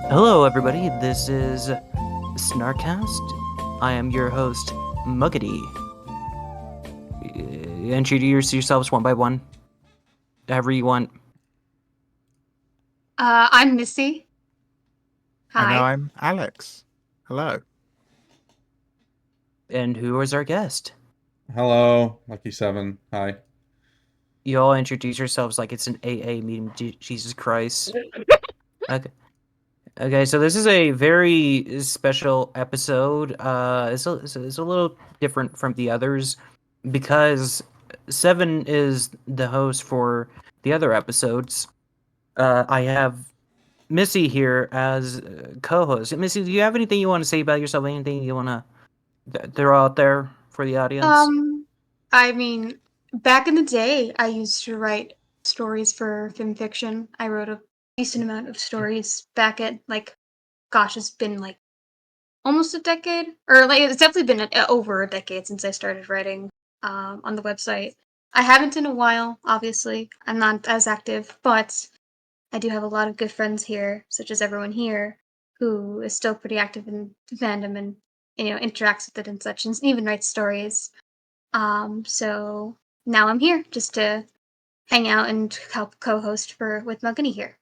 Hello, everybody. This is SnarkCast. I am your host, Muggety. Introduce yourselves one by one, however you want. I'm Missy. And Hi. I'm Alex. Hello. And who is our guest? Hello, Lucky Seven. Hi. You all introduce yourselves like it's an AA meeting. Jesus Christ. Okay. Okay, so this is a very special episode. It's a little different from the others because Seven is the host for the other episodes. I have Missy here as co-host. Missy, do you have anything you want to say about yourself? Anything you want to throw out there for the audience? Um, I mean, back in the day, I used to write stories for film fiction. I wrote a decent amount of stories back at gosh, it's been like almost a decade, or like it's definitely been over a decade since I started writing on the website. I haven't in a while, obviously. I'm not as active, but I do have a lot of good friends here, such as everyone here, who is still pretty active in the fandom and interacts with it and such, and even writes stories. So now I'm here just to hang out and help co-host for with Mugany here.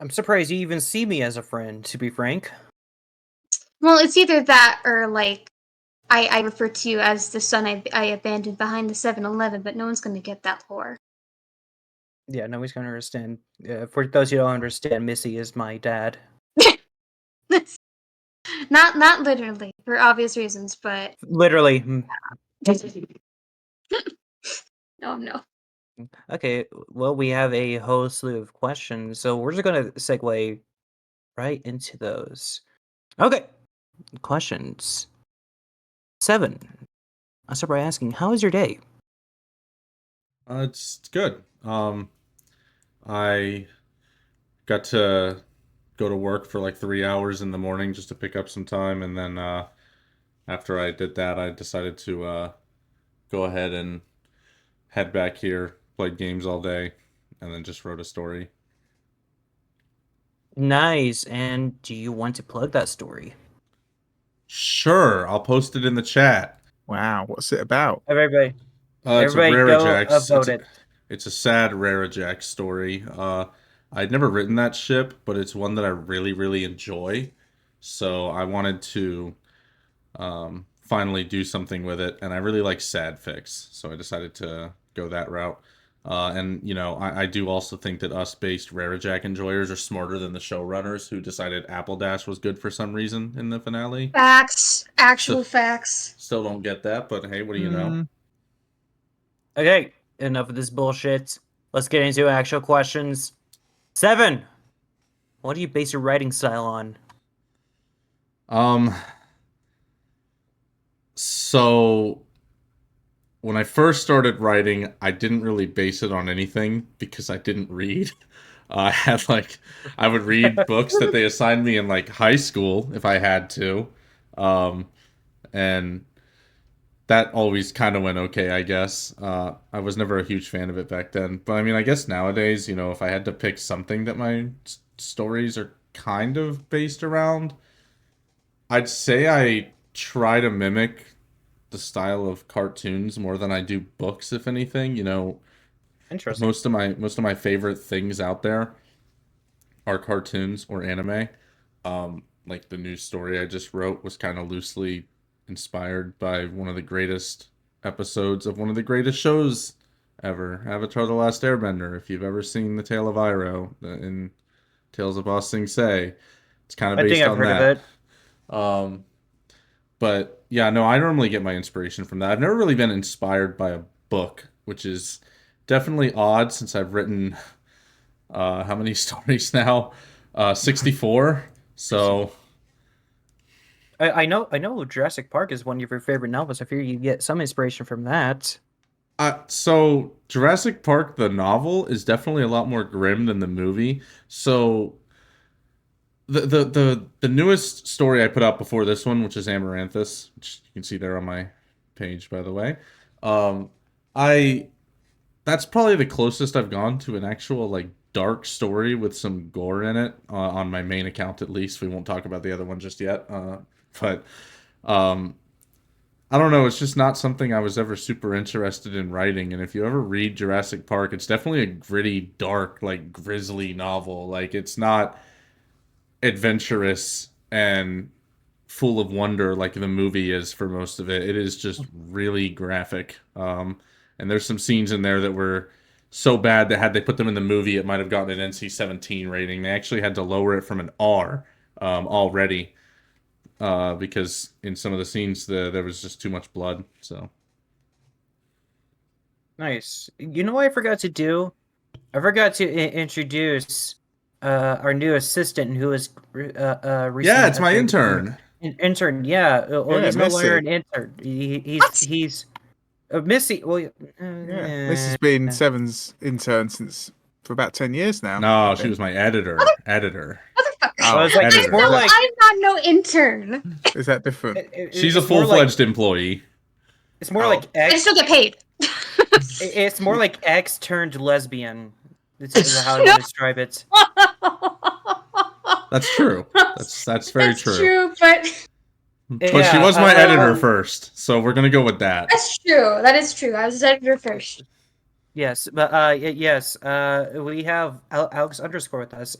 I'm surprised you even see me as a friend, to be frank. Well, it's either that or I refer to you as the son I abandoned behind the 7-Eleven, but no one's gonna get that lore. Yeah, nobody's gonna understand. For those who don't understand, Missy is my dad. Not literally for obvious reasons, but Literally. no, no. Okay, well, we have a whole slew of questions, so we're just gonna segue right into those. Okay, questions. Seven. I'll start by asking, how was your day? It's good. I got to go to work for like 3 hours in the morning just to pick up some time, and then after I did that, I decided to go ahead and head back here, played games all day, and then just wrote a story. Nice. And do you want to plug that story? Sure, I'll post it in the chat. Wow, what's it about? Everybody, It's a everybody go Rarajax. vote it. It's a sad Rarajax story. I'd never written that ship, but it's one that I really really enjoy. So I wanted to finally do something with it, and I really like sad fics, so I decided to go that route. And you know, I do also think that us based Rarajack enjoyers are smarter than the showrunners who decided Apple Dash was good for some reason in the finale. Facts, Still, actual facts. still don't get that, but hey, what do you know? Hmm. Okay, enough of this bullshit. Let's get into actual questions. Seven. What do you base your writing style on? Um, so when I first started writing, I didn't really base it on anything because I didn't read. I had like I would read books that they assigned me in like high school if I had to, um, and that always kind of went okay, I guess. I was never a huge fan of it back then, but I mean, I guess nowadays, you know, if I had to pick something that my stories are kind of based around, I'd say I try to mimic the style of cartoons more than I do books, if anything. You know, Interesting. most of my favorite things out there are cartoons or anime. Like the new story I just wrote was kind of loosely inspired by one of the greatest episodes of one of the greatest shows ever, Avatar: The Last Airbender. If you've ever seen The Tale of Iroh in Tales of Ba Sing Se, it's kind of I think based I've on heard of that. it. Um, but yeah, no, I normally get my inspiration from that. I've never really been inspired by a book, which is definitely odd since I've written how many stories now? 64. So I know Jurassic Park is one of your favorite novels. I figure you get some inspiration from that. so Jurassic Park the novel is definitely a lot more grim than the movie. So the newest story I put out before this one, which is Amaranthus, which you can see there on my page, by the way. Um, I That's probably the closest I've gone to an actual like dark story with some gore in it on my main account. At least we won't talk about the other one just yet. But I don't know. It's just not something I was ever super interested in writing. And if you ever read Jurassic Park, it's definitely a gritty, dark, like grisly novel. Like it's not adventurous and full of wonder like the movie is for most of it. It is just really graphic. And there's some scenes in there that were so bad that had they put them in the movie, it might have gotten an NC-17 rating. They actually had to lower it from an R already because in some of the scenes there was just too much blood. So Nice. You know what I forgot to do? I forgot to introduce our new assistant who is recently yeah, it's my intern. Intern, yeah. Well, Yeah, he's no longer Missy. an intern. What? He's Missy. Well, Yeah, this has been Seven's intern for about 10 years now. No, I she think. was my editor. Editor. Motherfucker. Oh, it's like it's editor. more No, like I'm not no intern. Is that different? She's a it's more like- full-fledged employee. It's more Oh. like I X. still get paid. It's more like X turned lesbian. Is how I would describe it. That's true. That's very That's true. true, but But she Yeah, was my uh, editor first, so we're gonna go with that. that's true. That is true. I was editor first. Yes, but yes, we have Alex underscore with us.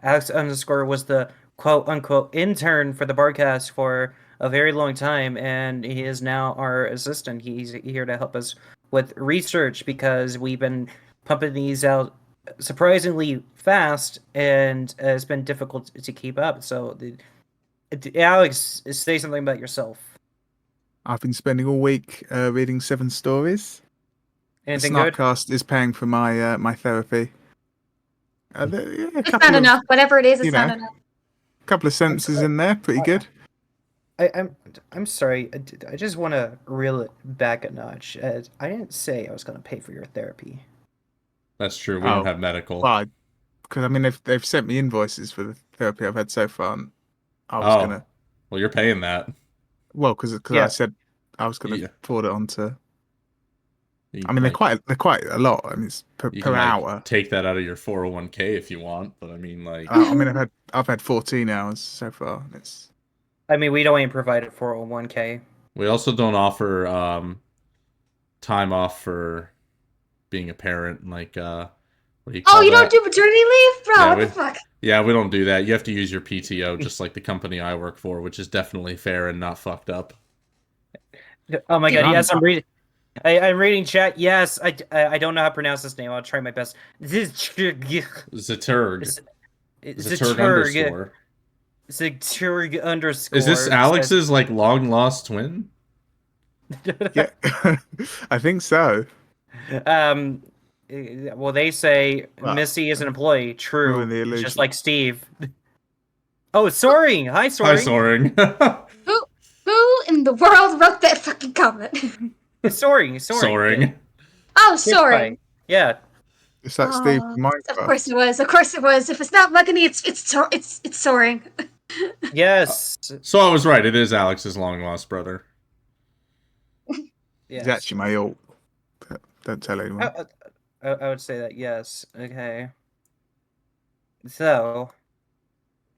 Alex underscore was the quote unquote intern for the Barcast for a very long time, and he is now our assistant. He's here to help us with research because we've been pumping these out surprisingly fast, and it's been difficult to keep up. So, Alex, say something about yourself. I've been spending all week reading 7 stories. Anything good? SnarkCast is paying for my my therapy. Yeah, a It's couple not of, enough. Whatever it is, it's you not know. enough. couple of sentences in there, pretty good. I'm sorry. I just want to reel it back a notch. I didn't say I was going to pay for your therapy. That's true. We don't Oh, have medical. Well, because I mean they've sent me invoices for the therapy I've had so far, and I was gonna Well, you're paying that. because Yeah. I said I was gonna Yeah. forward it onto. You I mean can, they're quite a lot. I mean it's per you can, hour. take that out of your 401k if you want, but I mean, like, I mean I've had 14 hours so far. And it's I mean, we don't even provide a 401k. we also don't offer time off for being a parent. Like, what do you call Oh, you that? don't do maternity leave, bro? Yeah, What we- the fuck? Yeah, we don't do that. You have to use your PTO, just like the company I work for, which is definitely fair and not fucked up. Oh my god! Yeah. Yes, I'm reading. I'm reading chat. Yes, I don't know how to pronounce this name. I'll try my best. Zaturg. Zaturg Zaturg. underscore. Zaturg underscore. Is this Alex's like long lost twin? yeah, I think so. Well, they say Well, Missy is an employee. True. ruin the It's illusion. just like Steve. Oh, it's Soaring. Hi, Soaring. Hi, Soaring. Who in the world wrote that fucking comment? It's Soaring. Soaring. Oh, Kids sorry. playing. Yeah. It's like Steve Oh, from of Minecraft. course it was. Of course it was. If it's not Muggany, it's soaring. Yes. So I was right. It is Alex's long lost brother. Yes. He's actually my alt. Don't tell anyone. I would say that yes. Okay. So.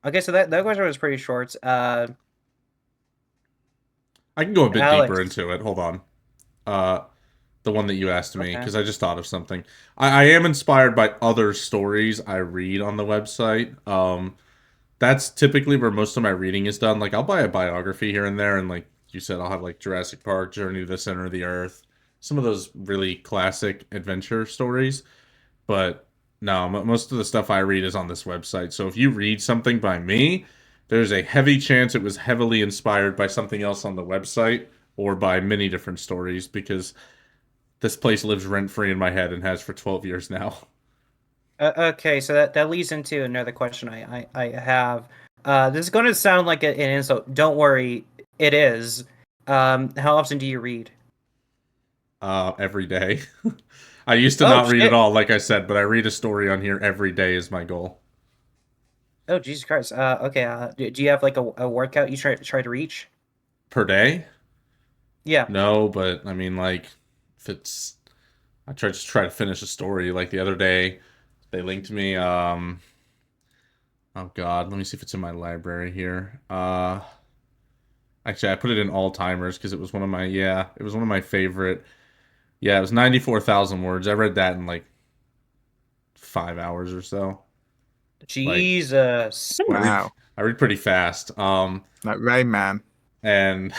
Okay, so that question was pretty short. I can go a bit Alex. deeper into it. Hold on. The one that you asked me, Okay. because I just thought of something. I am inspired by other stories I read on the website. That's typically where most of my reading is done. Like, I'll buy a biography here and there, and like you said, I'll have like Jurassic Park, Journey to the Center of the Earth, some of those really classic adventure stories. But no, most of the stuff I read is on this website. So if you read something by me, there's a heavy chance it was heavily inspired by something else on the website or by many different stories, because this place lives rent-free in my head and has for 12 years now. Okay, so that leads into another question I have. This is going to sound like an insult. Don't worry, it is. How often do you read? Every day. I used to Oh, not read shit. at all, like I said, but I read a story on here every day is my goal. Oh, Jesus Christ. Okay. Do you have like a workout you try to reach? Per day? Yeah. No, but I mean, like, if it's... I try to finish a story. Like the other day, They linked me. Oh God, let me see if it's in my library here. Actually, I put it in all timers because it was one of my it was one of my favorite. Yeah, it was 94,000 words. I read that in like 5 hours or so. Jesus. I read Wow. I read pretty fast. Like Rain Man. And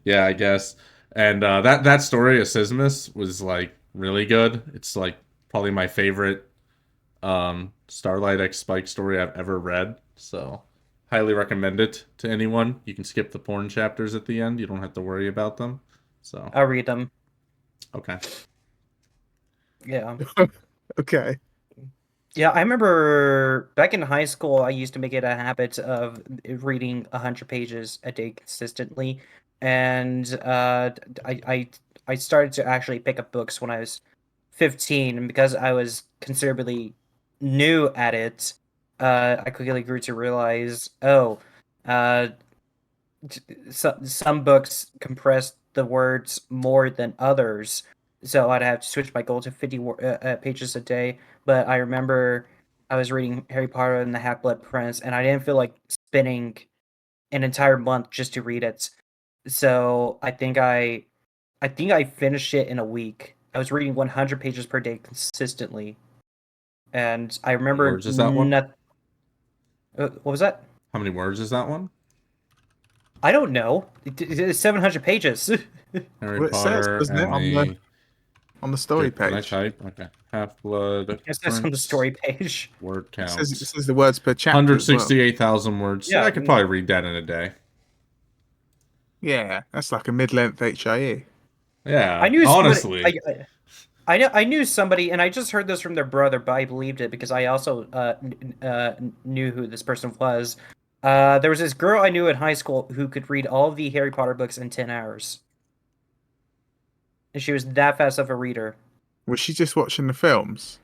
yeah, I guess. And that story of Sismus was like really good. It's like probably my favorite Starlight X Spike story I've ever read. So highly recommend it to anyone. You can skip the porn chapters at the end. You don't have to worry about them. So I'll read them. okay. Yeah. Okay. Yeah, I remember back in high school, I used to make it a habit of reading 100 pages a day consistently, and I started to actually pick up books when I was 15, and because I was considerably new at it, I quickly grew to realize, uh, some books compress the words more than others, so I'd have to switch my goal to 50 pages a day. But I remember I was reading Harry Potter and the Half-Blood Prince, and I didn't feel like spending an entire month just to read it. So I think I finished it in a week. I was reading 100 pages per day consistently, and I How many remember words is that one? what was that? How many words is that one? I don't know. It's 700 pages. Harry Well, it says, Potter doesn't it, and the on the story Can I page? type? Okay. Half-Blood It says on the Prince. story page. Word It says count. the words per chapter as well. 168,000 words. Yeah, Yeah, I could probably read that in a day. Yeah, that's like a mid-length HIE. Yeah, I knew somebody. honestly. I knew somebody, and I just heard this from their brother, but I believed it because I also knew who this person was. There was this girl I knew in high school who could read all of the Harry Potter books in 10 hours. And she was that fast of a reader. Was she just watching the films?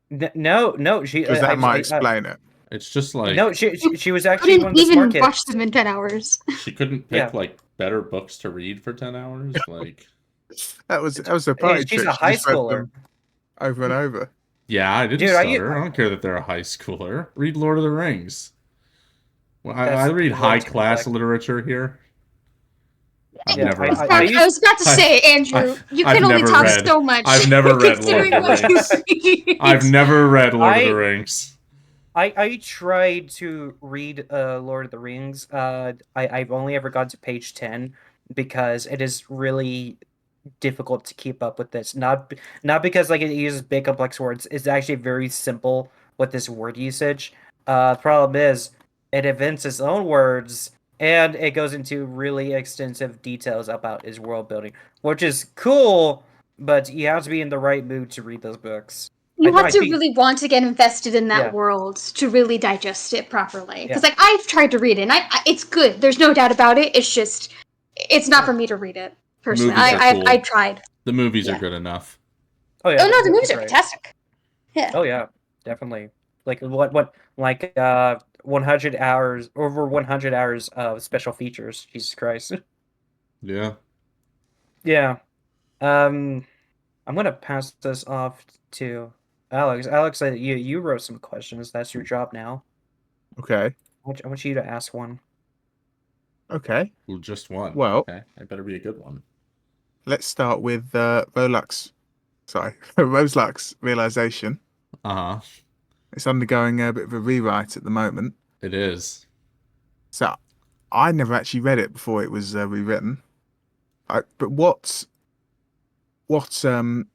No, she. Because that might explain it. It's just like No, she was I actually one didn't of the smart even watch kids. them in 10 hours. she couldn't Yeah. pick like better books to read for 10 hours. Like, That was a party She's trick. a She high just read schooler. them over and over. yeah, I didn't Dude, stutter. I don't care that they're a high schooler. Read Lord of the Rings. Well, I That's read way high too class quick. literature here. I've Yeah, never. I was about to say, Andrew, you I've can only never talk read- so much. I've never read Lord of considering the what you Rings. read. I've never read Lord of the I- Rings. I tried to read Lord of the Rings. I've only ever got to page 10 because it is really difficult to keep up with this. Not because like it uses big complex words. It's actually very simple with this word usage. The problem is it invents its own words and it goes into really extensive details about his world building, which is cool, but you have to be in the right mood to read those books. You I have to think- really want to get invested in that Yeah. world to really digest it properly. Because, Yeah. like, I've tried to read it, and it's good. There's no doubt about it. It's just, it's not for me to read it personally. Movies are cool. I tried. The movies are Yeah. good enough. Oh yeah. Oh no, the movies that's are right. fantastic. Yeah. Oh yeah, definitely. Like what like 100 hours, over 100 hours of special features. Jesus Christ. Yeah. Yeah. I'm gonna pass this off to Alex. Alex, you wrote some questions. That's your job now. Okay. I want you to ask one. Okay. Ooh, just one. Well- okay. I better be a good one. Let's start with Roseluck's realization. Uh-huh. It's undergoing a bit of a rewrite at the moment. It is. So I never actually read it before it was rewritten. But what's the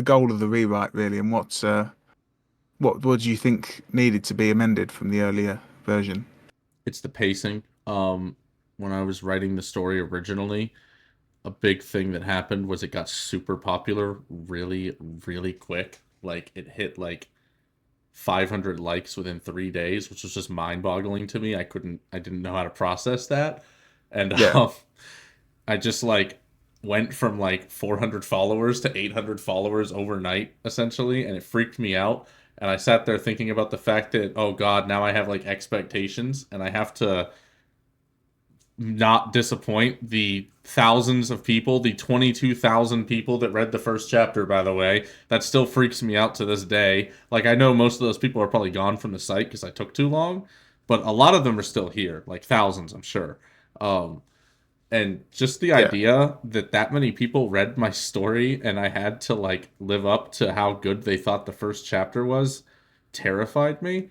goal of the rewrite really, and what do you think needed to be amended from the earlier version? It's the pacing. When I was writing the story originally, a big thing that happened was it got super popular really, really quick. Like it hit like 500 likes within 3 days, which was just mind-boggling to me. I didn't know how to process that. And Yeah. I just like went from like 400 followers to 800 followers overnight, essentially, and it freaked me out. And I sat there thinking about the fact that, oh God, now I have like expectations and I have to not disappoint the thousands of people, the 22,000 people that read the first chapter, by the way. That still freaks me out to this day. Like, I know most of those people are probably gone from the site because I took too long, but a lot of them are still here, like thousands, I'm sure. Um, and just the Yeah. idea that that many people read my story and I had to like live up to how good they thought the first chapter was terrified me.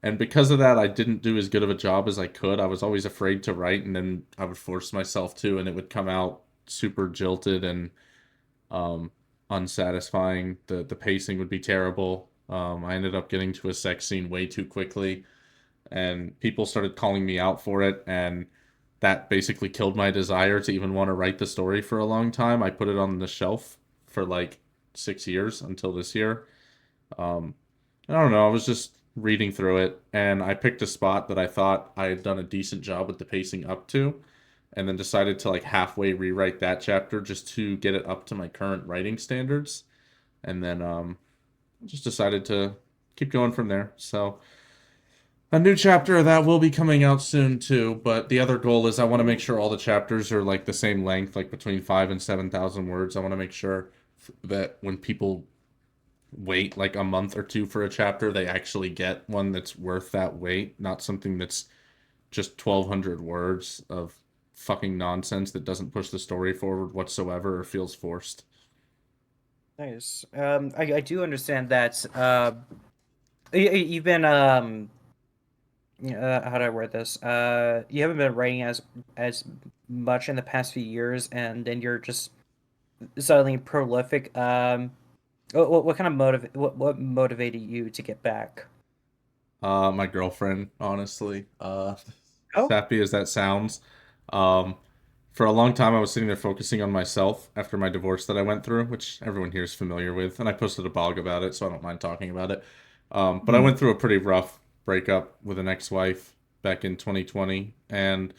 And because of that, I didn't do as good of a job as I could. I was always afraid to write, and then I would force myself to, and it would come out super jilted and um, unsatisfying. The pacing would be terrible. I ended up getting to a sex scene way too quickly, and people started calling me out for it, and that basically killed my desire to even want to write the story for a long time. I put it on the shelf for like 6 years until this year. Um, I don't know. I was just reading through it, and I picked a spot that I thought I had done a decent job with the pacing up to, and then decided to like halfway rewrite that chapter just to get it up to my current writing standards, and then just decided to keep going from there. So a new chapter of that will be coming out soon too, but the other goal is I want to make sure all the chapters are like the same length, like between 5 and 7,000 words. I want to make sure that when people wait like a month or two for a chapter, they actually get one that's worth that wait, not something that's just 1,200 words of fucking nonsense that doesn't push the story forward whatsoever or feels forced. Nice. I do understand that. You've been how do I word this? You haven't been writing as much in the past few years, and then you're just suddenly prolific. What kind of what motivated you to get back? My girlfriend, honestly. Oh, Sappy as that sounds. Um, for a long time, I was sitting there focusing on myself after my divorce that I went through, which everyone here is familiar with, and I posted a blog about it, so I don't mind talking about it. But I Mm. went through a pretty rough breakup with an ex-wife back in 2020, and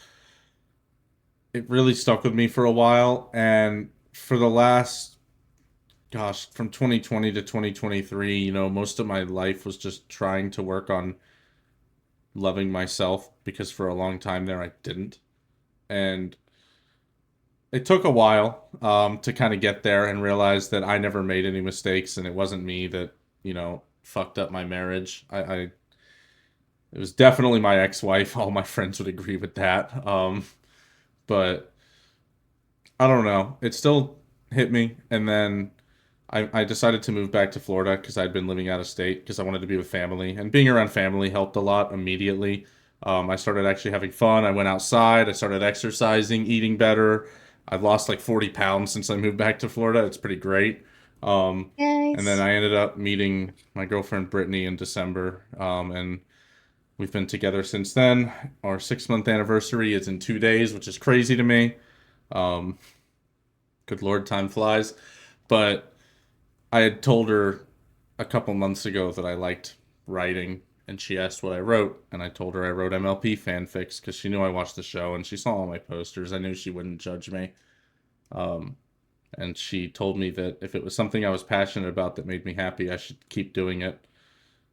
it really stuck with me for a while. And for the last, gosh, from 2020 to 2023, most of my life was just trying to work on loving myself because for a long time there I didn't. And it took a while to kind of get there and realize that I never made any mistakes and it wasn't me that, fucked up my marriage. It was definitely my ex-wife. All my friends would agree with that. But I don't know. It still hit me. And then I decided to move back to Florida because I'd been living out of state because I wanted to be with family. And being around family helped a lot immediately. I started actually having fun. I went outside. I started exercising, eating better. I've lost like 40 pounds since I moved back to Florida. It's pretty great. And then Nice. I ended up meeting my girlfriend Brittany in December. And we've been together since then. Our 6 month anniversary is in 2 days, which is crazy to me. Um, Good Lord, time flies. But I had told her a couple months ago that I liked writing, and she asked what I wrote, and I told her I wrote MLP fanfics because she knew I watched the show and she saw all my posters. I knew she wouldn't judge me. Um, and she told me that if it was something I was passionate about that made me happy, I should keep doing it.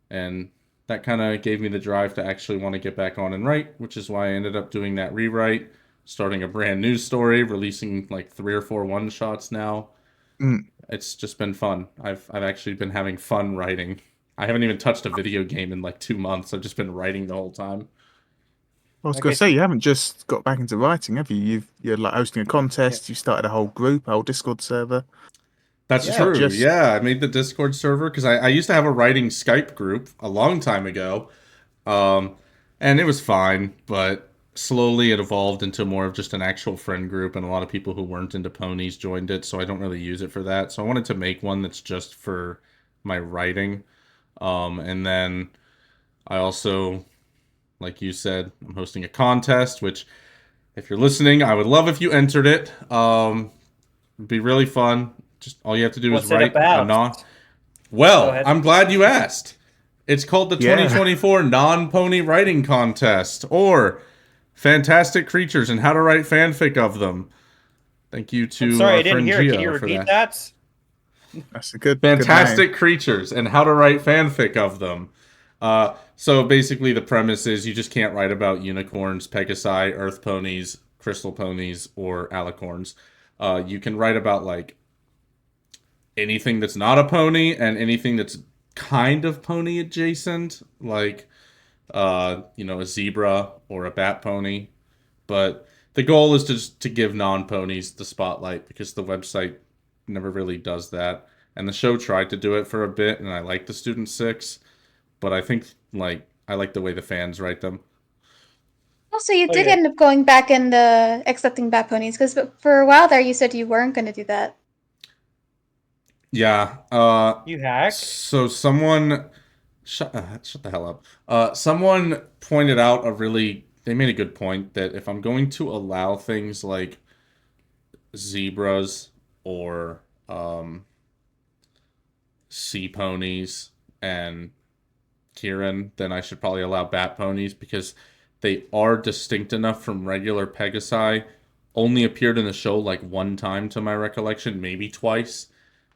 And that kind of gave me the drive to actually want to get back on and write, which is why I ended up doing that rewrite, starting a brand new story, releasing like 3 or 4 one shots now. Mm. It's just been fun. I've actually been having fun writing. I haven't even touched a video game in like 2 months. I've just been writing the whole time. I was going okay. to say, you haven't just got back into writing, have you? You're like hosting a contest. You started a whole group, a whole Discord server. That's It's not true. just Yeah, I made the Discord server because I used to have a writing Skype group a long time ago. Um, and it was fine, but slowly it evolved into more of just an actual friend group, and a lot of people who weren't into ponies joined it, so I don't really use it for that. So I wanted to make one that's just for my writing. And then I also, like you said, I'm hosting a contest, which, if you're listening, I would love if you entered it. It'd be really fun. Just all you have to do is What's it write a about? non. Go Well, ahead. I'm glad you asked. It's called the yeah. 2024 Non-Pony Writing Contest, or Fantastic Creatures and How to Write Fanfic of Them. Thank you I'm to sorry, our I didn't friend hear it. Can you Gio for repeat that. that? That's a good name. Fantastic Creatures and How to Write Fanfic of Them. So basically, the premise is you just can't write about unicorns, pegasi, earth ponies, crystal ponies, or alicorns. You can write about like anything that's not a pony and anything that's kind of pony adjacent, like a zebra or a bat pony. But the goal is to give non-ponies the spotlight because the website never really does that. And the show tried to do it for a bit, and I like the Student Six, but I think like I like the way the fans write them. Also, you Oh, did yeah. end up going back and accepting bat ponies because for a while there you said you weren't going to do that. Yeah. You hack? So someone shut the hell up. Someone pointed out they made a good point that if I'm going to allow things like zebras or sea ponies and Kieran, then I should probably allow bat ponies because they are distinct enough from regular Pegasi. Only appeared in the show like one time to my recollection, maybe twice.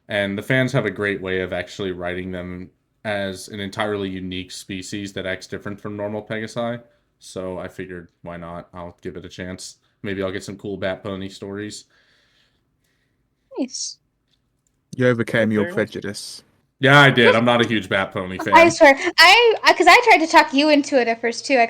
And the fans have a great way of actually writing them as an entirely unique species that acts different from normal Pegasi. So I figured, why not? I'll give it a chance. Maybe I'll get some cool bat pony stories. Nice. You overcame your Very nice. prejudice. Yeah, I did. I'm not a huge bat pony fan. I swear, because I tried to talk you into it at first too. I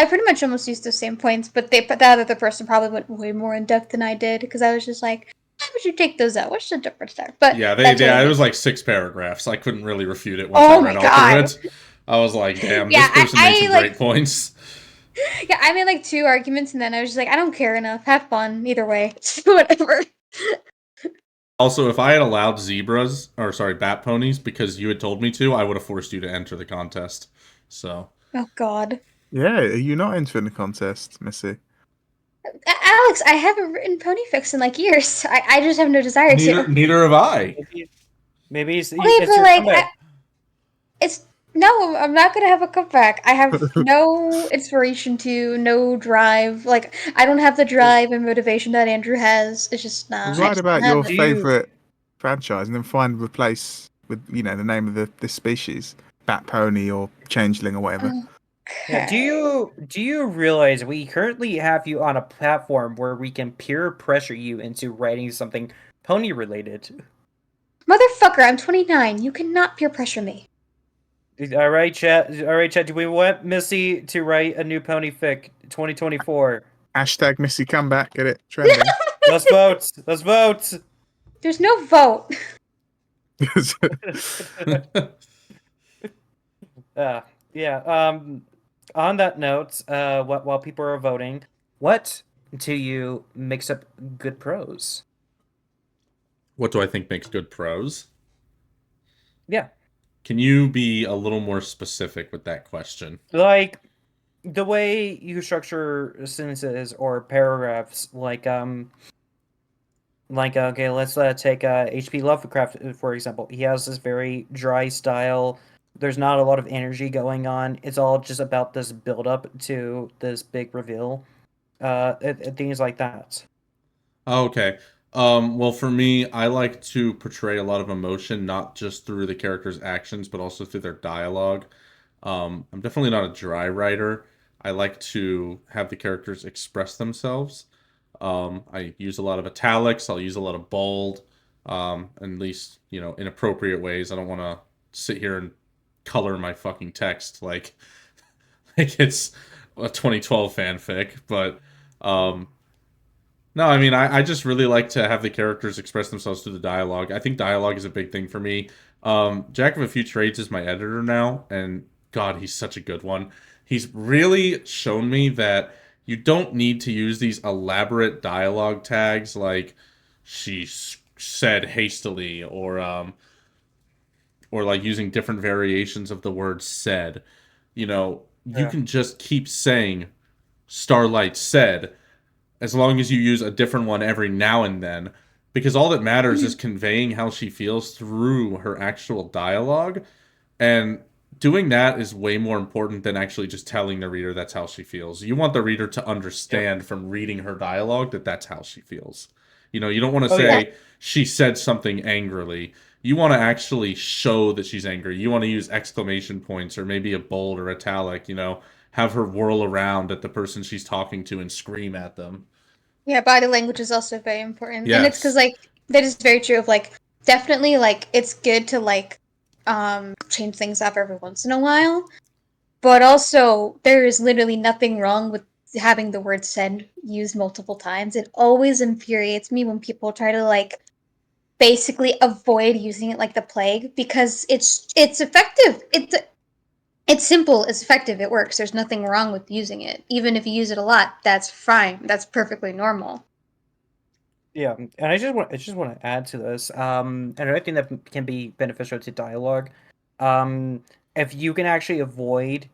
pretty much almost used the same points, but the other person probably went way more in depth than I did because I was just like, why would you take those out? What's the difference there? But Yeah, that's what it I was did. like 6 paragraphs. I couldn't really refute it once Oh I my read all God. through it. I was like, damn, Yeah, this person made some great points. Yeah, I made like 2 arguments, and then I was just like, I don't care enough. Have fun either way. Whatever. Also, if I had allowed bat ponies because you had told me to, I would have forced you to enter the contest. So, Oh God. Yeah, are you not entering the contest, Missy? Alex, I haven't written ponyfics in like years. I just have no desire to. neither have I. Maybe it's Okay, it's but your like, comeback. it's no, I'm not gonna have a comeback. I have no inspiration to, no drive. Like, I don't have the drive and motivation that Andrew has. It's just Well, not. I write just about don't have your it. Do you favourite franchise and then find replace with the name of this species, Bat Pony or Changeling or whatever. Yeah, do you realize we currently have you on a platform where we can peer pressure you into writing something pony related? Motherfucker, I'm 29. You cannot peer pressure me. All right, chat. All right, chat. Do we want Missy to write a new pony fic 2024? Hashtag Missy comeback, get it trending. Let's vote. Let's vote. There's no vote. Yeah. On that note, while people are voting, what do you mix up good prose? What do I think makes good prose? Yeah, Can you be a little more specific with that question? like the way you structure sentences or paragraphs, okay, let's take H.P. Lovecraft for example. He has this very dry style. There's not a lot of energy going on. It's all just about this build up to this big reveal. Things like that. Oh, okay. Well, for me, I like to portray a lot of emotion, not just through the characters' actions, but also through their dialogue. I'm definitely not a dry writer. I like to have the characters express themselves. I use a lot of italics. I'll use a lot of bold, at least, in appropriate ways. I don't want to sit here and color my fucking text like like it's a 2012 fanfic, but no, I mean, I just really like to have the characters express themselves through the dialogue. I think dialogue is a big thing for me. Jack of a Few Trades is my editor now, and God, he's such a good one. He's really shown me that you don't need to use these elaborate dialogue tags like said hastily or like using different variations of the word said. You Yeah. can just keep saying Starlight said as long as you use a different one every now and then, because all that matters is conveying how she feels through her actual dialogue, and doing that is way more important than actually just telling the reader that's how she feels. You want the reader to understand from reading her dialogue that that's how she feels. You don't want to Oh, yeah. say she said something angrily. You want to actually show that she's angry. You want to use exclamation points or maybe a bold or italic, have her whirl around at the person she's talking to and scream at them. Yeah, body language is also very important. And it's because, Yes. like, that is very true of, like, definitely, like, it's good to, like, change things up every once in a while. But also, there is literally nothing wrong with having the word "send" used multiple times. It always infuriates me when people try to, like, basically avoid using it like the plague, because it's effective. It's simple, it's effective, it works. There's nothing wrong with using it. Even if you use it a lot, that's fine. That's perfectly normal. Yeah, and I just want to add to this. And I think that can be beneficial to dialogue. Um, if you can actually avoid,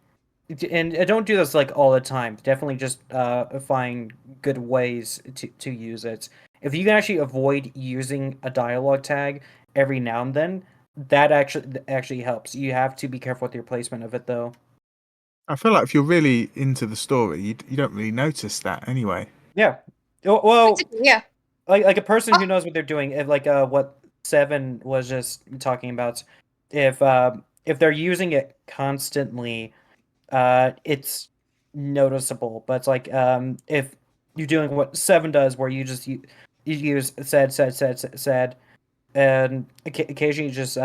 and don't do this like all the time. Definitely just find good ways to use it. If you can actually avoid using a dialogue tag every now and then, that actually helps. You have to be careful with your placement of it, though. I feel like if you're really into the story, you don't really notice that anyway. Yeah. Well, Yeah. like a person Oh, who knows what they're doing, if like what Seven was just talking about, if they're using it constantly, it's noticeable. But it's like if you're doing what Seven does, where you use said, and occasionally you just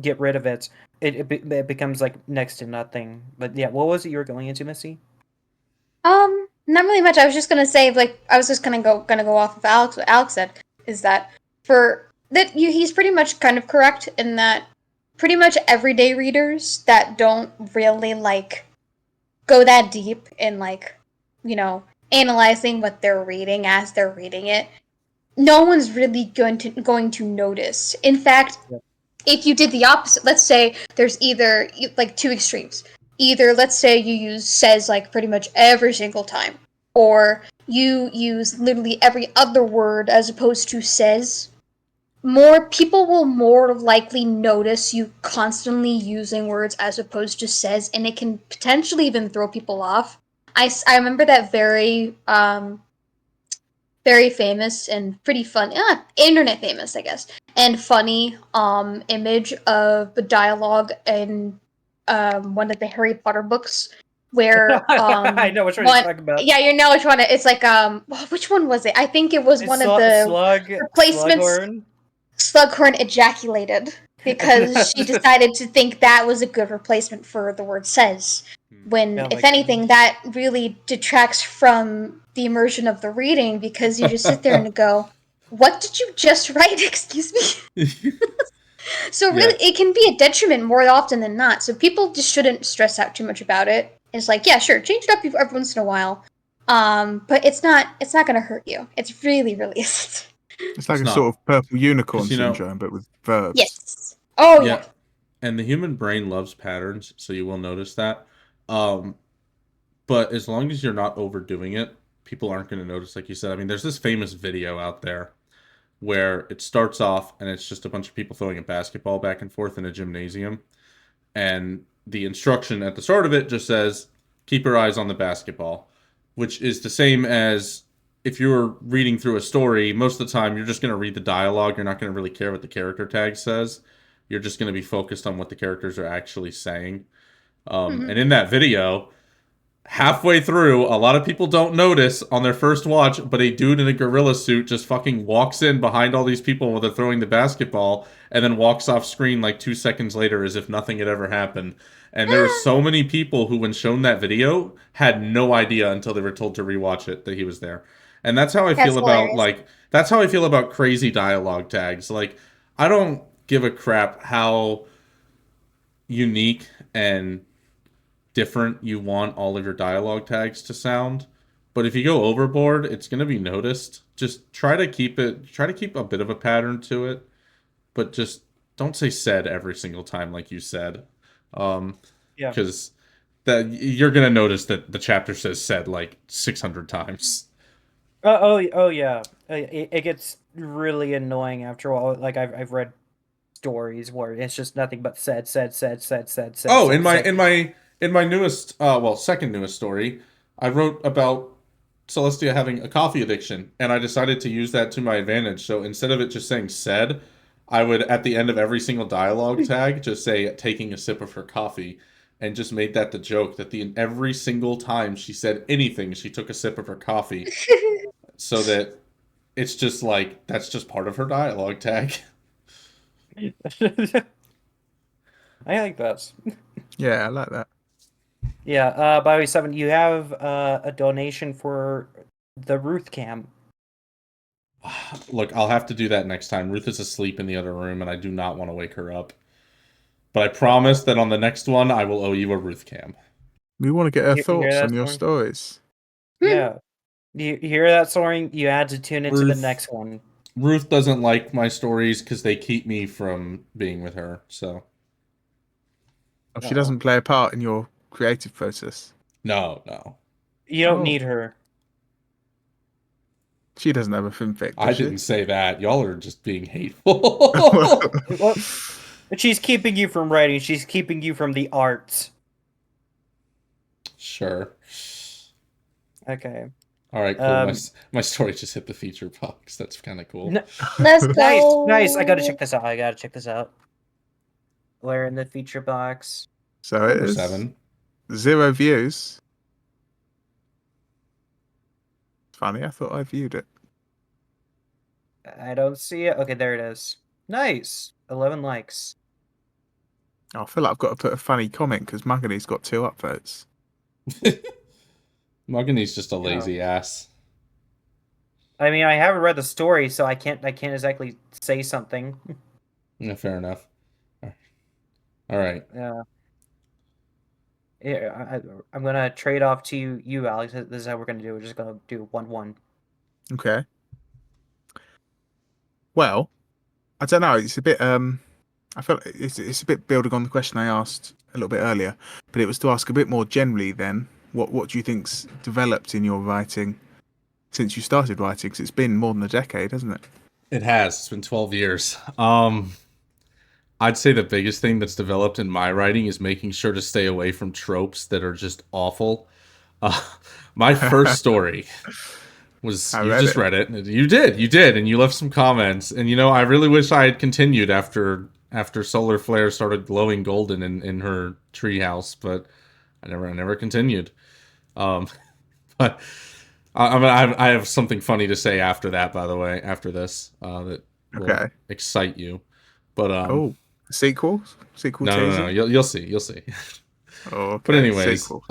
get rid of it, it becomes like next to nothing. But yeah, what was it you were going into, Missy? not really much. I was just gonna say, like, I was just gonna go off of Alex. What Alex said is that for that he's pretty much kind of correct in that pretty much everyday readers that don't really like go that deep in, like, you know, analyzing what they're reading as they're reading it, no one's really going to notice. In fact, Yeah. if you did the opposite, let's say there's either like two extremes. Either let's say you use says like pretty much every single time, or you use literally every other word as opposed to says. More people will more likely notice you constantly using words as opposed to says, and it can potentially even throw people off. I remember that very famous and pretty fun, internet famous, I guess, and funny image of the dialogue in one of the Harry Potter books where I know which one you're one talking about. yeah, you know which one it's like which one was it? I think it was It's one of the replacements. Slughorn. Slughorn ejaculated because she decided to think that was a good replacement for the word says. When, Oh my if anything, god. that really detracts from the immersion of the reading because you just sit there and go, what did you just write? Excuse me? So, Yeah. really, it can be a detriment more often than not. So, people just shouldn't stress out too much about it. It's like, yeah, sure, change it up every once in a while. But it's not going to hurt you. It's really, really isn't. It's like It's a sort not. of purple unicorn Because, syndrome, but with verbs. Yes. Oh, yeah. yeah. And the human brain loves patterns, so you will notice that. Um, but as long as you're not overdoing it, people aren't going to notice, like you said. I mean, there's this famous video out there where it starts off and it's just a bunch of people throwing a basketball back and forth in a gymnasium. And the instruction at the start of it just says, keep your eyes on the basketball, which is the same as if you're reading through a story, most of the time you're just going to read the dialogue. You're not going to really care what the character tag says. You're just going to be focused on what the characters are actually saying. Mhm. And in that video, halfway through, a lot of people don't notice on their first watch, but a dude in a gorilla suit just fucking walks in behind all these people while they're throwing the basketball and then walks off screen like 2 seconds later as if nothing had ever happened. And there were so many people who, when shown that video, had no idea until they were told to rewatch it that he was there. And that's how I That's feel about, hilarious. like, that's how I feel about crazy dialogue tags. Like, I don't give a crap how unique and different you want all of your dialogue tags to sound. But if you go overboard, it's going to be noticed. Just try to keep a bit of a pattern to it, but just don't say said every single time like you said. Um, Yeah. because that you're going to notice that the chapter says said like 600 times. Oh yeah. It gets really annoying after a while. Like I've read stories where it's just nothing but Oh, said. in my newest second newest story, I wrote about Celestia having a coffee addiction, and I decided to use that to my advantage. So instead of it just saying said, I would at the end of every single dialogue tag just say taking a sip of her coffee, and just made that the joke that the every single time she said anything, she took a sip of her coffee. so that it's just like that's just part of her dialogue tag. I like that. Yeah, I like that. Yeah, by the way, Seven, you have a donation for the Ruth cam. Look, I'll have to do that next time. Ruth is asleep in the other room, and I do not want to wake her up. But I promise that on the next one, I will owe you a Ruth cam. We want to get her You hear thoughts that, on your Soren? stories. Yeah. You hear that, Soren? You had to tune into the Ruth. next one. Ruth doesn't like my stories because they keep me from being with her. So Oh, she Uh-oh. doesn't play a part in your creative process. no. You don't Oh. need her. She doesn't have a fanfic, I does she? didn't say that. Y'all are just being hateful. Well, she's keeping you from writing. She's keeping you from the arts. Sure. Okay. All right, cool. My story just hit the feature box. That's kind of cool. Let's Nice, go. nice. I gotta check this out. Where in the feature box? So it Number is 7. 0 views. Funny, I thought I viewed it. I don't see it. Okay, there it is. Nice. 11 likes. I feel like I've got to put a funny comment because Mugany's got 2 upvotes. Muggany's just a lazy ass. I mean, I haven't read the story, so I can't exactly say something. Yeah, fair enough. All right. Yeah, I'm gonna trade off to you, Alex. This is how we're gonna do it. We're just gonna do 1-1. Okay. Well, I don't know. It's a bit. I felt it's a bit building on the question I asked a little bit earlier, but it was to ask a bit more generally. Then, what do you think's developed in your writing since you started writing? Because it's been more than a decade, hasn't it? It has. It's been 12 years. I'd say the biggest thing that's developed in my writing is making sure to stay away from tropes that are just awful. Uh, my first story was you just read it. You did, and you left some comments. And I really wish I had continued after Solar Flare started glowing golden in her treehouse, but I never continued. But I have something funny to say after that. By the way, after this, that will excite you. But sequel no, teaser. No, you'll see. Oh, okay. But anyways, sequel.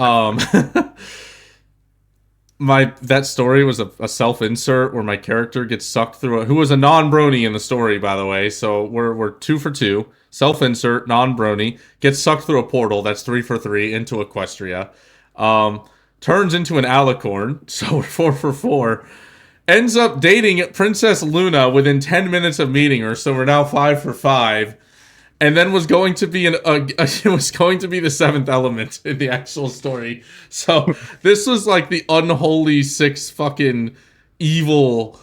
That story was a self-insert where my character gets sucked through who was a non-brony in the story, by the way. So we're 2 for 2. Self-insert, non-brony, gets sucked through a portal, that's 3 for 3, into Equestria. Turns into an alicorn, so we're 4 for 4. Ends up dating Princess Luna within 10 minutes of meeting her, so we're now 5 for 5. And then was going to be it was going to be the 7th element in the actual story. So this was like the unholy 6 fucking evil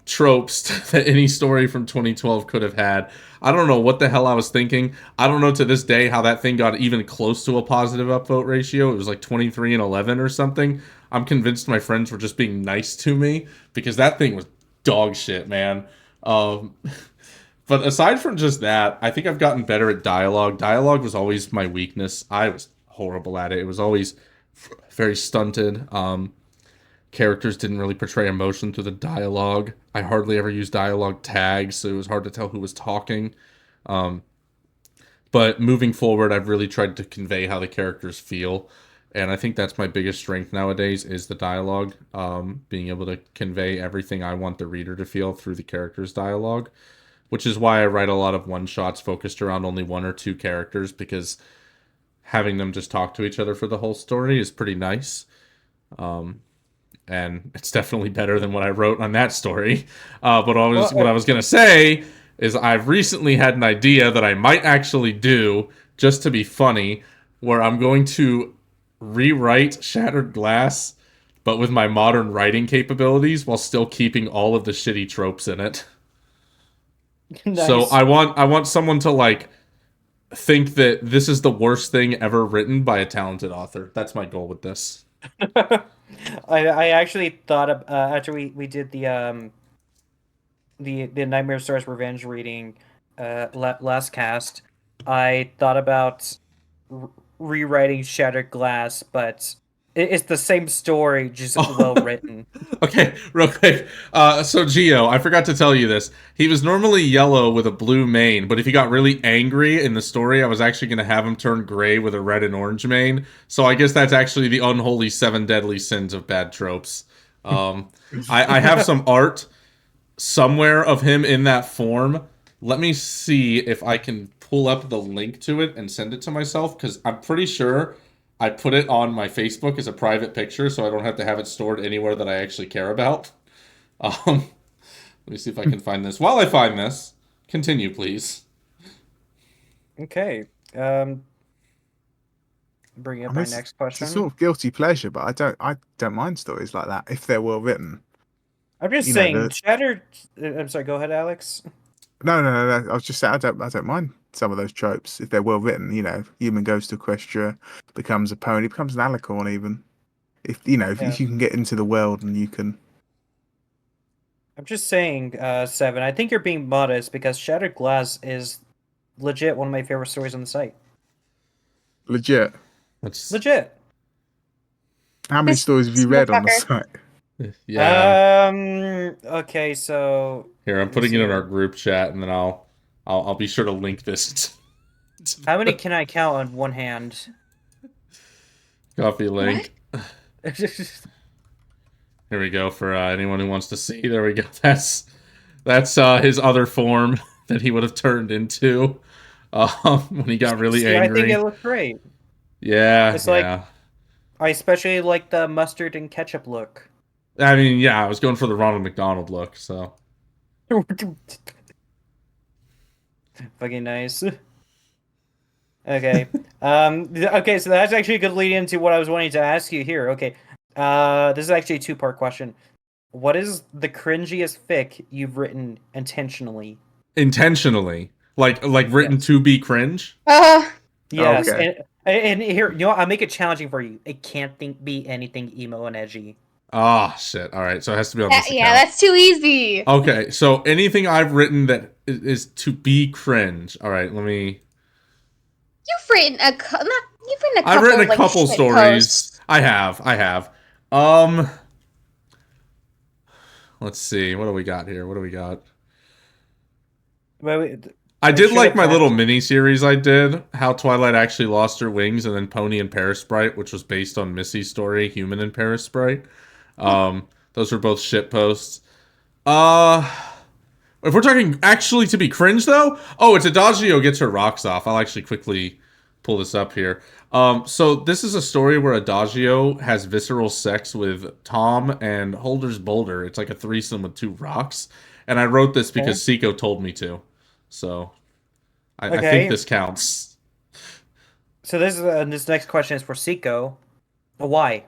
tropes that any story from 2012 could have had. I don't know what the hell I was thinking. I don't know to this day how that thing got even close to a positive upvote ratio. It was like 23 and 11 or something. I'm convinced my friends were just being nice to me because that thing was dog shit, man. But aside from just that, I think I've gotten better at dialogue. Dialogue was always my weakness. I was horrible at it. It was always very stunted. Characters didn't really portray emotion through the dialogue. I hardly ever used dialogue tags, so it was hard to tell who was talking. But moving forward, I've really tried to convey how the characters feel. And I think that's my biggest strength nowadays is the dialogue. Being able to convey everything I want the reader to feel through the character's dialogue. Which is why I write a lot of one-shots focused around only 1 or 2 characters, because having them just talk to each other for the whole story is pretty nice. And it's definitely better than what I wrote on that story. But what I was going to say is I've recently had an idea that I might actually do, just to be funny, where I'm going to rewrite Shattered Glass, but with my modern writing capabilities, while still keeping all of the shitty tropes in it. Nice. So I want someone to like think that this is the worst thing ever written by a talented author. That's my goal with this. I actually thought of after we did the Nightmare Star's Revenge reading last cast, I thought about rewriting Shattered Glass, but It's the same story, just well written. Okay, real quick. So Geo, I forgot to tell you this. He was normally yellow with a blue mane, but if he got really angry in the story, I was actually going to have him turn gray with a red and orange mane. So I guess that's actually the unholy 7 deadly sins of bad tropes. I have some art somewhere of him in that form. Let me see if I can pull up the link to it and send it to myself, because I'm pretty sure I put it on my Facebook as a private picture, so I don't have to have it stored anywhere that I actually care about. Let me see if I can find this. While I find this, continue, please. Okay. Bring up And my it's, next it's a question. sort of guilty pleasure, but I don't mind stories like that if they're well written. I'm just you know, saying, the- Shattered. I'm sorry. Go ahead, Alex. No. I was just saying I don't mind some of those tropes if they're well written. Human goes to Equestria, becomes a pony, becomes an alicorn even. If Yeah. if you can get into the world and you can. I'm just saying, Seven. I think you're being modest because Shattered Glass is legit one of my favorite stories on the site. Legit. That's Legit. How many This stories have you read on the motherfucker. site? yeah. Okay. So Here, I'm let me putting see it in here. our group chat, and then I'll be sure to link this. How many can I count on one hand? Copy link. Here we go for anyone who wants to see. There we go. That's his other form that he would have turned into when he got really See, I think angry. it looks great. Yeah, It's yeah. like I especially like the mustard and ketchup look. I mean, yeah, I was going for the Ronald McDonald look, so. Fucking nice. Okay. Okay, so that's actually a good lead into what I was wanting to ask you here. Okay. This is actually a two-part question. What is the cringiest fic you've written intentionally? Intentionally. Like written Yes. to be cringe? Yes. Okay. And here, you know what? I'll make it challenging for you. It can't be anything emo and edgy. Ah, shit. Alright, so it has to be on this Yeah, account. that's too easy. Okay, so anything I've written that is to be cringe. Alright, let me... You've written a couple. I've written a like, couple shit stories. posts. I have. Let's see. What do we got here? Wait, I did should like have my little asked- mini series I did, How Twilight Actually Lost Her Wings, and then Pony and Paris Sprite, which was based on Missy's story, Human and Paris Sprite. Those were both shit posts. If we're talking actually to be cringe though, it's Adagio gets her rocks off. I'll actually quickly pull this up here. So this is a story where Adagio has visceral sex with Tom and Holder's Boulder. It's like a threesome with 2 rocks. And I wrote this because Seiko told me to. So I think Okay. this counts. So this next question is for Seiko. Why?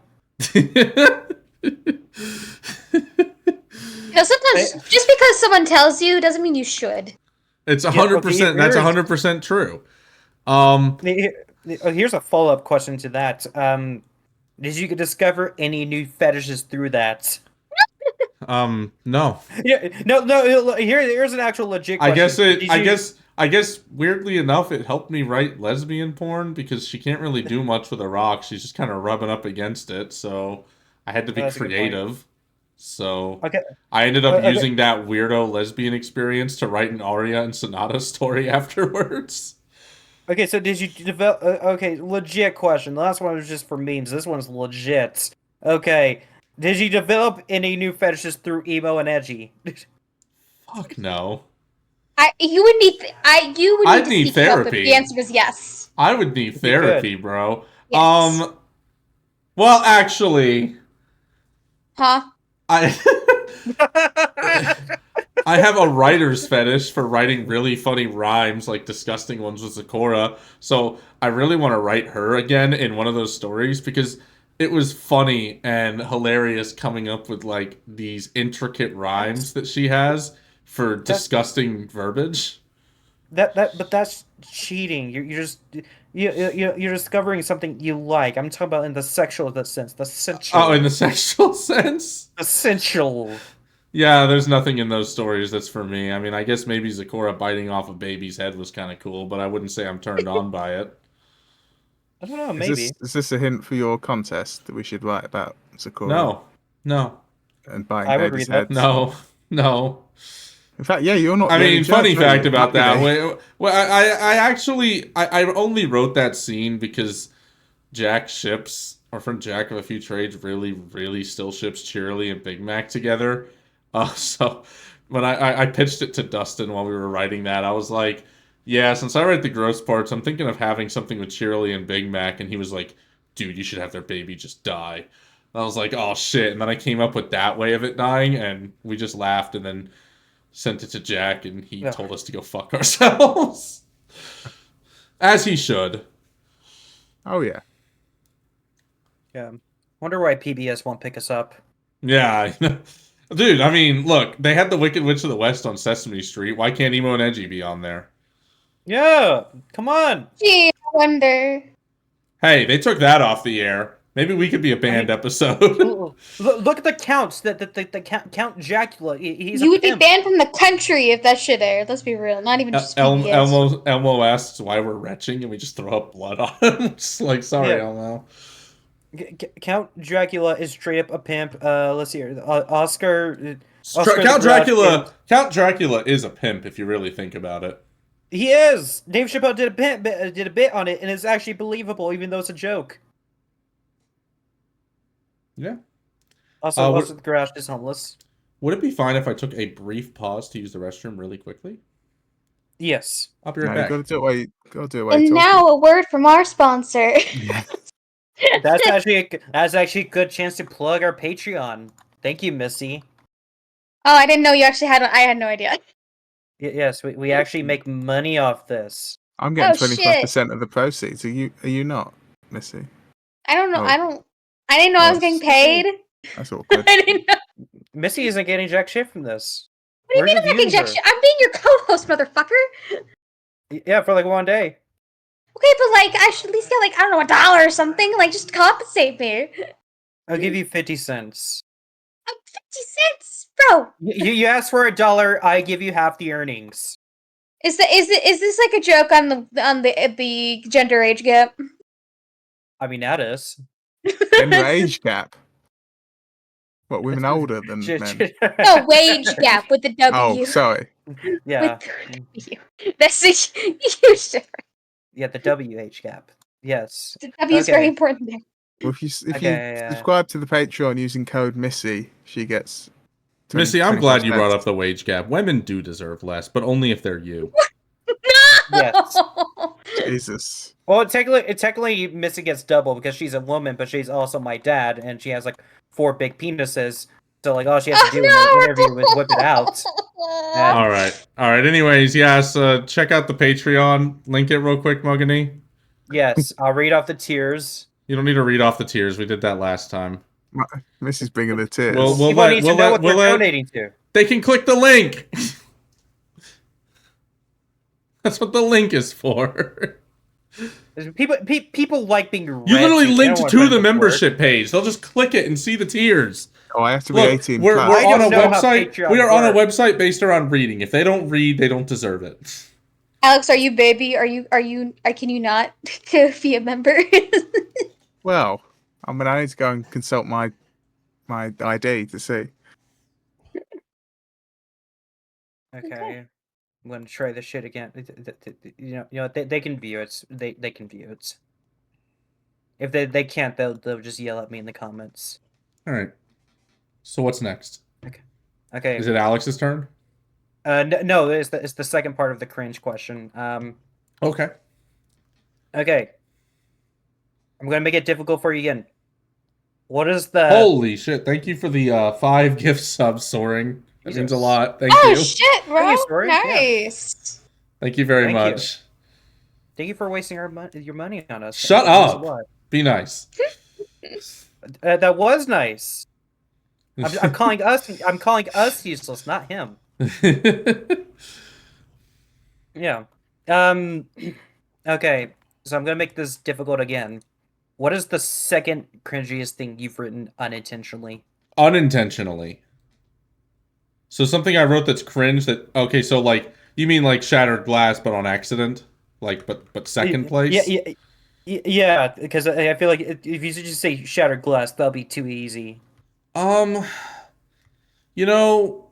Sometimes just because someone tells you doesn't mean you should. It's 100%. okay, That's here's- 100% true. Here's a follow-up question to that. Did you discover any new fetishes through that? No. Yeah, no. Here's an actual legit question. I guess weirdly enough, it helped me write lesbian porn because she can't really do much with a rock. She's just kind of rubbing up against it. So I had to be That's a good point. creative. So Okay. I ended up Okay. using that weirdo lesbian experience to write an Aria and Sonata story afterwards. Okay, so did you develop? Okay, legit question. The last one was just for memes. This one's legit. Okay, did you develop any new fetishes through emo and edgy? Fuck no. You would need. I'd to need seek help if therapy. the answer was yes. I would need You therapy, bro. Yes. Well, actually, Huh? I I have a writer's fetish for writing really funny rhymes, like disgusting ones with Sakura. So I really want to write her again in one of those stories because it was funny and hilarious coming up with like these intricate rhymes that she has for disgusting verbiage. But that's cheating. You're discovering something you like. I'm talking about in the sexual sense. The sensual. Oh, in the sexual sense? Essential. Yeah, there's nothing in those stories that's for me. I mean, I guess maybe Zakora biting off a baby's head was kind of cool, but I wouldn't say I'm turned on by it. I don't know, maybe. Is this a hint for your contest that we should write about Sakura No. and buying I would babies' read that. heads? No. In fact, yeah, you're not. I the only mean, judge, funny are fact you? about that. Luckily. Well, I actually I only wrote that scene because Jack ships, our friend Jack of a Few Trades, really still ships Cheerily and Big Mac together. So when I pitched it to Dustin while we were writing that, I was like, yeah, since I write the gross parts, I'm thinking of having something with Cheerily and Big Mac, and he was like, dude, you should have their baby just die. And I was like, oh shit, and then I came up with that way of it dying, and we just laughed, and then sent it to Jack, and he Ugh. told us to go fuck ourselves. As he should. Oh yeah. Yeah. Wonder why PBS won't pick us up. Yeah. Dude, I mean, look, they had the Wicked Witch of the West on Sesame Street. Why can't Emo and Edgy be on there? Yeah, come on. Gee, I wonder. Hey, they took that off the air. Maybe we could be a banned episode. Look at the counts. The Count Dracula. He's You a would be pimp. banned from the country if that shit aired. Let's be real. Not even just PBS. Elmo asks why we're retching, and we just throw up blood on him. Just like, sorry, Yeah. Elmo. Count Dracula is straight up a pimp. Let's see here. Oscar the Count Grouch Dracula. is- Count Dracula is a pimp if you really think about it. He is. Dave Chappelle did a bit on it, and it's actually believable, even though it's a joke. Yeah. Also, Oscar the Grouch is homeless. Would it be fine if I took a brief pause to use the restroom really quickly? Yes. I'll be right No, back. you got to do it while you And now a word from our sponsor. That's actually a good chance to plug our Patreon. Thank you, Missy. Oh, I didn't know you actually had one. I had no idea. Yes, we actually make money off this. I'm getting Oh, 25% of the proceeds. Are you not, Missy? I don't know. Oh. I didn't know I was Oh, getting paid. That's awkward. I didn't know. Missy isn't getting jack shit from this. What do you We're mean I'm just not getting using jack shit? I'm being your co-host, motherfucker. Yeah, for like one day. Okay, but like I should at least get like I don't know $1 or something. Like just compensate me. I'll give you 50 cents. 50 cents, bro. You asked for $1, I give you half the earnings. Is this like a joke on the gender age gap? I mean, that is. Gender age gap. What, women older than men? No, wage gap with the W. Oh, sorry. Yeah. With the W. That's a huge difference. Yeah, the WH gap. Yes. The W is very important there. Well, if you Okay, subscribe to the Patreon using code Missy, she gets. Missy, I'm glad you 25 brought cents. up the wage gap. Women do deserve less, but only if they're you. Yes. Jesus. Well, technically, Missy gets double because she's a woman, but she's also my dad, and she has like 4 big penises. So like all she has to do in the interview is whip it out. All right. Anyways, yes, check out the Patreon. Link it real quick, Mugany. Yes, I'll read off the tiers. You don't need to read off the tiers. We did that last time. Missy's bringing the tears. People need to know what they're donating to. They can click the link. That's what the link is for. People like being You literally wretched. linked They don't to want the to membership page. They'll just click it and see the tiers. Oh, I have to be Look, 18 we're plus. on a don't know how website. Patreon We are on a works. website based around reading. If they don't read, they don't deserve it. Alex, are you baby? Can you not be a member? Well, I mean, I need to go and consult my ID to see. Okay. I'm gonna try this shit again. You know, they can view it. They can view it. If they can't, they'll just yell at me in the comments. All right. So what's next? Okay. Is it Alex's turn? No, it's the second part of the cringe question. Okay. Okay. I'm gonna make it difficult for you again. What is the Holy shit! Thank you for the 5 gift subs, Soaring. That means a Jesus. lot. Thank Oh you. shit, bro! Thank you, Story. Yeah. Nice. Thank you very Thank you. much. Thank you for wasting your money on us. Shut That means a up. lot. Be nice. That was nice. I'm calling us. I'm calling us useless, not him. Yeah. Okay. So I'm gonna make this difficult again. What is the second cringiest thing you've written unintentionally? Unintentionally. So something I wrote that's cringe. That okay. So like you mean like shattered glass, but on accident. Like but second place. Yeah, because I feel like if you just say shattered glass, that'll be too easy. Um, you know,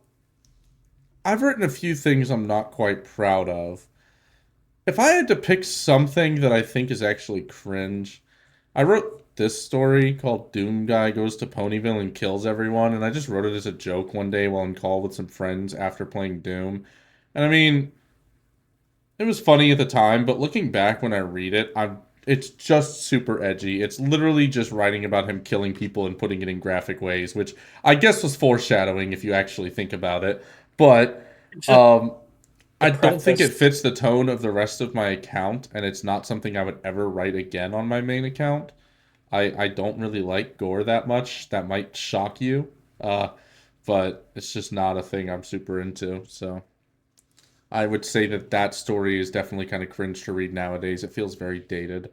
I've written a few things I'm not quite proud of. If I had to pick something that I think is actually cringe, I wrote this story called Doom Guy Goes to Ponyville and Kills Everyone, and I just wrote it as a joke one day while on call with some friends after playing Doom. And I mean, it was funny at the time, but looking back when I read it, it's just super edgy. It's literally just writing about him killing people and putting it in graphic ways, which I guess was foreshadowing if you actually think about it. But Just um the I don't think it preface. fits the tone of the rest of my account, and it's not something I would ever write again on my main account. I don't really like gore that much. That might shock you. Uh, but it's just not a thing I'm super into. So I would say that that story is definitely kind of cringe to read nowadays. It feels very dated.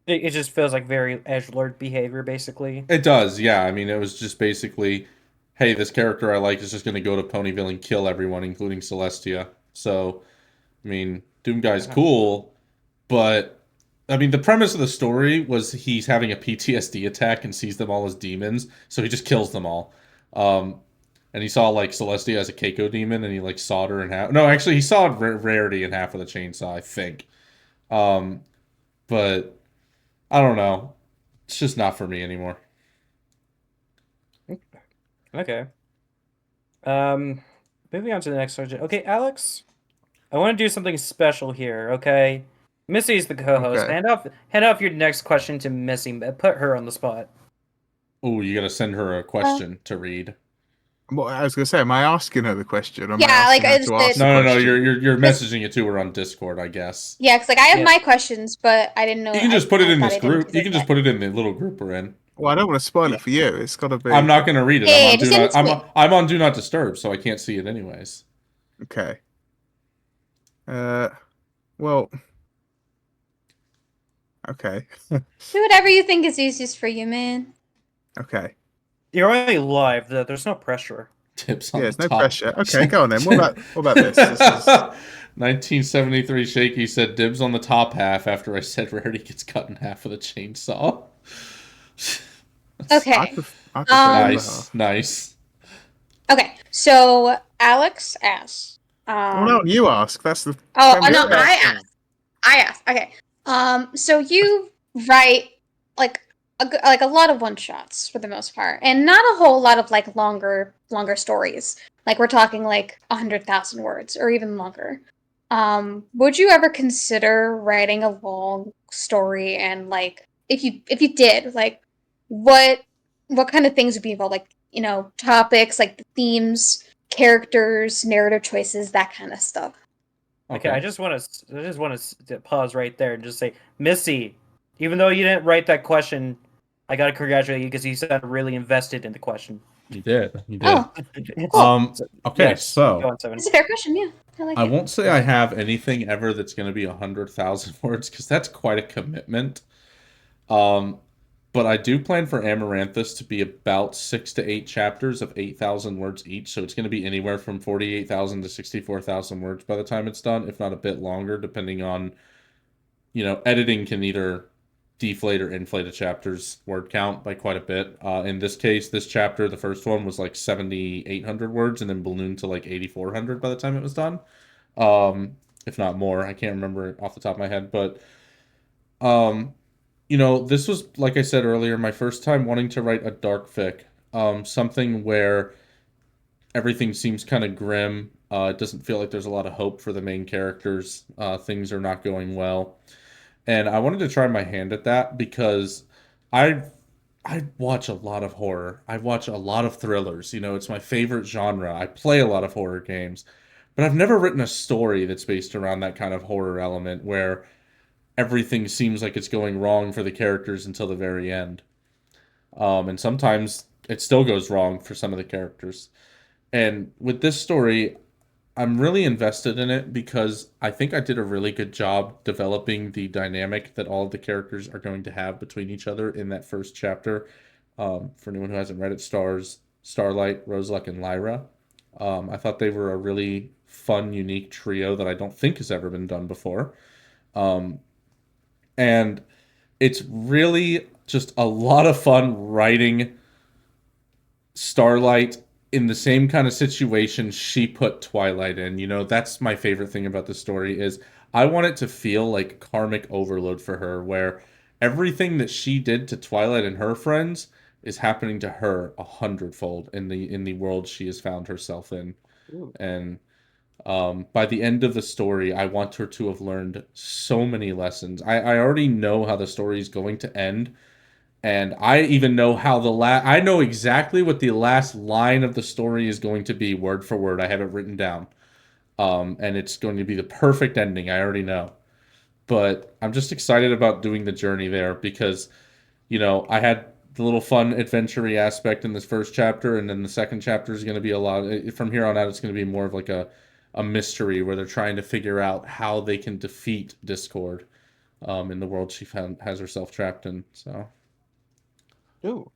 It just feels like very edgelord behavior, basically. It does, yeah. I mean, it was just basically, hey, this character I like is just going to go to Ponyville and kill everyone, including Celestia. So, I mean, Doom Guy's Uh-huh. cool, but I mean, the premise of the story was he's having a PTSD attack and sees them all as demons, so he just kills them all. Um, and he saw like Celestia as a Keiko demon, and he like sawed her in half. No, actually, he sawed Rarity in half with a chainsaw, I think. Um, but I don't know. It's just not for me anymore. Okay. Um, moving on to the next subject. Okay, Alex, I want to do something special here. Okay, Missy's the co-host. Okay. Hand off your next question to Missy. Put her on the spot. Oh, you gotta send her a Uh, question to read. What I was going to say, am I asking her the question? Or am I yeah, like asking her is to ask it? the No, no, no. question? You're Cause, messaging it to her on Discord, I guess. yeah, because like I have Yeah. my questions, but I didn't know. You can just put it I in thought this I didn't group. do You this can just yet. put it in the little group we're in. Well, I don't want to spoil Yeah. it for you. It's got to I'm be not gonna read it. Yeah, I'm yeah, on just do send not. it to me. I'm on do not disturb, so I can't see it anyways. okay. Uh, well, okay, Do whatever you think is easiest for you, man. okay. You're only live. There's no pressure. Tips Yeah, on the there's no top. pressure. Okay, go on then. What about this? This is 1973 Shaky said dibs on the top half after I said Rarity gets cut in half with a chainsaw. Okay. I prefer the other Nice, half. nice. Okay. So Alex asks. Well, no, you ask. That's the Oh, premise no, of it. I asked. I asked. Okay. So you write like like a lot of one shots for the most part, and not a whole lot of like longer stories. Like we're talking like 100,000 words or even longer. Would you ever consider writing a long story? And like, if you did, like, what what kind of things would be involved? Like, topics, like the themes, characters, narrative choices, that kind of stuff. Okay, Okay. I just want to pause right there and just say, Missy, even though you didn't write that question, I gotta congratulate you because you sounded really invested in the question. You did. You did. Oh, cool. Okay, Yes, go so on, Seven. It's a fair question. Yeah, I like I it. won't say I have anything ever that's going to be 100,000 words because that's quite a commitment. Um, but I do plan for Amaranthus to be about 6 to 8 chapters of 8,000 words each. So it's going to be anywhere from 48,000 to 64,000 words by the time it's done, if not a bit longer, depending on, editing can either deflate or inflate a chapter's word count by quite a bit. In this case, this chapter, the first one was like 7,800 words and then ballooned to like 8,400 by the time it was done. If not more. I can't remember off the top of my head, but um, this was like I said earlier, my first time wanting to write a dark fic. Something where everything seems kind of grim. It doesn't feel like there's a lot of hope for the main characters. Things are not going well, and I wanted to try my hand at that because I I watch a lot of horror. I watch a lot of thrillers. It's my favorite genre. I play a lot of horror games. But I've never written a story that's based around that kind of horror element where everything seems like it's going wrong for the characters until the very end. And sometimes it still goes wrong for some of the characters. And with this story, I'm really invested in it because I think I did a really good job developing the dynamic that all of the characters are going to have between each other in that first chapter. For anyone who hasn't read it, stars Starlight, Roseluck, and Lyra. I thought they were a really fun, unique trio that I don't think has ever been done before. Um, And it's really just a lot of fun writing Starlight in the same kind of situation she put Twilight in. You know, that's my favorite thing about the story is I want it to feel like karmic overload for her, where everything that she did to Twilight and her friends is happening to her 100-fold in the world she has found herself in. Ooh. And by the end of the story, I want her to have learned so many lessons. I already know how the story is going to end, and I even know how I know exactly what the last line of the story is going to be, word for word. I have it written down. And it's going to be the perfect ending. I already know. But I'm just excited about doing the journey there because, you know, I had the little fun adventure aspect in this first chapter, and then the second chapter is going to be a lot. From here on out, it's going to be more of like a mystery where they're trying to figure out how they can defeat Discord in the world she has herself trapped in. So. Ooh.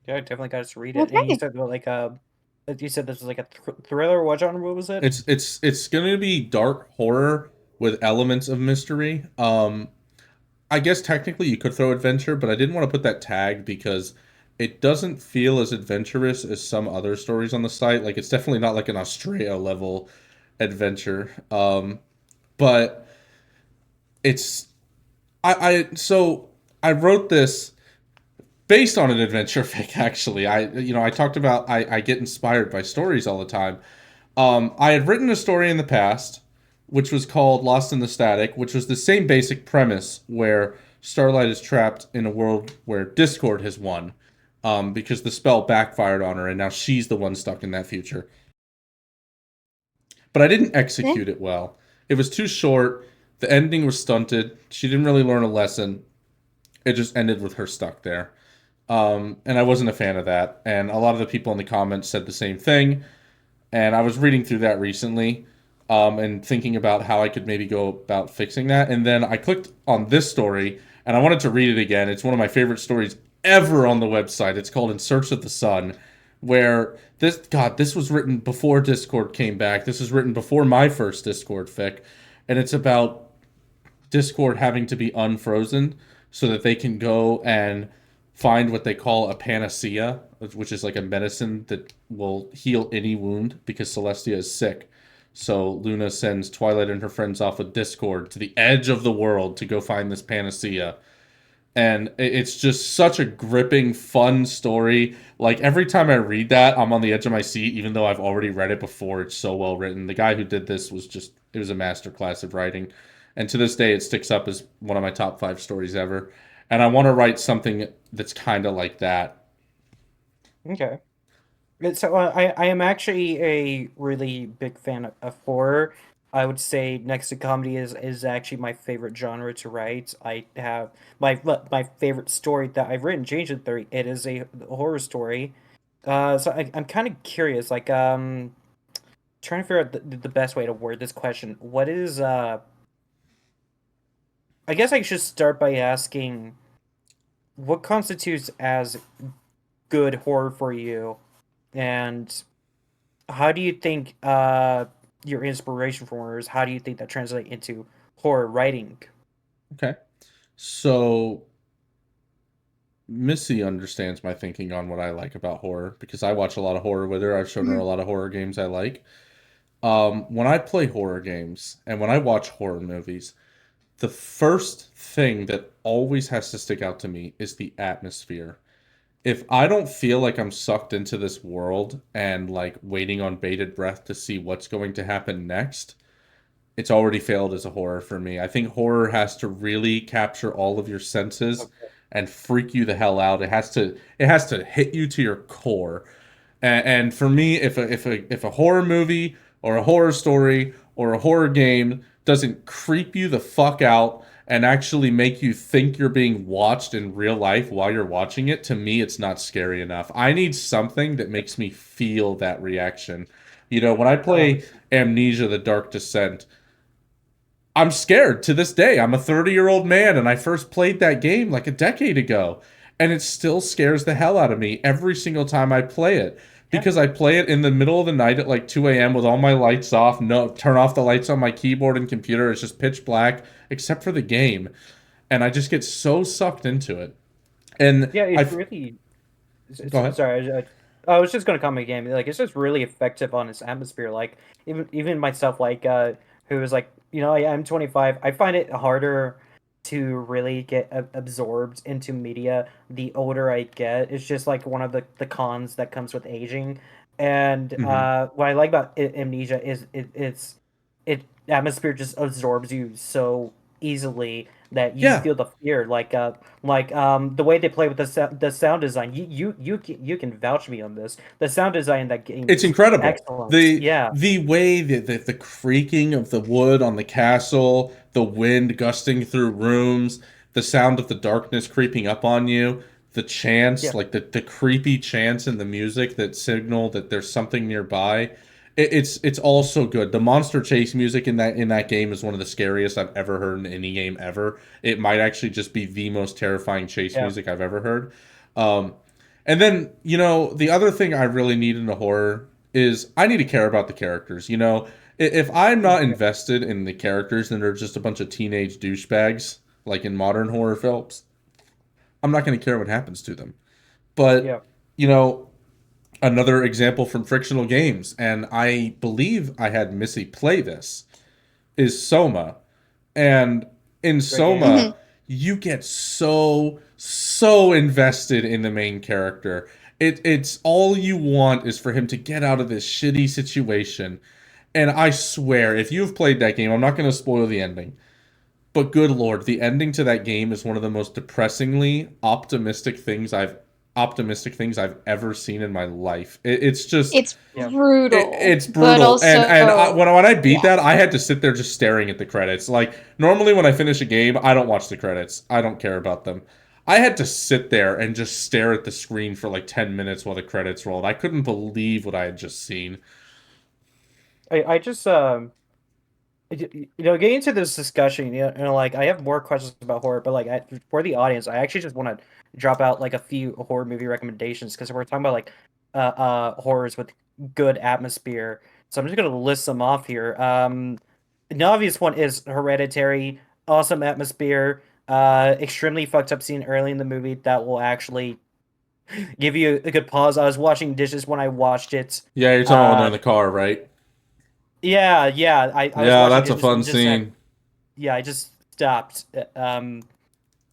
Yeah, I definitely got to read it. And you Okay. said you said this was like a thriller. What genre was it? It's going to be dark horror with elements of mystery. I guess technically you could throw adventure, but I didn't want to put that tag because it doesn't feel as adventurous as some other stories on the site. Like it's definitely not like an Australia level adventure. But it's so I wrote this based on an adventure fic actually. I talked about I get inspired by stories all the time. I had written a story in the past, which was called Lost in the Static, which was the same basic premise where Starlight is trapped in a world where Discord has won, because the spell backfired on her, and now she's the one stuck in that future. But I didn't execute it well. It was too short. The ending was stunted. She didn't really learn a lesson. It just ended with her stuck there. And I wasn't a fan of that. And a lot of the people in the comments said the same thing. And I was reading through that recently, and thinking about how I could maybe go about fixing that. And then I clicked on this story, and I wanted to read it again. It's one of my favorite stories ever on the website. It's called In Search of the Sun, where this was written before Discord came back. This was written before my first Discord fic, and it's about Discord having to be unfrozen so that they can go and find what they call a panacea, which is like a medicine that will heal any wound because Celestia is sick. So Luna sends Twilight and her friends off with Discord to the edge of the world to go find this panacea. And it's just such a gripping, fun story. Like every time I read that, I'm on the edge of my seat, even though I've already read it before. It's so well written. The guy who did this it was a masterclass of writing. And to this day, it sticks up as one of my top 5 stories ever. And I want to write something that's kind of like that. Okay. So I am actually a really big fan of horror. I would say next to comedy is actually my favorite genre to write. I have my favorite story that I've written, Change in Theory. It is a horror story. So I'm kind of curious, like trying to figure out the best way to word this question. What is I guess I should start by asking what constitutes as good horror for you, and how do you think your inspiration for horror is? How do you think that translates into horror writing? Okay. So Missy understands my thinking on what I like about horror because I watch a lot of horror with her. I've shown her a lot of horror games I like. When I play horror games and when I watch horror movies, the first thing that always has to stick out to me is the atmosphere. If I don't feel like I'm sucked into this world and like waiting on bated breath to see what's going to happen next, it's already failed as a horror for me. I think horror has to really capture all of your senses Okay. and freak you the hell out. It has to hit you to your core. And for me, if a horror movie or a horror story or a horror game doesn't creep you the fuck out and actually make you think you're being watched in real life while you're watching it, to me, it's not scary enough. I need something that makes me feel that reaction. You know, when I play Amnesia: The Dark Descent, I'm scared to this day. I'm a 30-year-old man and I first played that game like a decade ago. And it still scares the hell out of me every single time I play it. Because I play it in the middle of the night at like 2 a.m. with all my lights off, no turn off the lights on my keyboard and computer. It's just pitch black, except for the game. and I just get so sucked into it. And Yeah, I it's really. go ahead. Sorry, I was just gonna comment again. Like, it's just really effective on its atmosphere. Like, even myself, like, who is like, I'm 25. I find it harder to really get absorbed into media the older I get. It's just like one of the cons that comes with aging. And Mhm. what I like about Amnesia is it atmosphere just absorbs you so easily that you Yeah, feel the fear. The way they play with the sound design. You can vouch me on this. The sound design in that game it's is incredible. excellent. The Yeah, the way the creaking of the wood on the castle, the wind gusting through rooms, the sound of the darkness creeping up on you, the chants, yeah, like the creepy chants in the music that signal that there's something nearby. It's all so good. The monster chase music in that game is one of the scariest I've ever heard in any game ever. It might actually just be the most terrifying chase yeah, music I've ever heard. Um, and then, the other thing I really need in a horror is I need to care about the characters. If I'm not yeah, invested in the characters and they're just a bunch of teenage douchebags, like in modern horror films, I'm not going to care what happens to them. But, yeah. you know, another example from frictional games, and I believe I had Missy play this, is Soma. And in Great game. Mhm. Soma, you get so invested in the main character. It's all you want is for him to get out of this shitty situation. And I swear, if you've played that game, I'm not going to spoil the ending. But good lord, the ending to that game is one of the most depressingly optimistic things I've ever seen in my life. It's just It's Yeah. brutal, it's but brutal, and also when I beat yeah. that, I had to sit there just staring at the credits. Like normally, when I finish a game, I don't watch the credits. I don't care about them. I had to sit there and just stare at the screen for like 10 minutes while the credits rolled. I couldn't believe what I had just seen. I just getting into this discussion, like, I have more questions about horror, but like, for the audience, I actually just want to drop out like a few horror movie recommendations because we're talking about like horrors with good atmosphere. So I'm just gonna list them off here. An obvious one is Hereditary, awesome atmosphere, extremely fucked up scene early in the movie that will actually give you a good pause. I was washing dishes when I watched it. Yeah, you're talking about when they're Uh, in the car, right? yeah. I was Yeah, washing that's a dishes fun and just had scene. yeah, I just stopped.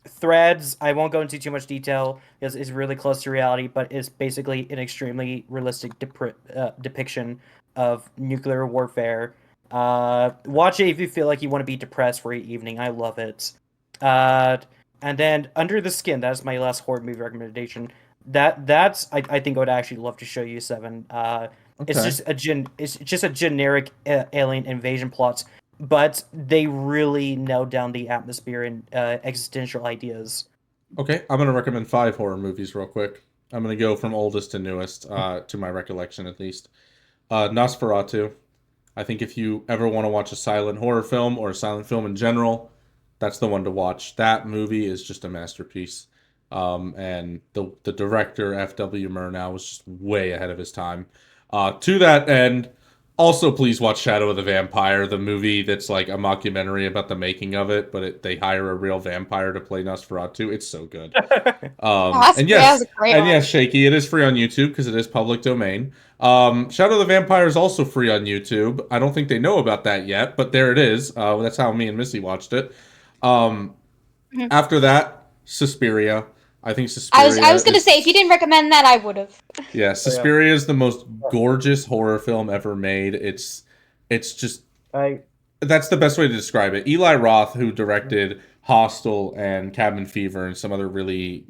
Threads, I won't go into too much detail, is really close to reality, but is basically an extremely realistic depiction of nuclear warfare. Watch it if you feel like you want to be depressed for your evening. I love it. Uh, and then Under the Skin, that's my last horror movie recommendation. I think I would actually love to show you Seven. Okay. It's just a generic alien invasion plot, but they really nailed down the atmosphere and existential ideas. Okay, I'm gonna recommend 5 horror movies real quick. I'm gonna go from oldest to newest, to my recollection at least. Nosferatu. I think if you ever want to watch a silent horror film or a silent film in general, that's the one to watch. That movie is just a masterpiece. And the director F.W. Murnau was just way ahead of his time. To that end, also please watch Shadow of the Vampire, the movie that's like a mockumentary about the making of it, but they hire a real vampire to play Nosferatu. It's so good. And Yeah, that's yes, a great one. Shaky, it is free on YouTube because it is public domain. Shadow of the Vampire is also free on YouTube. I don't think they know about that yet, but there it is. That's how me and Missy watched it. Um, Mhm. After that, Suspiria. I think I was Suspiria gonna say if you is didn't recommend that, I would have. yeah, Oh, yeah. Suspiria is the most gorgeous horror film ever made. It's just I that's the best way to describe it. Eli Roth, who directed Hostel and Cabin Fever and some other really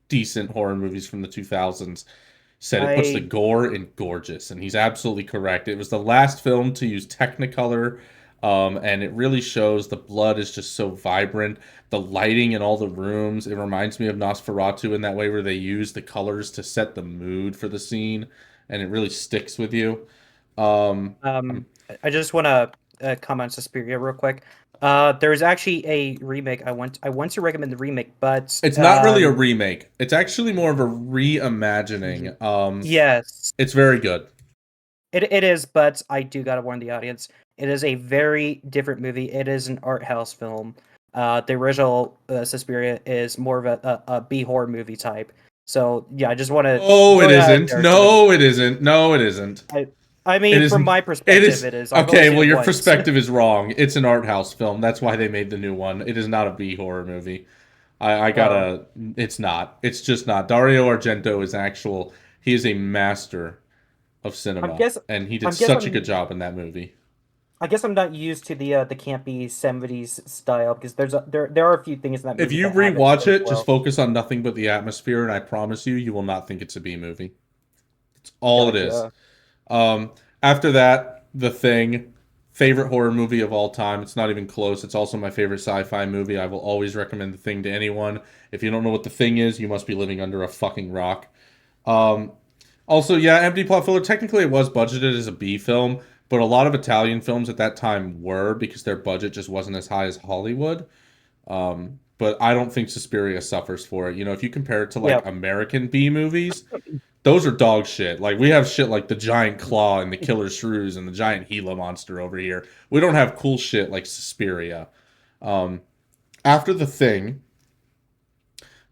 decent horror movies from the 2000s, said it puts the I gore in gorgeous, and he's absolutely correct. It was the last film to use Technicolor, and it really shows the blood is just so vibrant. The lighting in all the rooms, it reminds me of Nosferatu in that way, where they use the colors to set the mood for the scene, and it really sticks with you. I'm I just want to comment on Suspiria real quick. There's actually a remake. I want to recommend the remake, but It's not really a remake. It's actually more of a reimagining. yes, It's very good. it is. But I do gotta warn the audience. It is a very different movie. It is an art house film. The original Suspiria is more of a B horror movie type. So yeah, I just want to No, throw it that out isn't. there. So No, it isn't. No, it isn't. I It mean, from isn't. my It perspective, is it is. I've only okay. seen Well, it your once. perspective is wrong. It's an art house film. That's why they made the new one. It is not a B horror movie. I Oh, gotta. It's not. It's just not. Dario Argento is actual. He is a master of I'm cinema, guess and he did I'm guess such a I'm good job in that movie. I guess I'm not used to the campy '70s style because there are a few things in that If movie you that haven't rewatch aged it, just well. focus on nothing but the atmosphere, and I promise you, you will not think it's a B movie. It's all it is. Gotcha. Um, After that, The Thing, favorite horror movie of all time. It's not even close. It's also my favorite sci-fi movie. I will always recommend The Thing to anyone. If you don't know what The Thing is, you must be living under a fucking rock. Um, Also, yeah, Empty Plot Filler. Technically, it was budgeted as a B film, but a lot of Italian films at that time were because their budget just wasn't as high as Hollywood. But I don't think Suspiria suffers for it. You know, if you compare it to Yeah. like American B movies, those are dog shit. Like we have shit like the giant claw and the killer shrews and the giant Gila monster over here. We don't have cool shit like Suspiria. Um, After The Thing,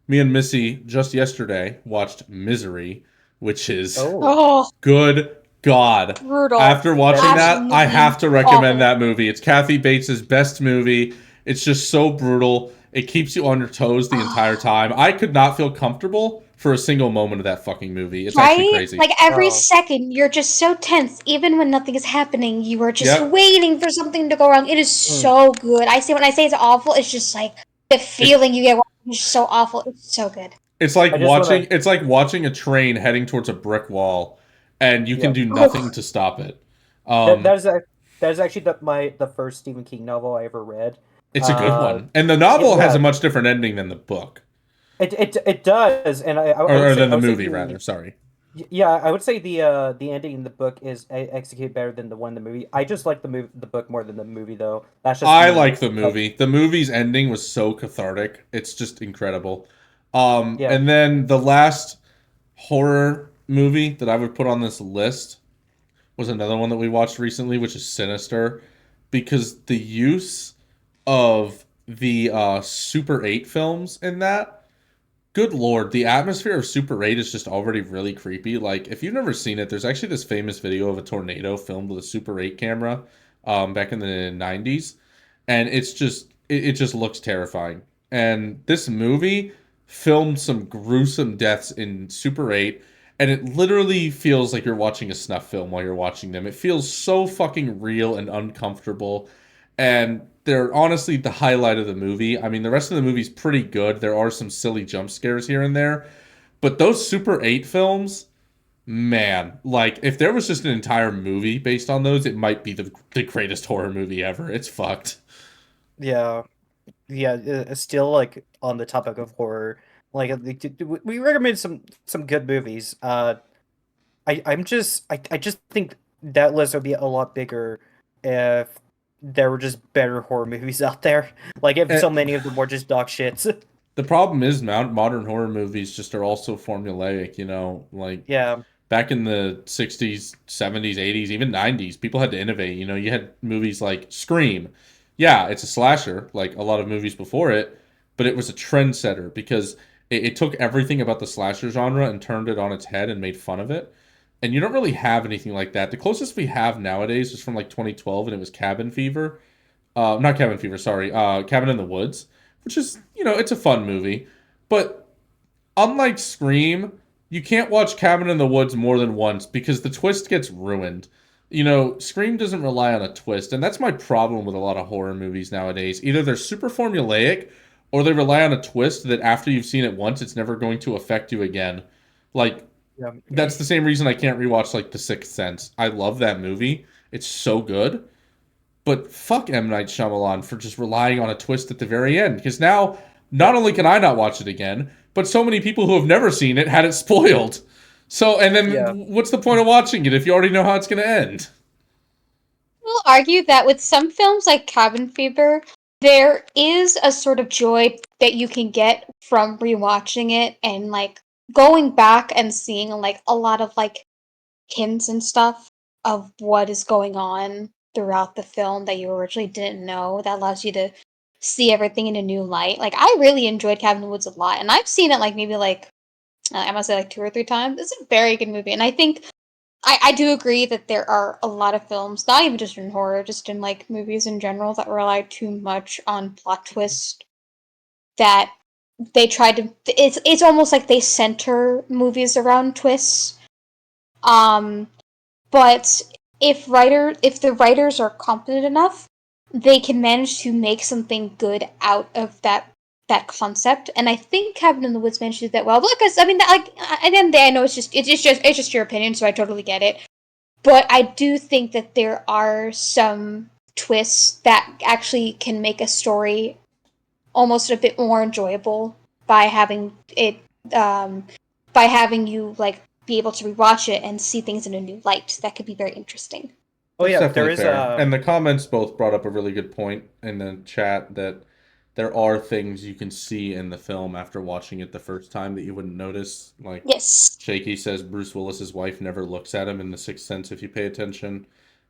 me and Missy just yesterday watched Misery, which is Oh, Oh, good God. brutal. After watching that, I Absolutely have to recommend awful. that movie. It's Kathy Bates' best movie. It's just so brutal. It keeps you on your toes the entire time. I could not feel comfortable for a single moment of that fucking movie. It's actually Right? crazy. Like every oh, second, you're just so tense. Even when nothing is happening, you are just Yep. waiting for something to go wrong. It is mm. so good. When I say it's awful, it's just like the It, feeling you get is just so awful. It's so good. I just wanna. it's like watching a train heading towards a brick wall and you can Yeah, do nothing Oh, to stop it. that Um that is that is actually the first Stephen King novel I ever read. it's a good Uh, one. And the novel has yeah, a much different ending than the book. it does, and I would Or say than I the would say movie rather, sorry. yeah, I would say the ending in the book is executed better than the one in the movie. I just like the book more than the movie though. That's just I me. like the movie. The movie's ending was so cathartic. It's just incredible. Yeah. And then the last horror movie that I would put on this list was another one that we watched recently, which is Sinister, because the use of the Super 8 films in that, good lord, the atmosphere of Super 8 is just already really creepy. Like, if you've never seen it, there's actually this famous video of a tornado filmed with a Super 8 camera back in the 90s. And it just looks terrifying. And this movie filmed some gruesome deaths in Super 8, and it literally feels like you're watching a snuff film while you're watching them. It feels so fucking real and uncomfortable, and they're honestly the highlight of the movie. I mean, the rest of the movie's pretty good. There are some silly jump scares here and there, but those Super 8 films, man, like if there was just an entire movie based on those, it might be the greatest horror movie ever. It's fucked. Yeah. Yeah, it's still like on the topic of horror. Like we recommend some good movies. I just think that list would be a lot bigger if there were just better horror movies out there. Like if And so many of them were just dog shits. the problem is modern horror movies just are also formulaic, you know, like Yeah, back in the 60s, 70s, 80s, even 90s, people had to innovate. You know, you had movies like Scream. Yeah, it's a slasher, like a lot of movies before it, but it was a trendsetter because it took everything about the slasher genre and turned it on its head and made fun of it. And you don't really have anything like that. The closest we have nowadays is from like 2012, and it was Cabin Fever. Not Cabin Fever, sorry. Cabin in the Woods, which is, you know, it's a fun movie. But unlike Scream, you can't watch Cabin in the Woods more than once because the twist gets ruined. You know, Scream doesn't rely on a twist, and that's my problem with a lot of horror movies nowadays. Either they're super formulaic or they rely on a twist that after you've seen it once, it's never going to affect you again. Like, yeah, that's the same reason I can't rewatch, like, The Sixth Sense. I love that movie. It's so good. But fuck M. Night Shyamalan for just relying on a twist at the very end. Because now, not yeah, only can I not watch it again, but so many people who have never seen it had it spoiled. So, and then yeah, what's the point of watching it if you already know how it's going to end? I'll argue that with some films like Cabin Fever, there is a sort of joy that you can get from rewatching it and like going back and seeing like a lot of like hints and stuff of what is going on throughout the film that you originally didn't know. That allows you to see everything in a new light. Like I really enjoyed Cabin in the Woods a lot, and I've seen it like maybe like I must say like 2 or 3 times. It's a very good movie, and I think I do agree that there are a lot of films, not even just in horror, just in like movies in general, that rely too much on plot twist. That they try to. It's almost like they center movies around twists. Um, but if the writers are competent enough, they can manage to make something good out of that concept. And I think Cabin in the Woods managed to do that well. Because I mean, that, like at the end of the day, I know it's just your opinion, so I totally get it. But I do think that there are some twists that actually can make a story almost a bit more enjoyable by having it um, by having you like be able to rewatch it and see things in a new light. That could be very interesting. Oh That's yeah, there definitely is fair. And the comments both brought up a really good point in the chat that there are things you can see in the film after watching it the first time that you wouldn't notice. Like Yes. Shaky says Bruce Willis's wife never looks at him in The Sixth Sense if you pay attention.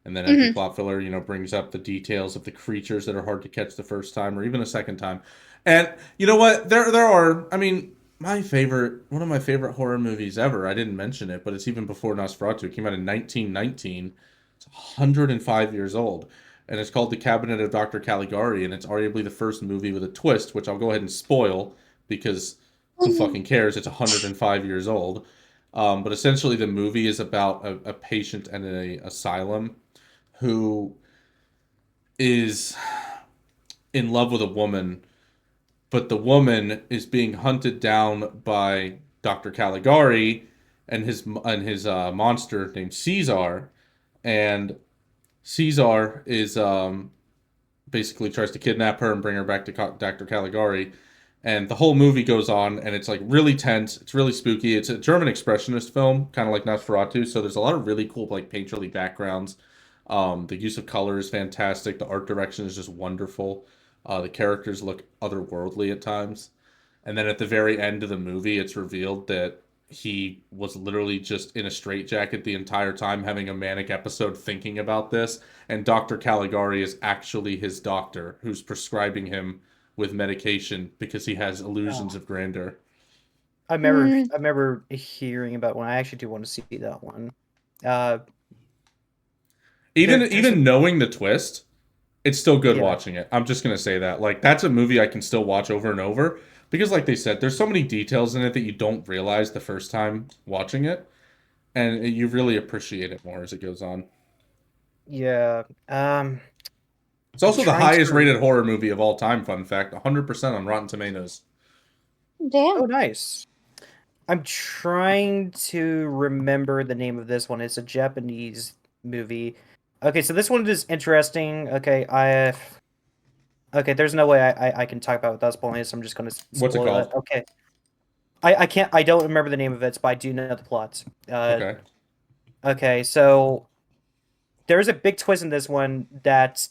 And then Empty Mm-hmm. Plot Filler, brings up the details of the creatures that are hard to catch the first time or even a second time. And you know what? There are, I mean, one of my favorite horror movies ever. I didn't mention it, but it's even before Nosferatu. It came out in 1919. It's 105 years old. And it's called The Cabinet of Dr. Caligari, and it's arguably the first movie with a twist, which I'll go ahead and spoil because who fucking cares? It's 105 years old. But essentially, the movie is about a patient in an asylum who is in love with a woman, but the woman is being hunted down by Dr. Caligari and his monster named Caesar, and Caesar is basically tries to kidnap her and bring her back to Dr. Caligari. And the whole movie goes on, and it's like really tense. It's really spooky. It's a German expressionist film, kind of like Nosferatu. So there's a lot of really cool like painterly backgrounds. The use of color is fantastic. The art direction is just wonderful. The characters look otherworldly at times. And then at the very end of the movie, it's revealed that he was literally just in a straitjacket the entire time, having a manic episode thinking about this. And Dr. Caligari is actually his doctor who's prescribing him with medication because he has illusions of grandeur. I remember hearing about one. I actually do want to see that one. Even knowing the twist, it's still good Yeah. watching it. I'm just gonna say that. Like that's a movie I can still watch over and over because, like they said, there's so many details in it that you don't realize the first time watching it, and you really appreciate it more as it goes on. Yeah. It's also the trying to highest rated horror movie of all time. Fun fact: 100% on Rotten Tomatoes. Damn. Oh, nice. I'm trying to remember the name of this one. It's a Japanese movie. Okay, so this one is interesting. Okay, okay, there's no way I can talk about it without spoiling it, so I'm just gonna What's it spoil it. called? Okay. I can't I don't remember the name of it, but I do know the plot. Okay. Okay, so there's a big twist in this one that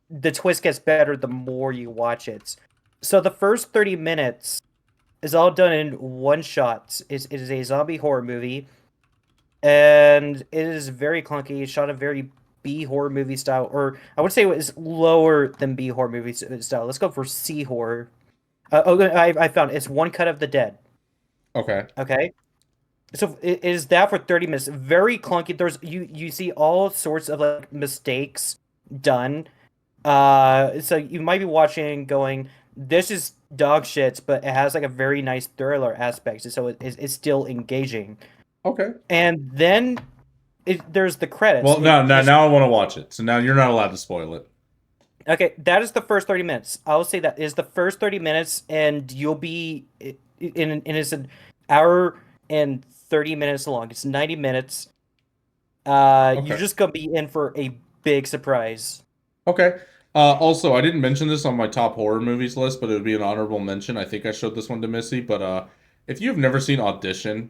the twist gets better the more you watch it. So the first 30 minutes is all done in one shot. It is a zombie horror movie, and it is very clunky. It's shot a very B horror movie style, or I would say it was lower than B horror movie style. Let's go for C horror. I found it. It's One Cut of the Dead. Okay. Okay, so it is that for 30 minutes. Very clunky. There's you see all sorts of like mistakes done. So you might be watching going, this is dog shit, but it has like a very nice thriller aspect, so it's still engaging. Okay. And then there's the credits. Well, now I want to watch it. So now you're not allowed to spoil it. Okay, that is the first 30 minutes. I'll say that is the first 30 minutes, and you'll be in it's an hour and 30 minutes long. It's 90 minutes. Okay. You're just gonna be in for a big surprise. Okay. Also, I didn't mention this on my top horror movies list, but it would be an honorable mention. I think I showed this one to Missy, but if you've never seen Audition,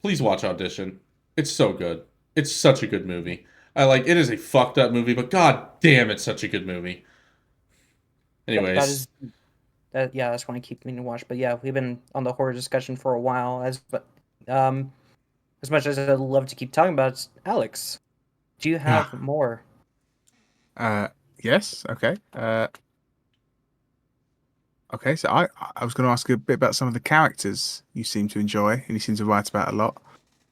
please watch Audition. It's so good. It's such a good movie. It is a fucked up movie, but god damn, it's such a good movie. Anyways, Yeah, that's one I keep meaning to watch. But yeah, we've been on the horror discussion for a while. As much as I'd love to keep talking about it, Alex, do you have more? Yes. Okay. Okay, so I was going to ask you a bit about some of the characters you seem to enjoy and you seem to write about a lot,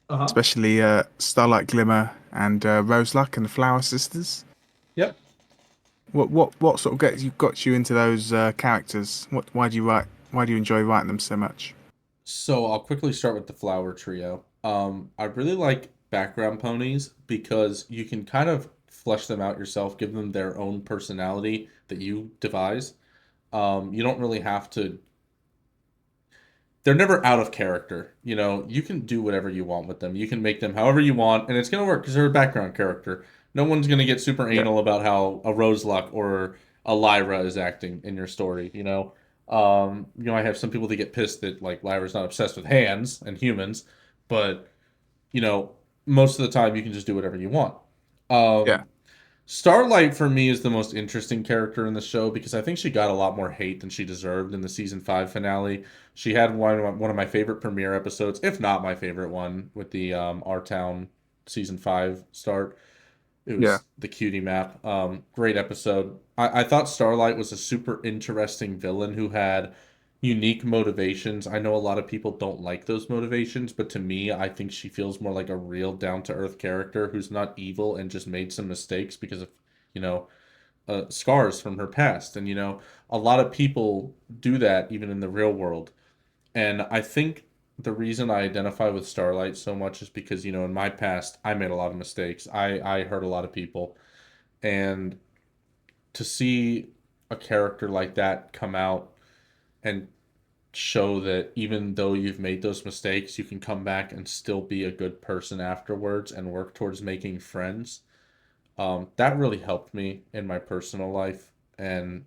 Uh-huh. especially Starlight Glimmer and Roseluck and the Flower Sisters. Yep. What sort of got you into those characters? Why do you write? Why do you enjoy writing them so much? So I'll quickly start with the flower trio. I really like background ponies because you can kind of flesh them out yourself, give them their own personality that you devise. You don't really have to. They're never out of character. You know, you can do whatever you want with them. You can make them however you want, and it's gonna work because they're a background character. No one's gonna get super Yeah, anal about how a Roseluck or a Lyra is acting in your story. I have some people that get pissed that like Lyra's not obsessed with hands and humans, but you know, most of the time you can just do whatever you want. yeah, Um, Starlight for me is the most interesting character in the show because I think she got a lot more hate than she deserved in the season 5 finale. She had one of my favorite premiere episodes, if not my favorite one, with the Our Town season 5 start. It yeah. was the cutie map. Great episode. I thought Starlight was a super interesting villain who had unique motivations. I know a lot of people don't like those motivations, but to me, I think she feels more like a real down to earth character who's not evil and just made some mistakes because of, you know, scars from her past. And, a lot of people do that even in the real world. And I think the reason I identify with Starlight so much is because, in my past, I made a lot of mistakes. I hurt a lot of people. And to see a character like that come out and show that even though you've made those mistakes, you can come back and still be a good person afterwards and work towards making friends. That really helped me in my personal life. And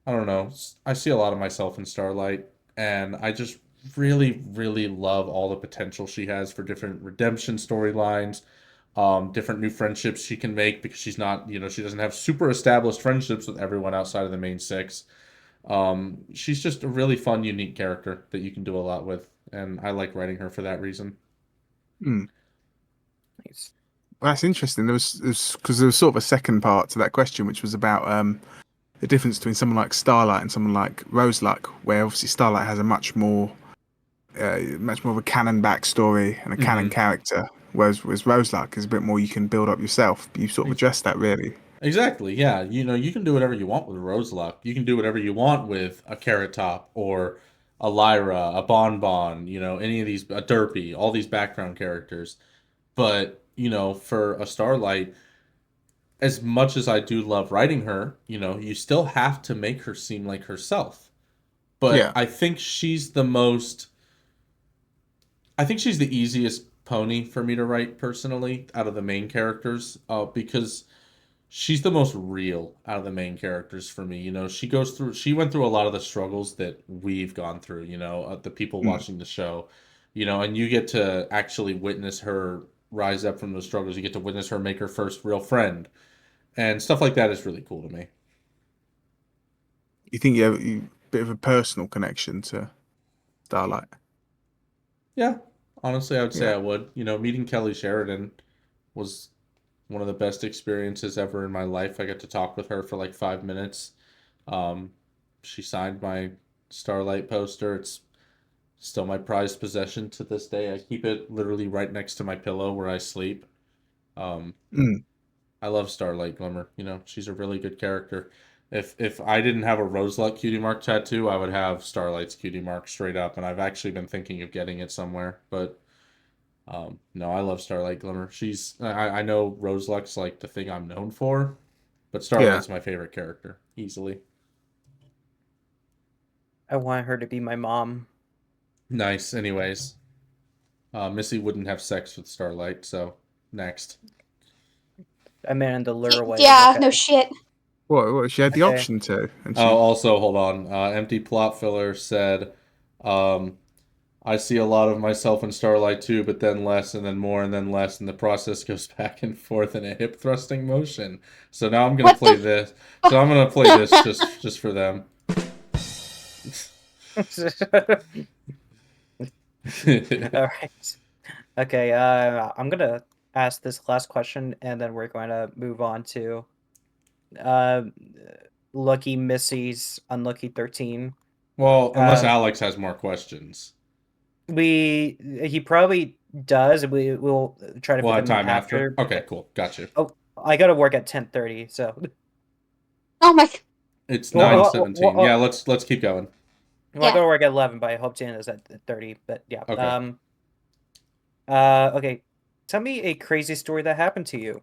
I don't know. I see a lot of myself in Starlight, and I just really, really love all the potential she has for different redemption storylines, different new friendships she can make because she's not, she doesn't have super established friendships with everyone outside of the main six. She's just a really fun, unique character that you can do a lot with, and I like writing her for that reason. Hmm. Nice. Well, that's interesting. Because there was sort of a second part to that question, which was about the difference between someone like Starlight and someone like Roseluck, where obviously Starlight has a much more of a canon backstory and a canon Hmm. character, whereas Roseluck is a bit more you can build up yourself. You sort of addressed that really. Exactly, yeah. You can do whatever you want with Roseluck. You can do whatever you want with a Carrot Top or a Lyra, a Bonbon, any of these, a Derpy, all these background characters. But, for a Starlight, as much as I do love writing her, you still have to make her seem like herself. But Yeah, I think she's the easiest pony for me to write personally out of the main characters, because she's the most real out of the main characters for me. She went through a lot of the struggles that we've gone through, the people mm. watching the show, and you get to actually witness her rise up from those struggles. You get to witness her make her first real friend, and stuff like that is really cool to me. You think you have a bit of a personal connection to Starlight? Yeah, honestly, I would say Yeah. I would. Meeting Kelly Sheridan was one of the best experiences ever in my life. I got to talk with her for like 5 minutes. Um, she signed my Starlight poster. It's still my prized possession to this day. I keep it literally right next to my pillow where I sleep. Um, Mm. I love Starlight Glimmer. She's a really good character. If I didn't have a Roseluck cutie mark tattoo, I would have Starlight's cutie mark straight up, and I've actually been thinking of getting it somewhere. But no, I love Starlight Glimmer. I know Roseluck's like the thing I'm known for, but Yeah. Starlight's my favorite character easily. I want her to be my mom. Nice. Anyways, Missy wouldn't have sex with Starlight, so next. I meant in the literal way. Yeah, Okay. no shit. What? She had the Okay. option to, and Oh, she. also, hold on. Empty plot filler said, um, I see a lot of myself in Starlight too, but then less, and then more, and then less, and the process goes back and forth in a hip thrusting motion. So now I'm gonna What play the this. So I'm gonna play this just for them. All right. Okay. I'm gonna ask this last question, and then we're going to move on to. Um, Lucky Missy's Unlucky 13. Well, unless Uh, Alex has more questions. He probably does. We'll try to We'll fit have them time after. Okay, cool. Gotcha. Oh, I gotta work at 10:30, so. Oh my. It's Well, 9:17. Yeah, let's keep going. Well, I gotta work at 11, but I hope to end this at 30. But yeah. Okay. Okay. Tell me a crazy story that happened to you.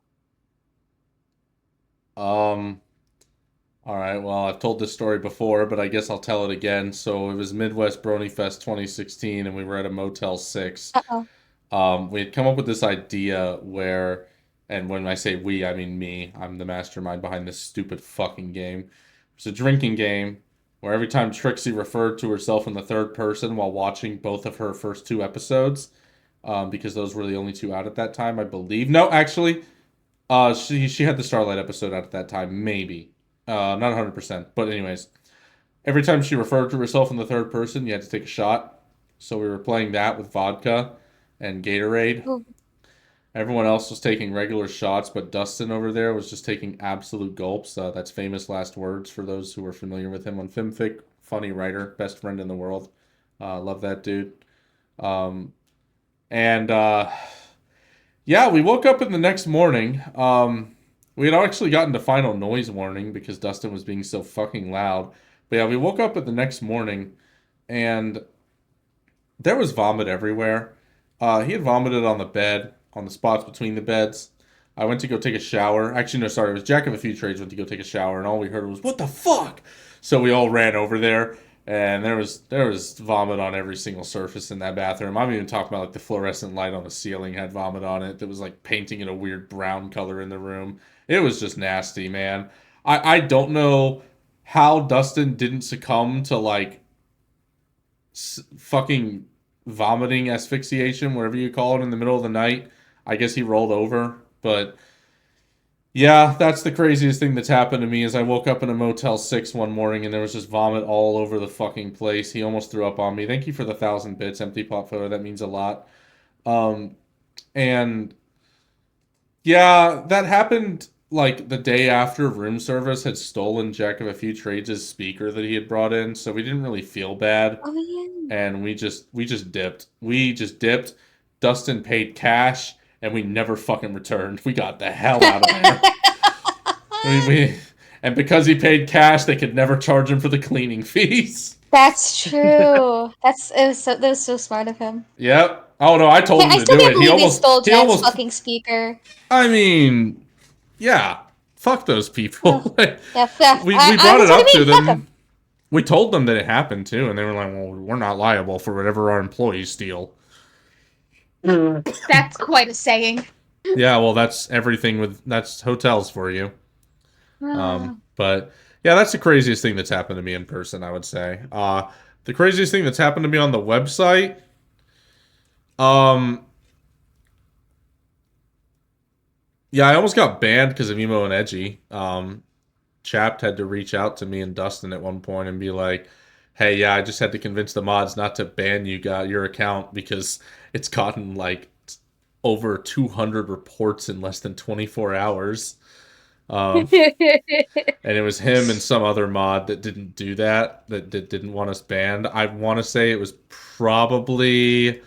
All right, well, I've told this story before, but I guess I'll tell it again. So it was Midwest Brony Fest 2016, and we were at a Motel 6. Uh-oh. We had come up with this idea where, and when I say we, I mean me. I'm the mastermind behind this stupid fucking game. It's a drinking game where every time Trixie referred to herself in the third person while watching both of her first 2 episodes, because those were the only 2 out at that time, I believe. No, actually, she had the Starlight episode out at that time, maybe. Not 100%. But anyways, every time she referred to herself in the third person, you had to take a shot. So we were playing that with vodka and Gatorade. Ooh. Everyone else was taking regular shots, but Dustin over there was just taking absolute gulps. That's famous last words for those who are familiar with him on FimFic. Funny writer, best friend in the world. Love that dude. And yeah, we woke up in the next morning. We had actually gotten to final noise warning because Dustin was being so fucking loud. But yeah, we woke up at the next morning and there was vomit everywhere. He had vomited on the bed, on the spots between the beds. I went to go take a shower. Actually, no, sorry, it was Jack of a few trades went to go take a shower, and all we heard was, "What the fuck?" So we all ran over there, and there was vomit on every single surface in that bathroom. I'm even talking about like the fluorescent light on the ceiling had vomit on it. That was like painting in a weird brown color in the room. It was just nasty, man. I don't know how Dustin didn't succumb to like fucking vomiting asphyxiation, whatever you call it, in the middle of the night. I guess he rolled over, but yeah, that's the craziest thing that's happened to me. Is I woke up in a Motel 6 one morning and there was just vomit all over the fucking place. He almost threw up on me. Thank you for the 1,000 bits, empty pot photo. That means a lot. And yeah, that happened like the day after room service had stolen Jack of a few trades' speaker that he had brought in, so we didn't really feel bad. Oh yeah. And we just dipped. We just dipped. Dustin paid cash, and we never fucking returned. We got the hell out of there. And because he paid cash, they could never charge him for the cleaning fees. That's true. That was so smart of him. Yep. Oh no, I told him I to still do can't it. believe they stole Jack's fucking speaker. I mean, yeah. Fuck those people. Yeah, we brought it up to them. We told them that it happened too, and they were like, "Well, we're not liable for whatever our employees steal." That's quite a saying. Yeah, well, that's hotels for you. But yeah, that's the craziest thing that's happened to me in person, I would say. The craziest thing that's happened to me on the website, yeah, I almost got banned because of emo and edgy. Chapped had to reach out to me and Dustin at one point and be like, "Hey, yeah, I just had to convince the mods not to ban your account because it's gotten like over 200 reports in less than 24 hours." And it was him and some other mod that didn't do that didn't want us banned. I want to say it was probably, if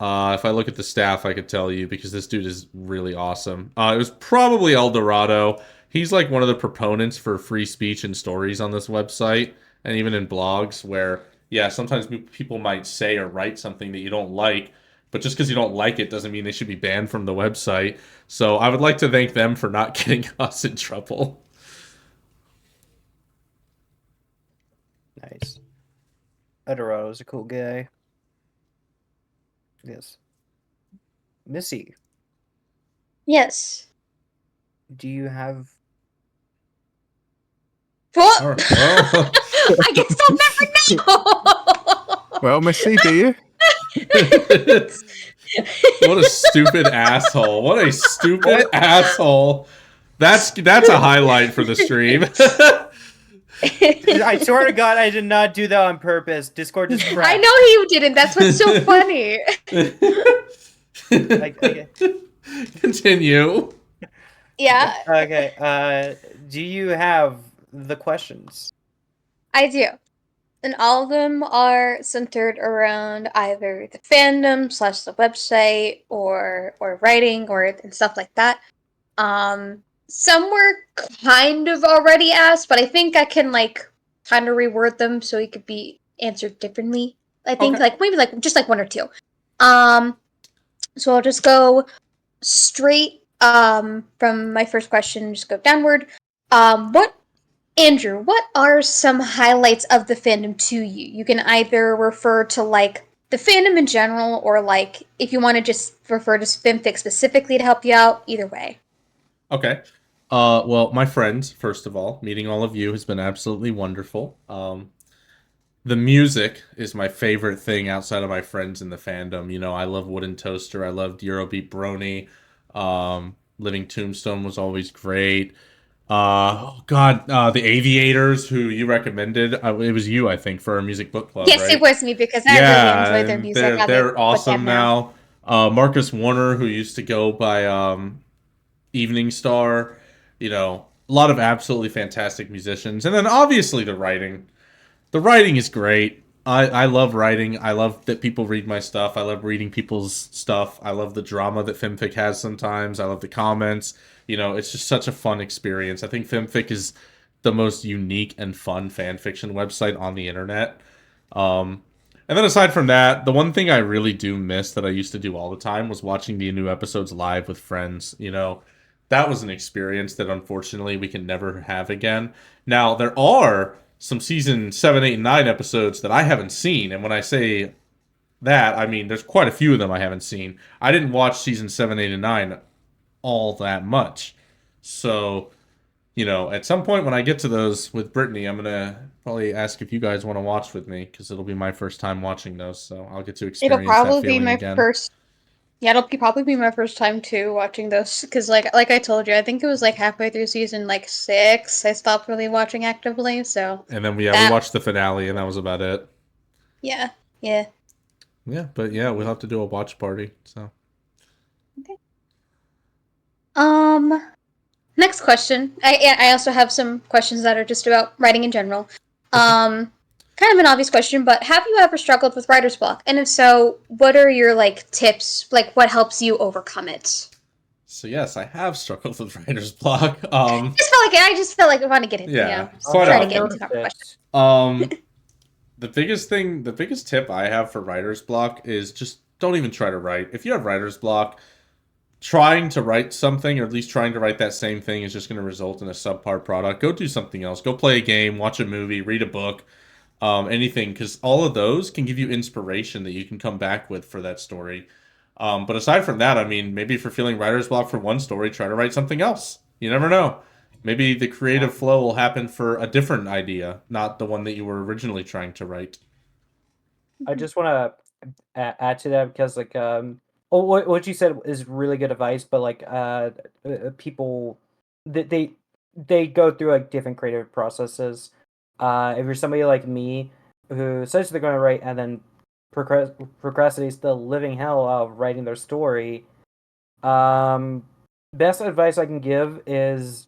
I look at the staff, I could tell you because this dude is really awesome. It was probably El Dorado. He's like one of the proponents for free speech and stories on this website and even in blogs where, yeah, sometimes people might say or write something that you don't like, but just because you don't like it doesn't mean they should be banned from the website. So I would like to thank them for not getting us in trouble. Nice. Edorado's a cool guy. Yes. Missy, Yes. do you have... What? Well, I guess I'll never know. Well, Missy, do you? what a stupid asshole. What a stupid asshole. That's a highlight for the stream. I swear to God, I did not do that on purpose. Discord just crashed. I know you didn't. That's what's so funny. Okay. Continue. Yeah. Okay. Do you have the questions. I do. And all of them are centered around either the fandom / the website or writing or and stuff like that. Some were kind of already asked, but I think I can kind of reword them so it could be answered differently. I think Okay. maybe just one or two. Um, so I'll just go straight from my first question, just go downward. What Andrew, what are some highlights of the fandom to you? You can either refer to the fandom in general, or if you want to just refer to fanfic specifically to help you out. Either way. Okay. Well, my friends, first of all, meeting all of you has been absolutely wonderful. The music is my favorite thing outside of my friends in the fandom. You know, I love Wooden Toaster. I loved Eurobeat Brony. Living Tombstone was always great. Oh God, the Aviators, who you recommended. It was you, I think, for our music book club, Yes, it right? was me because I really Yeah, enjoy their and music. How they they're put awesome them now. now. Marcus Warner, who used to go by Evening Star. You know, a lot of absolutely fantastic musicians, and then obviously the writing. The writing is great. I love writing. I love that people read my stuff. I love reading people's stuff. I love the drama that Femfic has sometimes. I love the comments. You know, it's just such a fun experience. I think Femfic is the most unique and fun fan fiction website on the internet. Um, and then aside from that, the one thing I really do miss that I used to do all the time was watching the new episodes live with friends. You know, that was an experience that unfortunately we can never have again. Now, there are some season 7, 8, and 9 episodes that I haven't seen. And when I say that, I mean there's quite a few of them I haven't seen. I didn't watch season 7, 8, and 9 all that much. So, you know, at some point when I get to those with Brittany, I'm going to probably ask if you guys want to watch with me because it'll be my first time watching those. So I'll get to It'll experience that probably be feeling my again. first. Yeah, probably be my first time too watching those because I told you, I think it was halfway through season 6. I stopped really watching actively, so And then we that watched the finale and that was about it. yeah yeah. Yeah, but yeah, we'll have to do a watch party. So Okay. Next question. I also have some questions that are just about writing in general. okay. Kind of an obvious question, but have you ever struggled with writer's block? And if so, what are your tips? What helps you overcome it? So yes, I have struggled with writer's block. I just felt like I want to get it. Yeah, Try quite to I've get often. into that question. noticed The biggest tip I have for writer's block is just don't even try to write. If you have writer's block, trying to write something, or at least trying to write that same thing, is just going to result in a subpar product. Go do something else. Go play a game, watch a movie, read a book, anything, because all of those can give you inspiration that you can come back with for that story. But aside from that, I mean, maybe if you're feeling writer's block for one story, try to write something else. You never know. Maybe the creative flow will happen for a different idea, not the one that you were originally trying to write. I just want to add to that because what you said is really good advice, but people they go through different creative processes. If you're somebody like me who says they're going to write and then procrastinates the living hell out of writing their story, best advice I can give is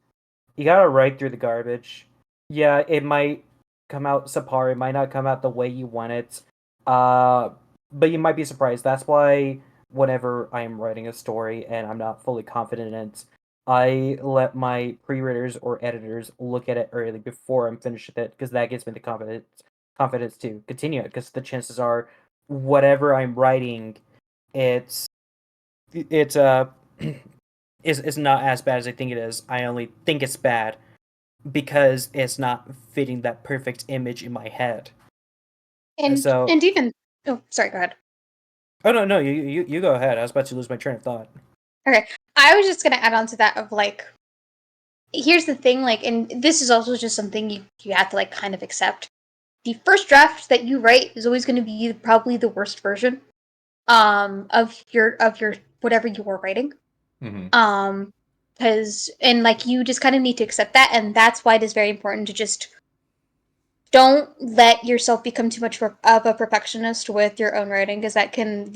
you gotta write through the garbage. Yeah, it might come out subpar. It might not come out the way you want it. Uh, but you might be surprised. That's why whenever I'm writing a story and I'm not fully confident in it, I let my pre-readers or editors look at it early before I'm finished with it, because that gives me the confidence to continue it. Because the chances are, whatever I'm writing, it's it's is not as bad as I think it is. I only think it's bad because it's not fitting that perfect image in my head. And So, and even sorry, go ahead. oh no, you go ahead. I was about to lose my train of thought. Okay, I was just gonna add on to that of here's the thing, and this is also just something you have to kind of accept. The first draft that you write is always going to be probably the worst version of your whatever you are writing. Mm-hmm. Because and you just kind of need to accept that, and that's why it is very important to just don't let yourself become too much of a perfectionist with your own writing, because that can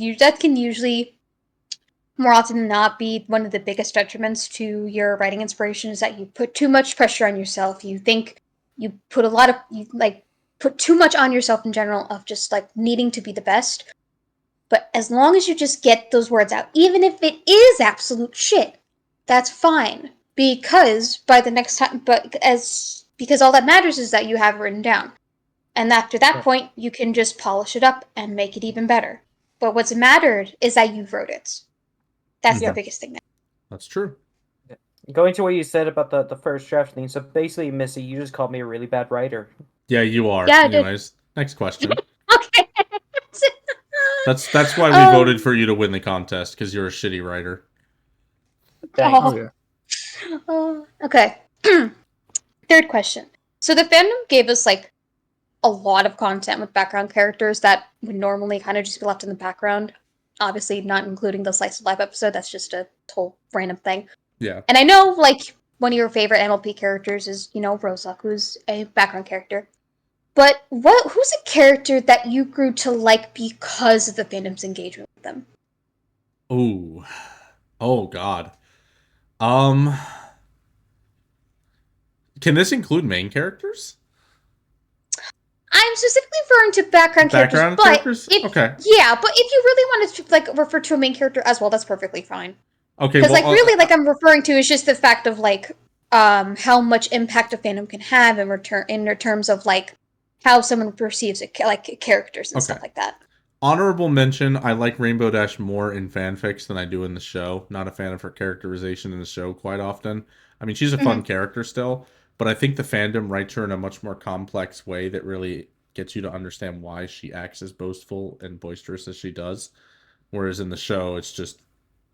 usually more often than not be one of the biggest detriments to your writing inspiration, is that you put too much pressure on yourself. You think you put a lot of you like put too much on yourself in general of just like needing to be the best. But as long as you just get those words out, even if it is absolute shit, that's fine. Because by the next time, because all that matters is that you have it written down. And after that point, you can just polish it up and make it even better. But what's mattered is that you wrote it. That's the biggest thing. That's true. Going to what you said about the first draft thing, so basically, Missy, you just called me a really bad writer. Yeah, you are. Yeah, Anyways, next question. Okay. That's why we voted for you to win the contest, because you're a shitty writer. Thanks. Oh yeah. Okay. Third question. So the fandom gave us like a lot of content with background characters that would normally kind of just be left in the background. Obviously, not including the slice of life episode. That's just a whole random thing. Yeah. And I know, like, one of your favorite MLP characters is, Rosa, who's a background character. But who's a character that you grew to like because of the fandom's engagement with them? Ooh. Oh God. Um. Can this include main characters? I'm specifically referring to background characters, characters? If, Okay. Yeah, but if you really wanted to like refer to a main character as well, that's perfectly fine. Okay. Because really, I'm referring to is just the fact of how much impact a fandom can have in terms of like how someone perceives it, like characters and stuff like that. Honorable mention, I like Rainbow Dash more in fanfics than I do in the show. Not a fan of her characterization in the show quite often. I mean, she's a fun character still, but I think the fandom writes her in a much more complex way that really gets you to understand why she acts as boastful and boisterous as she does. Whereas in the show, it's just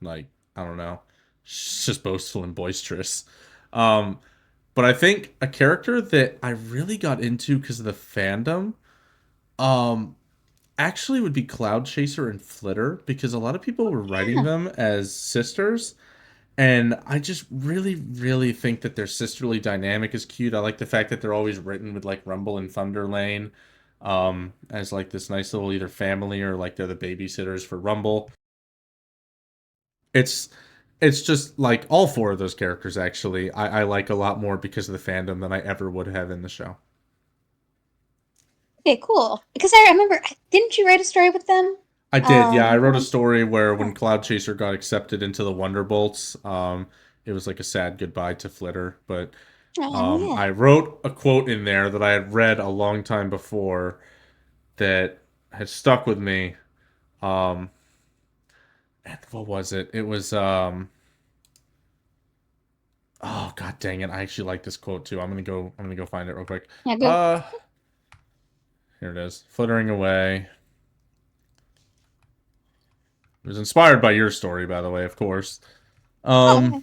like, I don't know, she's just boastful and boisterous. But I think a character that I really got into because of the fandom, actually would be Cloud Chaser and Flitter, because a lot of people were writing them as sisters, and I just really, really think that their sisterly dynamic is cute. I like the fact that they're always written with like Rumble and Thunder Lane, as like this nice little either family or like they're the babysitters for Rumble. It's just like all four of those characters actually I like a lot more because of the fandom than I ever would have in the show. Okay, cool. Because I remember, didn't you write a story with them? I did, yeah. I wrote a story where when Cloud Chaser got accepted into the Wonderbolts, it was like a sad goodbye to Flitter. But I wrote a quote in there that I had read a long time before that had stuck with me. And what was it? It was oh god dang it! I actually like this quote too. I'm gonna go find it real quick. Yeah, go. Here it is. Flittering away. It was inspired by your story, by the way, of course. Okay.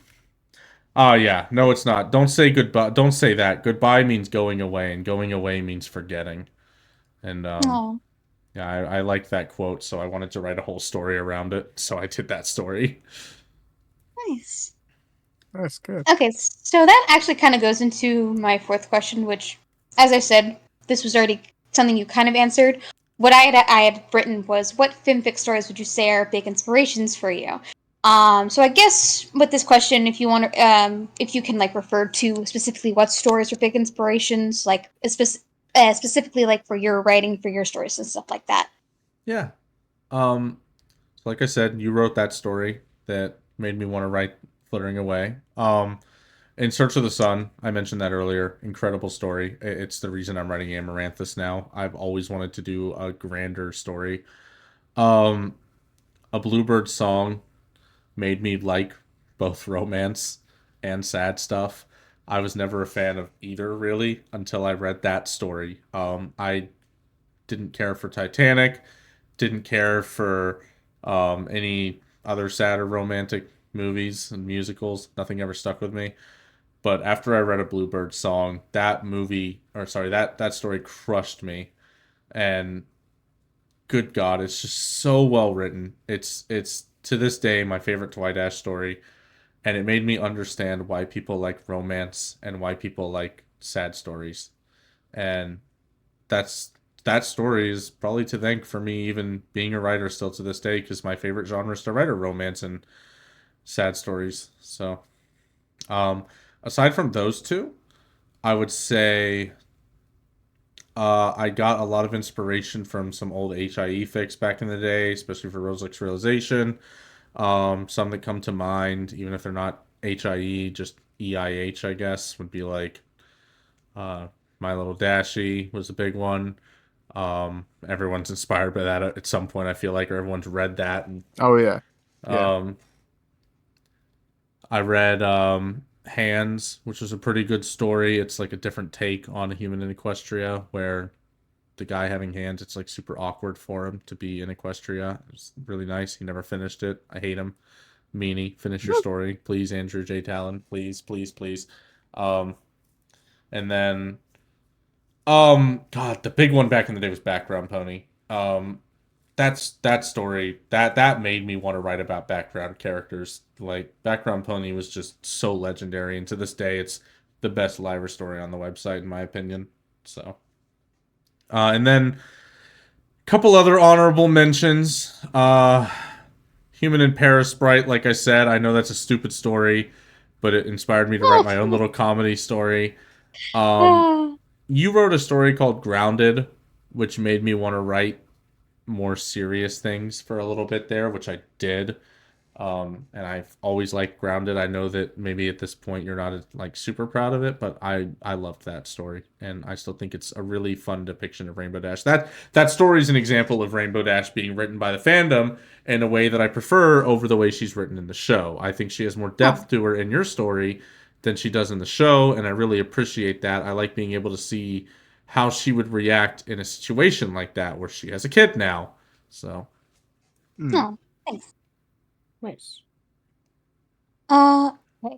Oh yeah, no, it's not. Don't say goodbye. Don't say that. Goodbye means going away, and going away means forgetting. And yeah, I like that quote, so I wanted to write a whole story around it. So I did that story. Nice. That's good. Okay, so that actually kind of goes into my fourth question, which, as I said, this was already something you kind of answered. What I had written was, what fanfic stories would you say are big inspirations for you? So I guess with this question, if you want to, if you can like refer to specifically what stories are big inspirations, like specifically like for your writing for your stories and stuff like that. Yeah. Like I said, you wrote that story that made me want to write Flittering Away. In Search of the Sun, I mentioned that earlier. Incredible story. It's the reason I'm writing Amaranthus now. I've always wanted to do a grander story. A Bluebird song made me like both romance and sad stuff. I was never a fan of either really until I read that story. I didn't care for Titanic, didn't care for any other sad or romantic movies and musicals. Nothing ever stuck with me. But after I read a Bluebird song, that movie, or sorry, that story crushed me. And good God, it's just so well written. It's to this day my favorite Twilight Dash story, and it made me understand why people like romance and why people like sad stories. And that's that story is probably to thank for me even being a writer still to this day, because my favorite genres to write are romance and sad stories. So, aside from those two, I would say I got a lot of inspiration from some old HIE fics back in the day, especially for Rosalix Realization. Some that come to mind, even if they're not HIE, just EIH, I guess, would be like My Little Dashie was a big one. Everyone's inspired by that at some point, I feel like, or everyone's read that. And Oh yeah. Yeah. I read Hands, which was a pretty good story. It's like a different take on a human in Equestria, where the guy having hands, it's like super awkward for him to be in Equestria. It's really nice. He never finished it. I hate him. Meanie, finish your story, please, Andrew J. Talon, please, please, please. Um, and then, God, the big one back in the day was Background Pony. That story that made me want to write about background characters. Like Background Pony was just so legendary, and to this day, it's the best liver story on the website, in my opinion. So, and then a couple other honorable mentions. Human in Paris Sprite, like I said, I know that's a stupid story, but it inspired me to write my own little comedy story. You wrote a story called Grounded, which made me want to write more serious things for a little bit there, which I did. And I've always liked Grounded. I know that maybe at this point you're not like super proud of it, but I loved that story, and I still think it's a really fun depiction of Rainbow Dash. That story is an example of Rainbow Dash being written by the fandom in a way that I prefer over the way she's written in the show. I think she has more depth to her in your story than she does in the show, and I really appreciate that. I like being able to see how she would react in a situation like that where she has a kid now. So, Oh, thanks. Nice. Okay.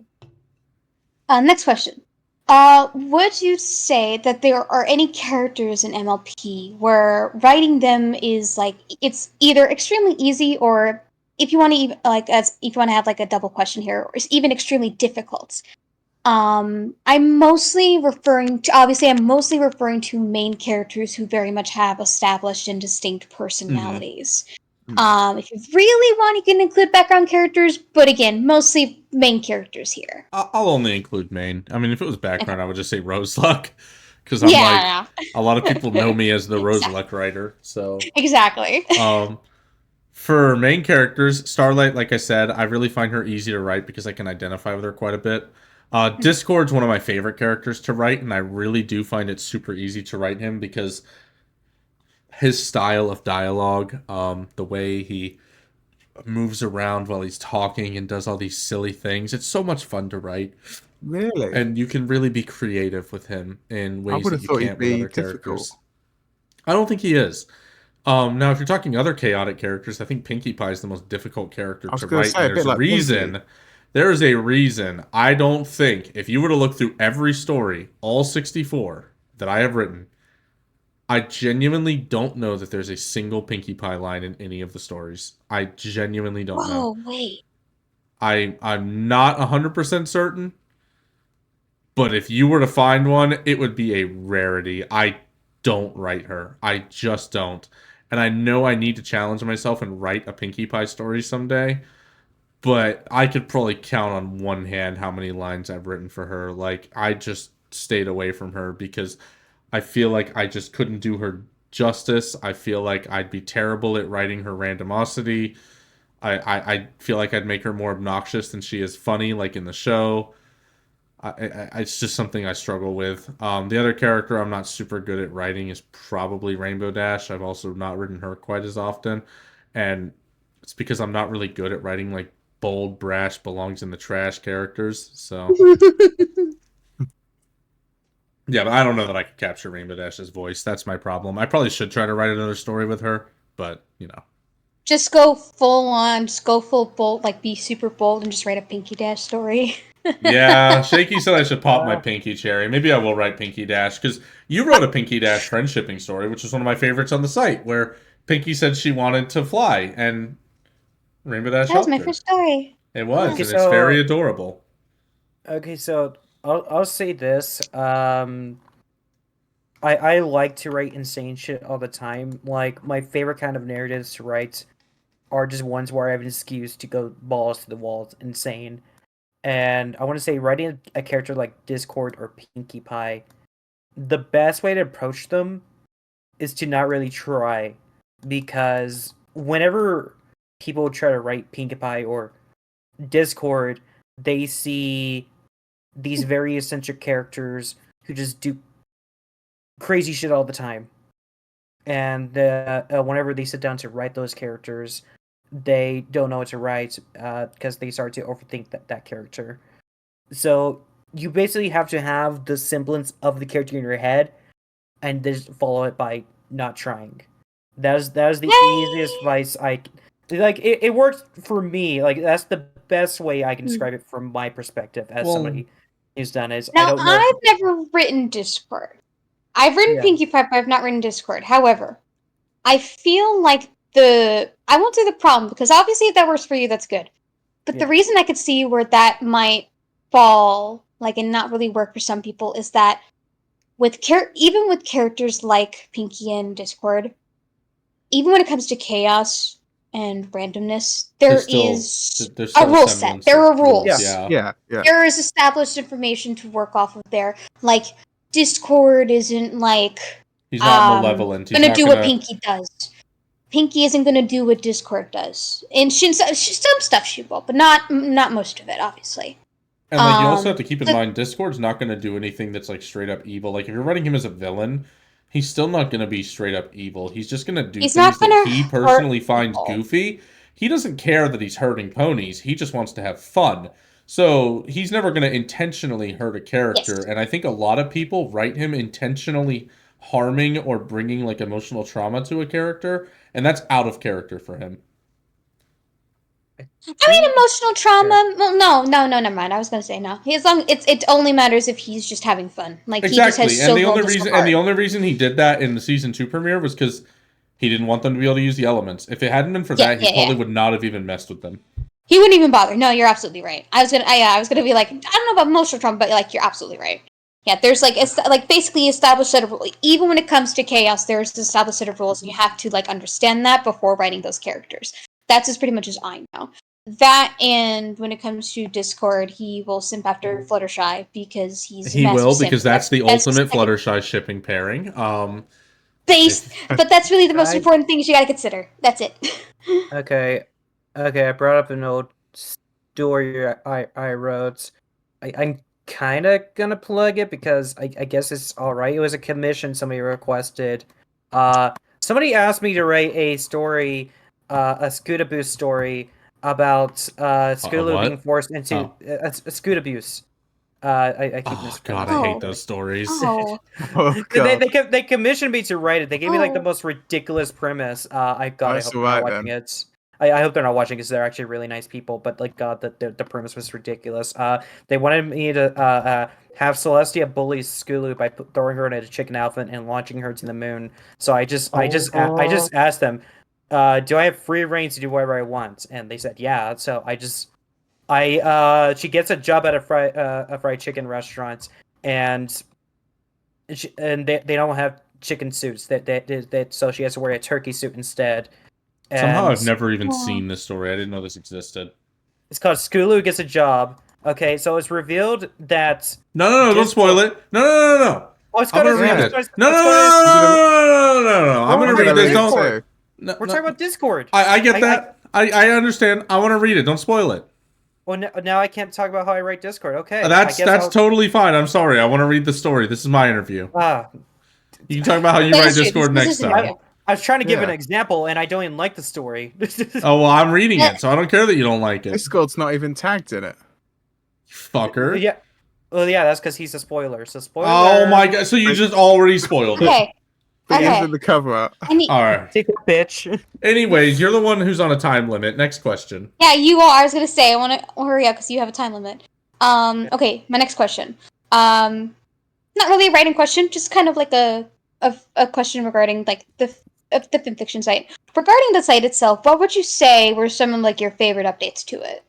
Next question. Would you say that there are any characters in MLP where writing them is like it's either extremely easy, or if you want to even like as if you want to have like a double question here, or it's even extremely difficult? I'm mostly referring to main characters who very much have established and distinct personalities. If you really want, you can include background characters, but again, mostly main characters here. I'll only include main. I mean, if it was background, I would just say Roseluck, because I'm like, Yeah, a lot of people know me as the exactly. Roseluck writer. So, Exactly. for main characters, Starlight, like I said, I really find her easy to write because I can identify with her quite a bit. Discord's one of my favorite characters to write, and I really do find it super easy to write him because his style of dialogue, the way he moves around while he's talking and does all these silly things, it's so much fun to write. Really? And you can really be creative with him in I ways would that have you thought he'd can't with be other difficult. characters. I don't think he is. Now, if you're talking other chaotic characters, I think Pinkie Pie is the most difficult character I was to going to write, say and a there's bit a like reason. Pinky. There is a reason. I don't think, if you were to look through every story, all 64 that I have written, I genuinely don't know that there's a single Pinkie Pie line in any of the stories. I genuinely don't know. Whoa, wait. I'm not 100% certain, but if you were to find one, it would be a rarity. I don't write her. I just don't. And I know I need to challenge myself and write a Pinkie Pie story someday, but I could probably count on one hand how many lines I've written for her. Like, I just stayed away from her because I feel like I just couldn't do her justice. I feel like I'd be terrible at writing her randomosity. I feel like I'd make her more obnoxious than she is funny, like in the show. It's just something I struggle with. The other character I'm not super good at writing is probably Rainbow Dash. I've also not written her quite as often, and it's because I'm not really good at writing like bold, brash, belongs in the trash characters. So yeah, but I don't know that I could capture Rainbow Dash's voice. That's my problem. I probably should try to write another story with her, but you know. Just go full on, just go full bold, like be super bold and just write a Pinky Dash story. Yeah, Shaky said I should pop my Pinky cherry. Maybe I will write Pinky Dash because you wrote a Pinky Dash friendshipping story, which is one of my favorites on the site, where Pinky said she wanted to fly and Rainbow Dash That was helped my her. first story. It was, Okay, and it's very so adorable. okay, so I'll say this. I like to write insane shit all the time. Like my favorite kind of narratives to write are just ones where I have an excuse to go balls to the walls, insane. And I want to say writing a character like Discord or Pinkie Pie, the best way to approach them is to not really try, because whenever people try to write Pinkie Pie or Discord, they see these very eccentric characters who just do crazy shit all the time. And whenever they sit down to write those characters, they don't know what to write because they start to overthink that character. So you basically have to have the semblance of the character in your head and just follow it by not trying. That is the easiest advice like. It works for me. Like that's the best way I can describe it from my perspective as somebody who's done it. I Now, don't know. I've never written Discord. I've written Pinkie Pie, but I've not written Discord. However, I feel like I won't say the problem, because obviously if that works for you, that's good. But the reason I could see where that might fall, like, and not really work for some people is that even with characters like Pinkie in Discord, even when it comes to chaos and randomness, there's a rule set. There are rules. Yeah. There is established information to work off of there. Like, Discord isn't like he's not malevolent. He's gonna do what Pinkie does. Pinkie isn't gonna do what Discord does. And some stuff she will, but not most of it, obviously. And like you also have to keep in mind, Discord's not going to do anything that's like straight up evil. Like if you're writing him as a villain, he's still not going to be straight up evil. He's just going to do things that he personally finds goofy. He doesn't care that he's hurting ponies. He just wants to have fun. So he's never going to intentionally hurt a character. Yes. And I think a lot of people write him intentionally harming or bringing like emotional trauma to a character, and that's out of character for him. I mean, emotional trauma. Well, no, never mind. I was gonna say no. It only matters if he's just having fun. Like exactly. He just has and the only reason he did that in the season 2 premiere was because he didn't want them to be able to use the elements. If it hadn't been for that, he probably would not have even messed with them. He wouldn't even bother. No, you're absolutely right. I was gonna be like, I don't know about emotional trauma, but like you're absolutely right. Yeah, there's like basically established set of rules. Even when it comes to chaos, there's an established set of rules, and you have to like understand that before writing those characters. That's as pretty much as I know. That, and when it comes to Discord, he will simp after Fluttershy because he will, because that's the ultimate Fluttershy shipping pairing. But that's really the most important things you gotta consider. That's it. Okay, I brought up an old story I wrote. I'm kind of gonna plug it because I guess it's all right. It was a commission somebody requested. Somebody asked me to write a story, a Scootaboo story about Scootaloo being forced into Scootaboo. I keep mispronouncing. God, I hate those stories. Oh. They commissioned me to write it. They gave me like the most ridiculous premise. I hope they're not watching it. I hope they're not watching because they're actually really nice people. But like God, the premise was ridiculous. They wanted me to have Celestia bully Scootaloo by throwing her in a chicken outfit and launching her to the moon. So I just asked them, do I have free reign to do whatever I want? And they said yeah. So she gets a job at a fried chicken restaurant, and they don't have chicken suits. So she has to wear a turkey suit instead. And somehow I've never even seen this story. I didn't know this existed. It's called Scootaloo Gets a Job. Okay, so it's revealed that No, don't spoil it. No. I'm gonna read it. No. I'm gonna read this. Don't. We're talking about Discord. I get that. I understand. I want to read it. Don't spoil it. Well, now I can't talk about how I write Discord. Okay, that's totally fine. I'm sorry. I want to read the story. This is my interview. You can talk about how you write Discord next time. I was trying to give an example, and I don't even like the story. Oh, well, I'm reading it, so I don't care that you don't like it. Discord's not even tagged in it. Fucker. Yeah. Well, yeah, that's because he's a spoiler. So spoiler. Oh my god! So you just already spoiled it. Okay. Into the cover art. All right. Take a bitch. Anyways, you're the one who's on a time limit. Next question. Yeah, you are. I was gonna say I want to hurry up because you have a time limit. Okay, my next question. Not really a writing question, just kind of like a question regarding like the fanfiction site. Regarding the site itself, what would you say were some of like your favorite updates to it?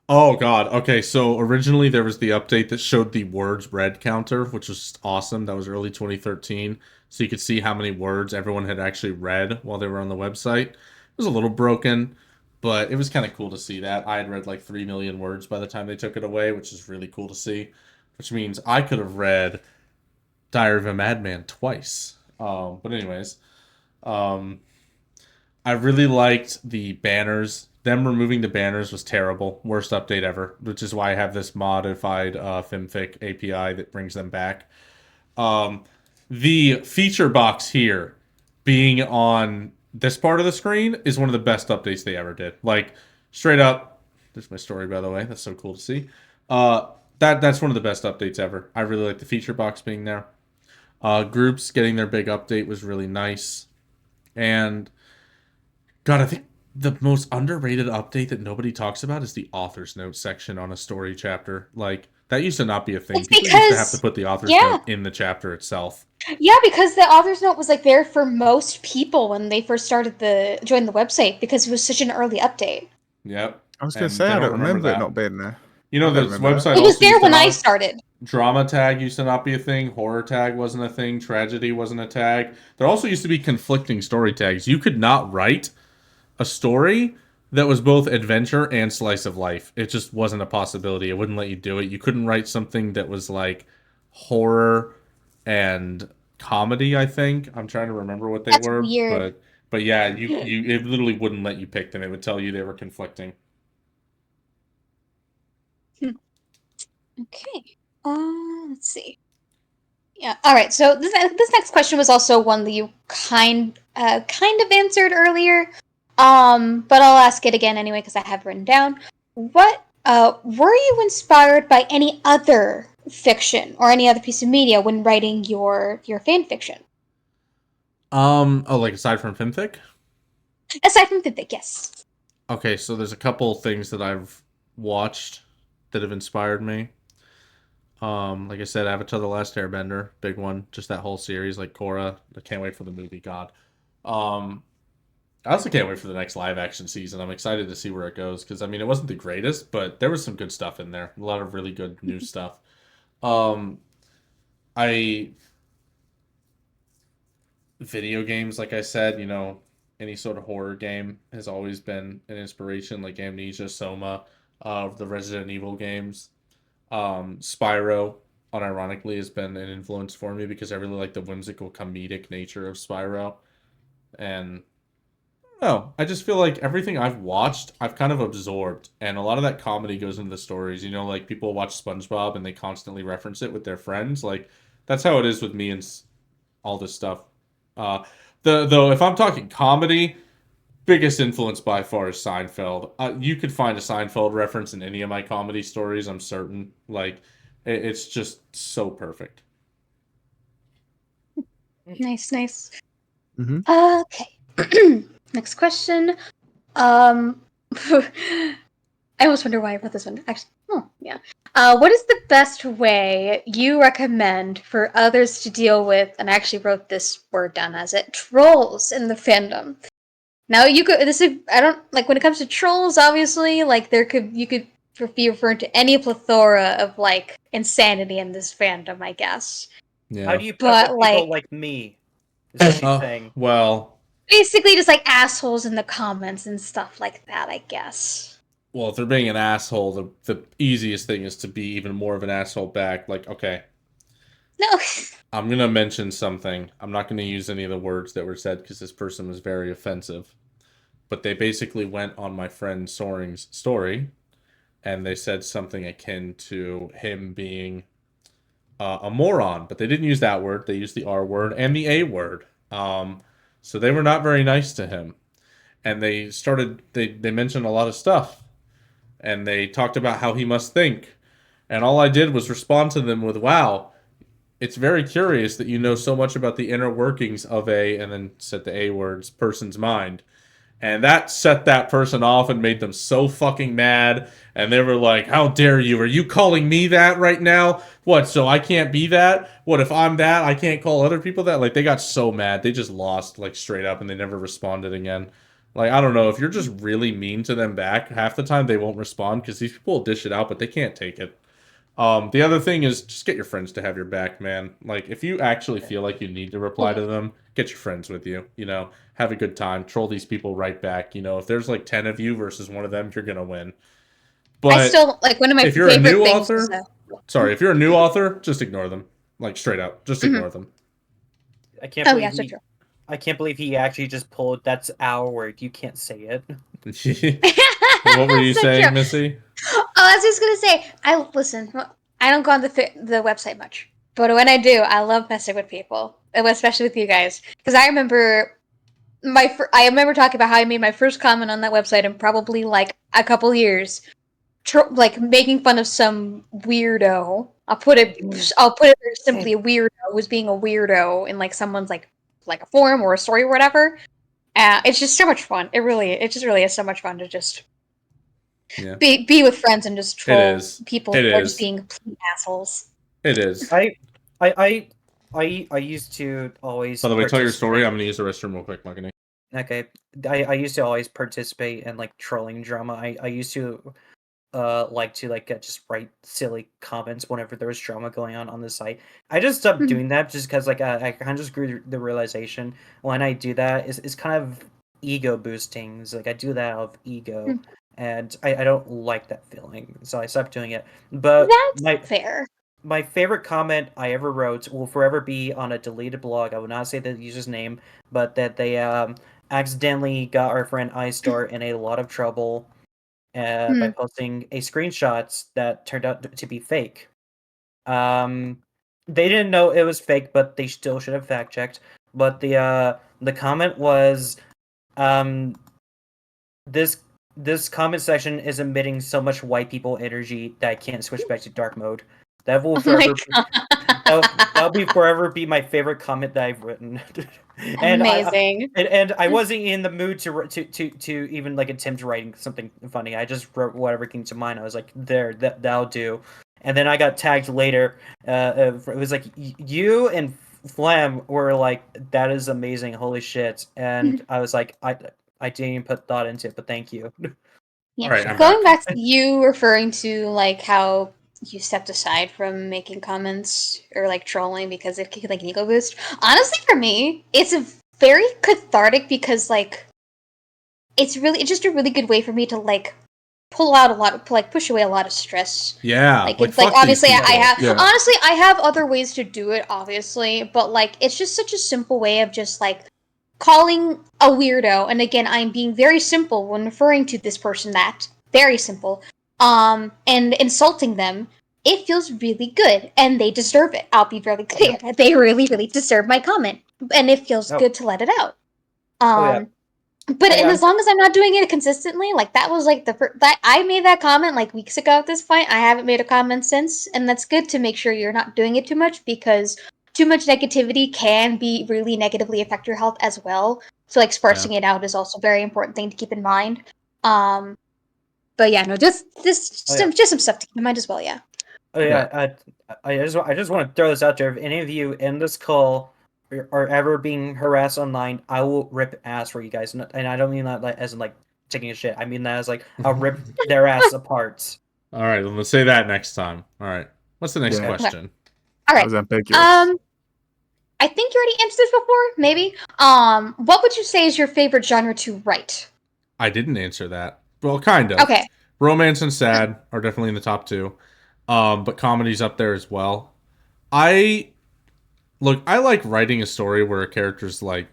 Oh god. Okay, so originally there was the update that showed the words read counter, which was awesome. That was early 2013. So you could see how many words everyone had actually read while they were on the website. It was a little broken, but it was kind of cool to see that. I had read like 3 million words by the time they took it away, which is really cool to see. Which means I could have read Diary of a Madman twice. But anyways, um, I really liked the banners. Them removing the banners was terrible. Worst update ever, which is why I have this modified FimFic API that brings them back. Um, the feature box here being on this part of the screen is one of the best updates they ever did. Like, straight up, there's my story, by the way. That's so cool to see. That's one of the best updates ever. I really like the feature box being there. Groups getting their big update was really nice. And God, I think the most underrated update that nobody talks about is the author's note section on a story chapter. Like, that used to not be a thing. It's People used to have to because put the author's yeah, note in the chapter itself. yeah, because the author's note was like there for most people when they first started the joined the website because it was such an early update. Yep. I was going to And say they I don't don't remember it that. not being there. You know, I don't this remember that. website It was also there used to when I not. started. Drama tag used to not be a thing. Horror tag wasn't a thing. Tragedy wasn't a tag. There also used to be conflicting story tags. You could not write a story that was both adventure and slice of life. It just wasn't a possibility. It wouldn't let you do it. You couldn't write something that was like horror and comedy, I think. I'm trying to remember what they That's were, weird. but yeah, you it literally wouldn't let you pick them. It would tell you they were conflicting. Okay. Let's see. Yeah. All right. So this next question was also one that you kind of answered earlier. But I'll ask it again anyway because I have written down. What were you inspired by any other fiction or any other piece of media when writing your fan fiction? Oh, like aside from FimFic? Aside from Fific, yes. Okay, so there's a couple things that I've watched that have inspired me. Like I said, Avatar: The Last Airbender, big one. Just that whole series, like Korra. I can't wait for the movie. God. Um, I also can't wait for the next live action season. I'm excited to see where it goes because I mean it wasn't the greatest, but there was some good stuff in there. A lot of really good new stuff. Um, I video games, like I said, any sort of horror game has always been an inspiration, like Amnesia, Soma, the Resident Evil games. Spyro, unironically, has been an influence for me because I really like the whimsical comedic nature of Spyro. And no, I just feel like everything I've watched, I've kind of absorbed, and a lot of that comedy goes into the stories. Like people watch SpongeBob and they constantly reference it with their friends. Like that's how it is with me and all this stuff. Uh, though, if I'm talking comedy, biggest influence by far is Seinfeld. You could find a Seinfeld reference in any of my comedy stories. I'm certain. Like, it's just so perfect. Nice, nice. Mm-hmm. Okay. Next question. Um, I almost wonder why I wrote this one. Actually, oh yeah. What is the best way you recommend for others to deal with? And I actually wrote this word down as it trolls in the fandom. Now you could. This is. I don't like when it comes to trolls. Obviously, like you could be referring to any plethora of like insanity in this fandom. I guess. Yeah. How do you put But people like like me? Is the thing. Well, basically just like assholes in the comments and stuff like that. I guess. if they're being an asshole, the easiest thing is to be even more of an asshole back. Like, okay, No. I'm gonna mention something. I'm not gonna use any of the words that were said because this person was very offensive. But they basically went on my friend Soaring's story, and they said something akin to him being a moron, but they didn't use that word. They used the R word and the A word. So they were not very nice to him. And they mentioned a lot of stuff. And they talked about how he must think. And all I did was respond to them with, wow, it's very curious that you know so much about the inner workings of and then said the A words, person's mind. And that set that person off and made them so fucking mad. And they were like, how dare you? Are you calling me that right now? What, so I can't be that? What, if I'm that, I can't call other people that? Like, they got so mad. They just lost, like, straight up, and they never responded again. Like, I don't know. If you're just really mean to them back, half the time they won't respond because these people will dish it out, but they can't take it. The other thing is just get your friends to have your back, man. Like, if you actually feel like you need to reply to them, get your friends with you. Have a good time. Troll these people right back. If there's like 10 of you versus one of them, you're gonna win. But I still like one of my if you're a favorite new things. author, sorry, if you're a new author, just ignore them. Like straight up, just ignore them. I can't Oh believe yeah, so he. true. I can't believe he actually just pulled. That's our word. You can't say it. What were you So saying, true. Missy? Oh, I was just gonna say, I listen. I don't go on the website much, but when I do, I love messing with people, and especially with you guys, because I remember I remember talking about how I made my first comment on that website in probably like a couple years, like making fun of some weirdo. I'll put it very simply. A weirdo was being a weirdo in like someone's like a forum or a story or whatever. It's just so much fun. It just really is so much fun to just Yeah, be with friends and just it troll is. people It who are just is. being complete assholes. It is. I, I, I used to always By the way, tell your story. participate. I'm gonna use the restroom real quick, Magani. Okay, I used to always participate in like trolling drama. I used to like to just write silly comments whenever there was drama going on the site. I just stopped Mhm. doing that just because I kind of just grew the realization when I do that is kind of ego boosting. It's like I do that out of ego, Mm. and I don't like that feeling, so I stopped doing it. But That's fair. my favorite comment I ever wrote will forever be on a deleted blog. I will not say the user's name, but that they accidentally got our friend iStar in a lot of trouble by Hmm. posting a screenshots that turned out to be fake. Um, they didn't know it was fake, but they still should have fact checked. But the comment was, um, this this comment section is emitting so much white people energy that I can't switch back to dark mode. That will Oh my forever that'll god. be forever be my favorite comment that I've written. and Amazing. I wasn't in the mood to even like attempt writing something funny. I just wrote whatever came to mind. I was like, there, that'll do. And then I got tagged later. It was like you and Flam were like, that is amazing, holy shit. And I was like, I didn't even put thought into it, but thank you. Yeah. All right, I'm Going back. back to you referring to like how you stepped aside from making comments or like trolling because it could like an ego boost. Honestly, for me, it's a very cathartic because like it's just a really good way for me to like pull out a lot of like push away a lot of stress. Yeah, Like like it's like fuck these obviously I people. have Yeah. honestly I have other ways to do it obviously, but like it's just such a simple way of just like calling a weirdo, and again I'm being very simple when referring to this person, that very simple, and insulting them. It feels really good and they deserve it. I'll be really clear. They really deserve my comment. And it feels Oh, good to let it out. oh yeah. But Oh and yeah. as long as I'm not doing it consistently, like that was like that I made that comment like weeks ago at this point. I haven't made a comment since, and that's good to make sure you're not doing it too much because too much negativity can be really negatively affect your health as well. So like Yeah. sparsing it out is also a very important thing to keep in mind. Um, but yeah, no, just Oh yeah. some stuff to keep in mind as well. Yeah. Oh Yeah. yeah, I just want to throw this out there. If any of you in this call are ever being harassed online, I will rip ass for you guys, and I don't mean that like as in like taking a shit. I mean that as like I'll rip their ass apart. All right, then let's say that next time. All right. What's the next Yeah. Okay. question? All That right. was ambiguous. I think you already answered this before. Maybe. What would you say is your favorite genre to write? I didn't answer that. Well, kind of. Okay. Romance and sad are definitely in the top two. But comedy's up there as well. I look, I like writing a story where a character's like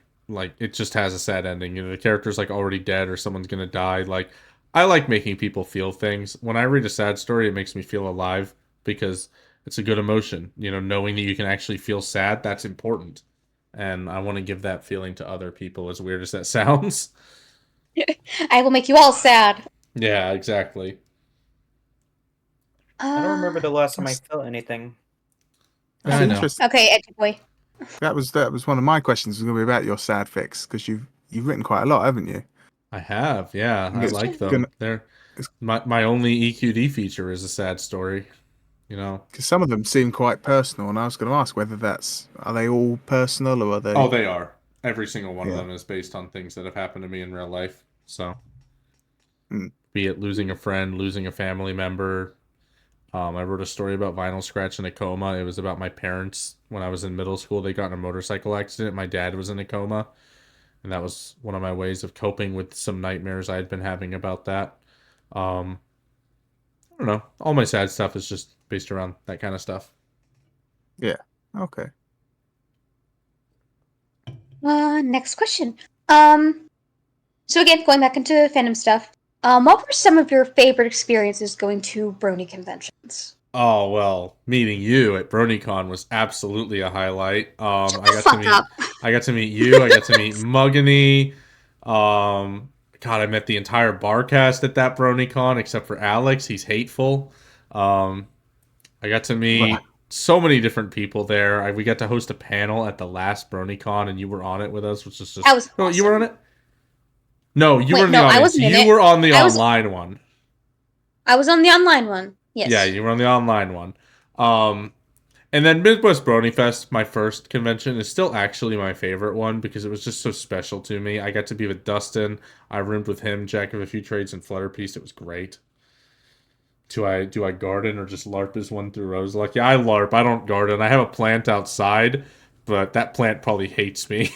it just has a sad ending. You know, the character's like already dead or someone's gonna die. Like I like making people feel things. When I read a sad story, it makes me feel alive because it's a good emotion. You know, knowing that you can actually feel sad, that's important. And I want to give that feeling to other people, as weird as that sounds. I will make you all sad. Yeah, exactly. I don't remember the last time I That's, felt anything. that's I know. interesting. Okay, Edgy Boy. That was one of my questions. Was going to be about your sad fix because you've written quite a lot, haven't you? I have, yeah. And I it's like them. gonna They're it's, my only EQD feature is a sad story. You know. because some of them seem quite personal, and I was going to ask whether are they all personal or are Oh, they? they are. Every single one of Yeah. them is based on things that have happened to me in real life. So, Mm. be it losing a friend, losing a family member. I wrote a story about vinyl scratch in a coma. It was about my parents when I was in middle school. They got in a motorcycle accident. My dad was in a coma, and that was one of my ways of coping with some nightmares I had been having about that. Um, I don't know. All my sad stuff is just based around that kind of stuff. Yeah. Okay. Next question. So again, going back into fandom stuff, what were some of your favorite experiences going to Brony conventions? Oh well, meeting you at BronyCon was absolutely a highlight. Shut the fuck up. I got to meet you. I got to meet Muggany. God, I met the entire bar cast at that BronyCon except for Alex. He's hateful. Um, I got to meet so many different people there. We got to host a panel at the last BronyCon, and you were on it with us, which is just. That was Oh, you were on awesome. it. No, you were Wait, in the no, I audience. wasn't in You it. were on the I was online one. I was on the online one. Yeah, Yes. you were on the online one. Um, and then Midwest Brony Fest, my first convention, is still actually my favorite one because it was just so special to me. I got to be with Dustin. I roomed with him, Jack of a Few Trades, and Flutterpiece. It was great. Do I garden or just LARP is one through Roseluck? Yeah, I LARP. I don't garden. I have a plant outside, but that plant probably hates me.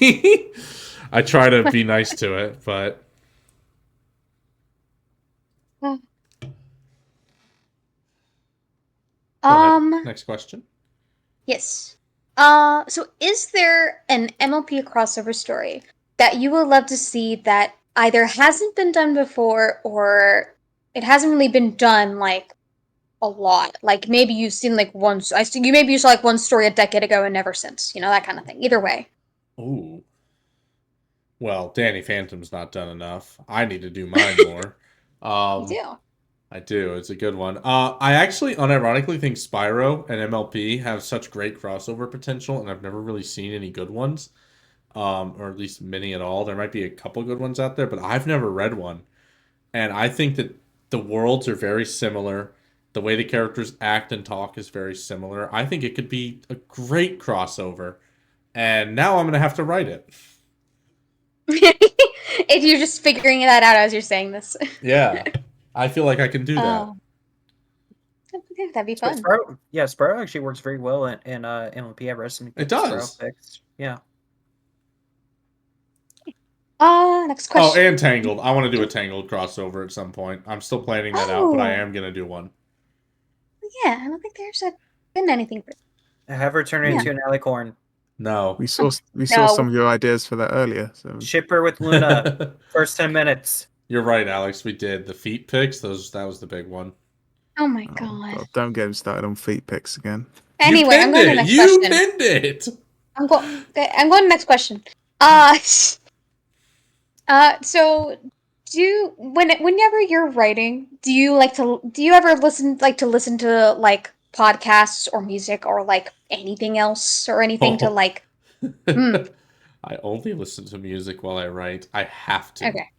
I try to be nice to it, but go ahead. Next question. Yes. So is there an MLP crossover story that you would love to see that either hasn't been done before or it hasn't really been done like a lot? Like maybe you've seen like maybe you saw like one story a decade ago and never since, that kind of thing. Either way. Ooh. Well, Danny Phantom's not done enough. I need to do mine more. You do. I do. It's a good one. I actually unironically think Spyro and MLP have such great crossover potential, and I've never really seen any good ones, or at least many at all. There might be a couple good ones out there, but I've never read one. And I think that the worlds are very similar. The way the characters act and talk is very similar. I think it could be a great crossover. And now I'm going to have to write it. If you're just figuring that out as you're saying this. Yeah. I feel like I can do that. Okay, that'd be fun. Sparrow actually works very well in MLP. I've read some It Sparrow does. fics. Yeah. Next question. Oh, and Tangled. I want to do a Tangled crossover at some point. I'm still planning that out, but I am going to do one. Yeah, I don't think there's been anything for Have her turn into an alicorn. No. We saw No. some of your ideas for that earlier. So Ship her with Luna. First 10 minutes. You're right, Alex. We did the feet picks. That was the big one. Oh my oh, god. God, don't get him started on feet picks again. Anyway, I'm going to the next You question. pinned it. I'm going to the next question. So whenever you're writing, do you ever listen to like podcasts or music or like anything else or anything to Oh. like I only listen to music while I write. I have to. Okay.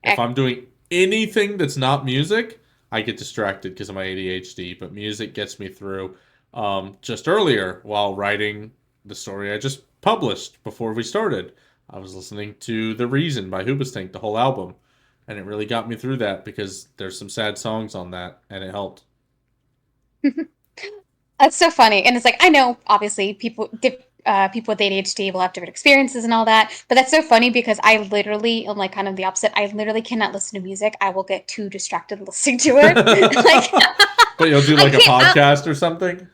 If Okay. I'm doing anything that's not music, I get distracted because of my ADHD. But music gets me through. Just earlier, while writing the story I just published before we started, I was listening to "The Reason" by Hoobastank, the whole album, and it really got me through that because there's some sad songs on that, and it helped. That's so funny. And it's like, I know, obviously, people with ADHD will have different experiences and all that, but that's so funny because I literally am like kind of the opposite. I literally cannot listen to music. I will get too distracted listening to it. But you'll do like a podcast or something?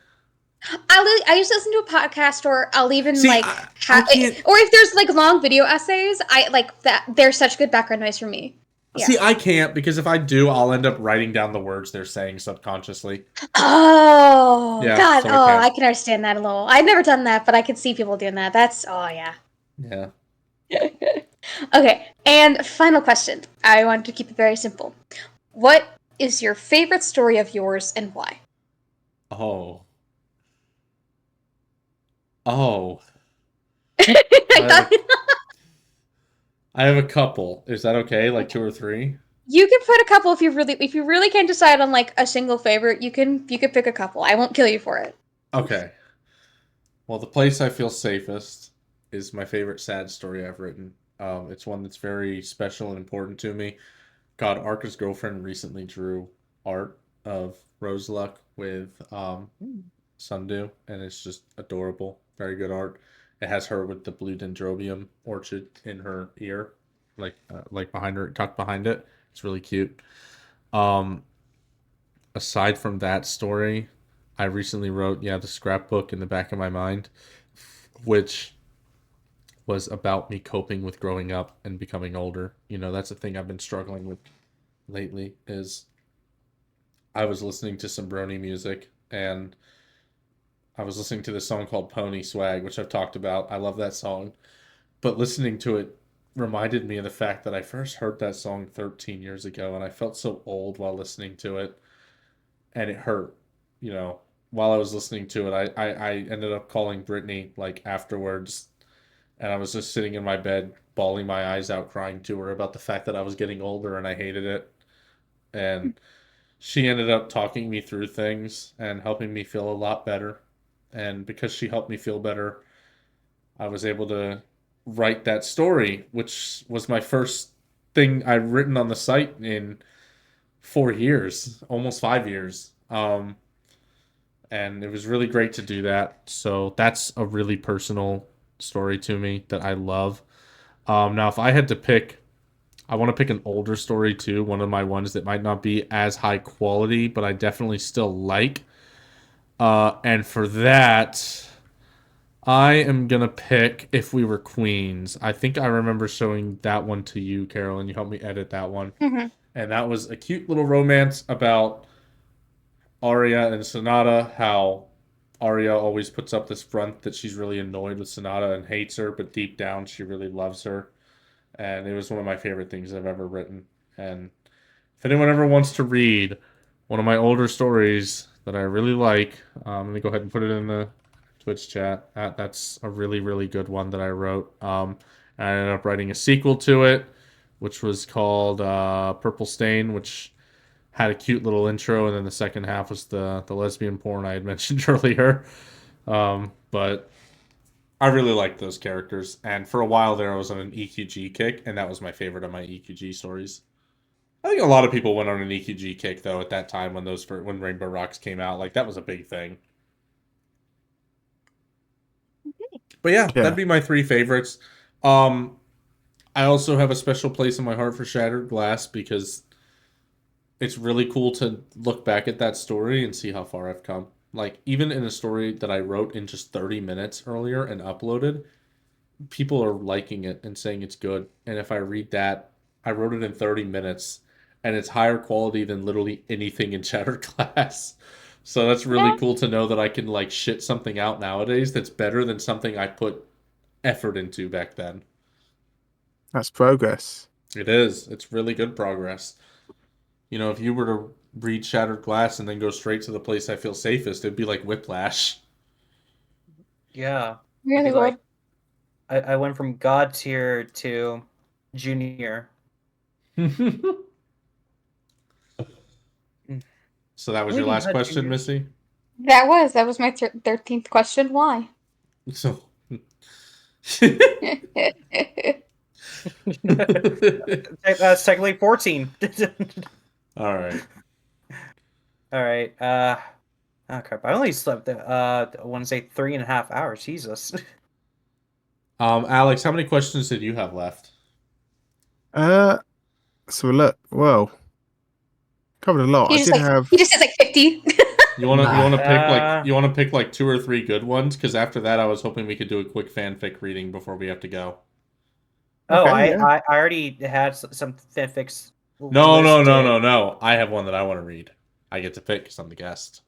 I used to listen to a podcast, or I'll even See, like, I can't. or if there's like long video essays, I like that. They're such good background noise for me. Yeah. See, I can't because if I do, I'll end up writing down the words they're saying subconsciously. Oh Yeah, God! so I Oh, can't. I can understand that a little. I've never done that, but I can see people doing that. Yeah. Yeah. Okay, and final question. I want to keep it very simple. What is your favorite story of yours and why? Oh. Oh. I thought I have a couple. Is that okay? Like 2 or 3? you could put a couple if you really can't decide on like a single favorite. You could pick a couple. I won't kill you for it. Okay. Well, the place I feel safest is my favorite sad story I've written. It's one that's very special and important to me. God, Arca's girlfriend recently drew art of Roseluck with Sundew, and it's just adorable. Very good art. It has her with the blue dendrobium orchid in her ear, like behind her, tucked behind it. It's really cute. Um, Aside from that story, I recently wrote the scrapbook in the back of my mind, which was about me coping with growing up and becoming older. You know, that's a thing I've been struggling with lately is I was listening to some brony music and I was listening to this song called Pony Swag, which I've talked about. I love that song. But listening to it reminded me of the fact that I first heard that song 13 years ago and I felt so old while listening to it and it hurt. You know, while I was listening to it, I ended up calling Brittany like afterwards and I was just sitting in my bed, bawling my eyes out, crying to her about the fact that I was getting older and I hated it. And she ended up talking me through things and helping me feel a lot better. And because she helped me feel better, I was able to write that story, which was my first thing I've written on the site in 4 years, almost 5 years. And it was really great to do that. So that's a really personal story to me that I love. Now, if I had to pick, I want to pick an older story too. One of my ones that might not be as high quality, but I definitely still like. And for that, I am gonna pick If We Were Queens. I think I remember showing that one to you, Carolyn. You helped me edit that one. Mm-hmm. And that was a cute little romance about Arya and Sonata, how Arya always puts up this front that she's really annoyed with Sonata and hates her, but deep down she really loves her. And it was one of my favorite things I've ever written. And if anyone ever wants to read one of my older stories that I really like, let me go ahead and put it in the Twitch chat. That's a really, really good one that I wrote. And I ended up writing a sequel to it, which was called Purple Stain, which had a cute little intro, and then the second half was the lesbian porn I had mentioned earlier. But I really liked those characters, and for a while there, I was on an EQG kick, and that was my favorite of my EQG stories. I think a lot of people went on an EQG kick though at that time when when Rainbow Rocks came out. Like that was a big thing. But yeah, Yeah. that'd be my three favorites. Um, I also have a special place in my heart for Shattered Glass because it's really cool to look back at that story and see how far I've come. Like even in a story that I wrote in just 30 minutes earlier and uploaded, people are liking it and saying it's good. And if I read that, I wrote it in 30 minutes and it's higher quality than literally anything in Shattered Glass. So that's really Yeah. cool to know that I can like shit something out nowadays that's better than something I put effort into back then. That's progress. It is. It's really good progress. You know, if you were to read Shattered Glass and then go straight to the place I feel safest, it'd be like Whiplash. Yeah. Really It'd be like, good. I went from God tier to junior. So that was your Maybe last not question, junior. Missy? That was my 13th question. Why? So That's technically 14. all right. All right. Oh crap! I only slept. I want to say 3.5 hours. Jesus. Alex, how many questions did you have left? So look, well, covered a lot. I He just did like have. he just says like 50. You wanna pick like two or three good ones? Because after that, I was hoping we could do a quick fanfic reading before we have to go. Oh, Okay, yeah. I already had some fanfics. No. I have one that I want to read. I get to pick because I'm the guest.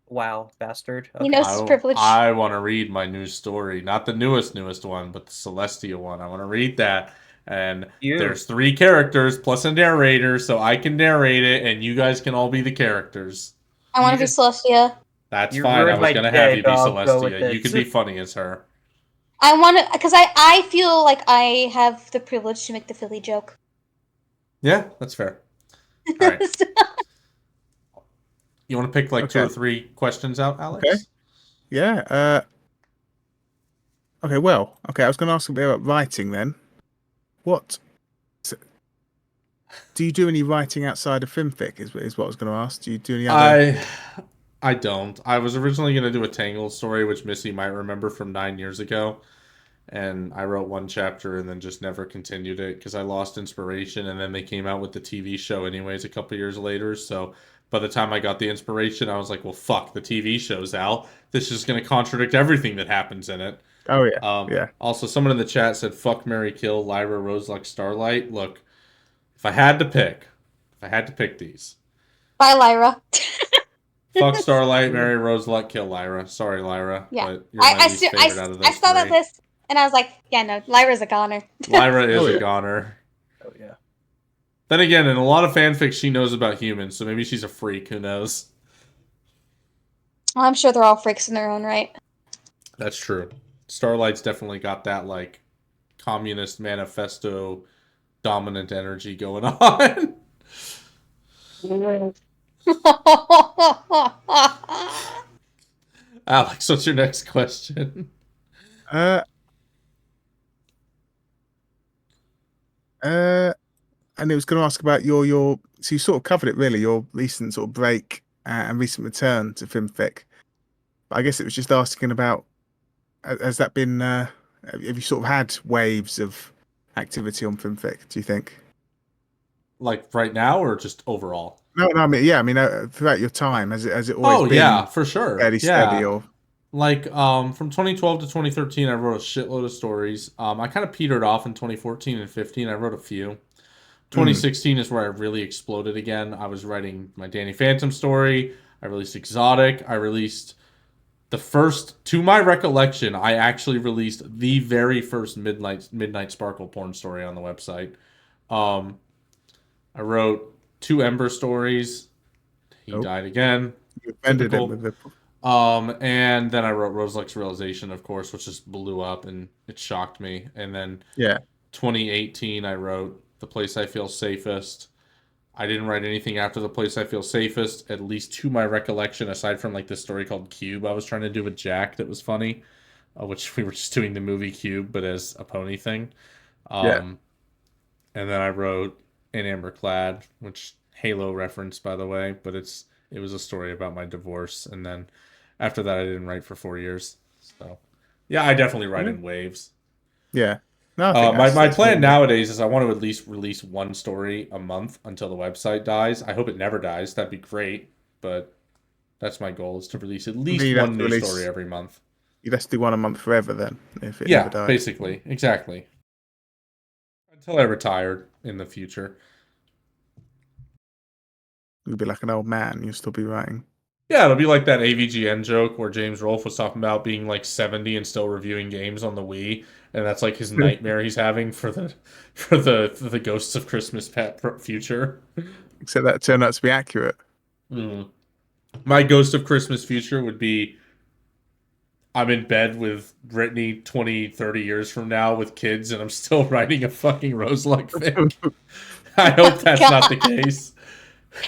Wow, bastard. He Okay. knows his privilege. I want to read my new story, not the newest one, but the Celestia one. I want to read that. And there's 3 characters plus a narrator, so I can narrate it, and you guys can all be the characters. I want to be Celestia. That's You fine. I ruined was my gonna have day, you be but I'll go with Celestia. You it. could be funny as her. I want to because I feel like I have the privilege to make the Philly joke. Yeah, that's fair. All right. You want to pick like 2 or Okay. 3 questions out, Alex? Okay. Yeah. Okay. Well. Okay. I was going to ask a bit about writing then. What do you do any writing outside of FimFic? Is what I was going to ask. Do you do any other? I don't. I was originally going to do a Tangled story, which Missy might remember from 9 years ago. And I wrote one chapter and then just never continued it because I lost inspiration. And then they came out with the TV show anyways a couple years later. So by the time I got the inspiration, I was like, well, fuck, the TV show's out. This is going to contradict everything that happens in it. Oh yeah. Also, someone in the chat said, fuck, Mary, kill, Lyra, Roseluck, Starlight. Look, if I had to pick these. Bye, Lyra. Fuck Starlight, Mary, Roseluck, kill Lyra. Sorry, Lyra, Yeah. but you're my least favorite out of those I saw that three. list, and I was like, yeah, no, Lyra's a goner. Lyra is Oh, a yeah. goner. Oh yeah. Then again, in a lot of fanfics, she knows about humans, so maybe she's a freak. Who knows? Well, I'm sure they're all freaks in their own right. That's true. Starlight's definitely got that, like, communist manifesto dominant energy going on. Alex, what's your next question? And it was going to ask about your so you sort of covered it really, your recent sort of break and recent return to FimFic. But I guess it was just asking about, has that been, have you sort of had waves of activity on FimFic, do you think? Like right now or just overall? No, I mean, yeah, I mean, throughout your time, has it always been yeah, for sure. fairly steady or? Like, from 2012 to 2013, I wrote a shitload of stories. I kind of petered off in 2014 and 15. I wrote a few. 2016 is where I really exploded again. I was writing my Danny Phantom story. I released Exotic. I released the first, to my recollection, I actually released the very first Midnight Sparkle porn story on the website. I wrote 2 Ember stories. He died again. You offended Typical. him with the. And then I wrote Roseluck's Realization, of course, which just blew up and it shocked me. And then 2018, I wrote The Place I Feel Safest. I didn't write anything after The Place I Feel Safest, at least to my recollection, aside from like this story called Cube I was trying to do with Jack that was funny, which we were just doing the movie Cube, but as a pony thing. And then I wrote An Amber Clad, which Halo reference, by the way, but it was a story about my divorce. And then after that, I didn't write for 4 years. So, yeah, I definitely write in waves. Yeah. No, I think my plan really nowadays is I want to at least release 1 story a month until the website dies. I hope it never dies. That'd be great. But that's my goal, is to release at least You'd have one to new release- story every month. You'd have to do one a month forever then, if it Yeah, never died. basically. Exactly. Until I retired in the future. You'd be like an old man. You'll still be writing. Yeah, it'll be like that AVGN joke where James Rolfe was talking about being like 70 and still reviewing games on the Wii, and that's like his nightmare he's having for the Ghosts of Christmas future. Except that turned out to be accurate. My Ghost of Christmas future would be I'm in bed with Brittany 20, 30 years from now with kids, and I'm still writing a fucking Roseluck fic. I hope that's not the case.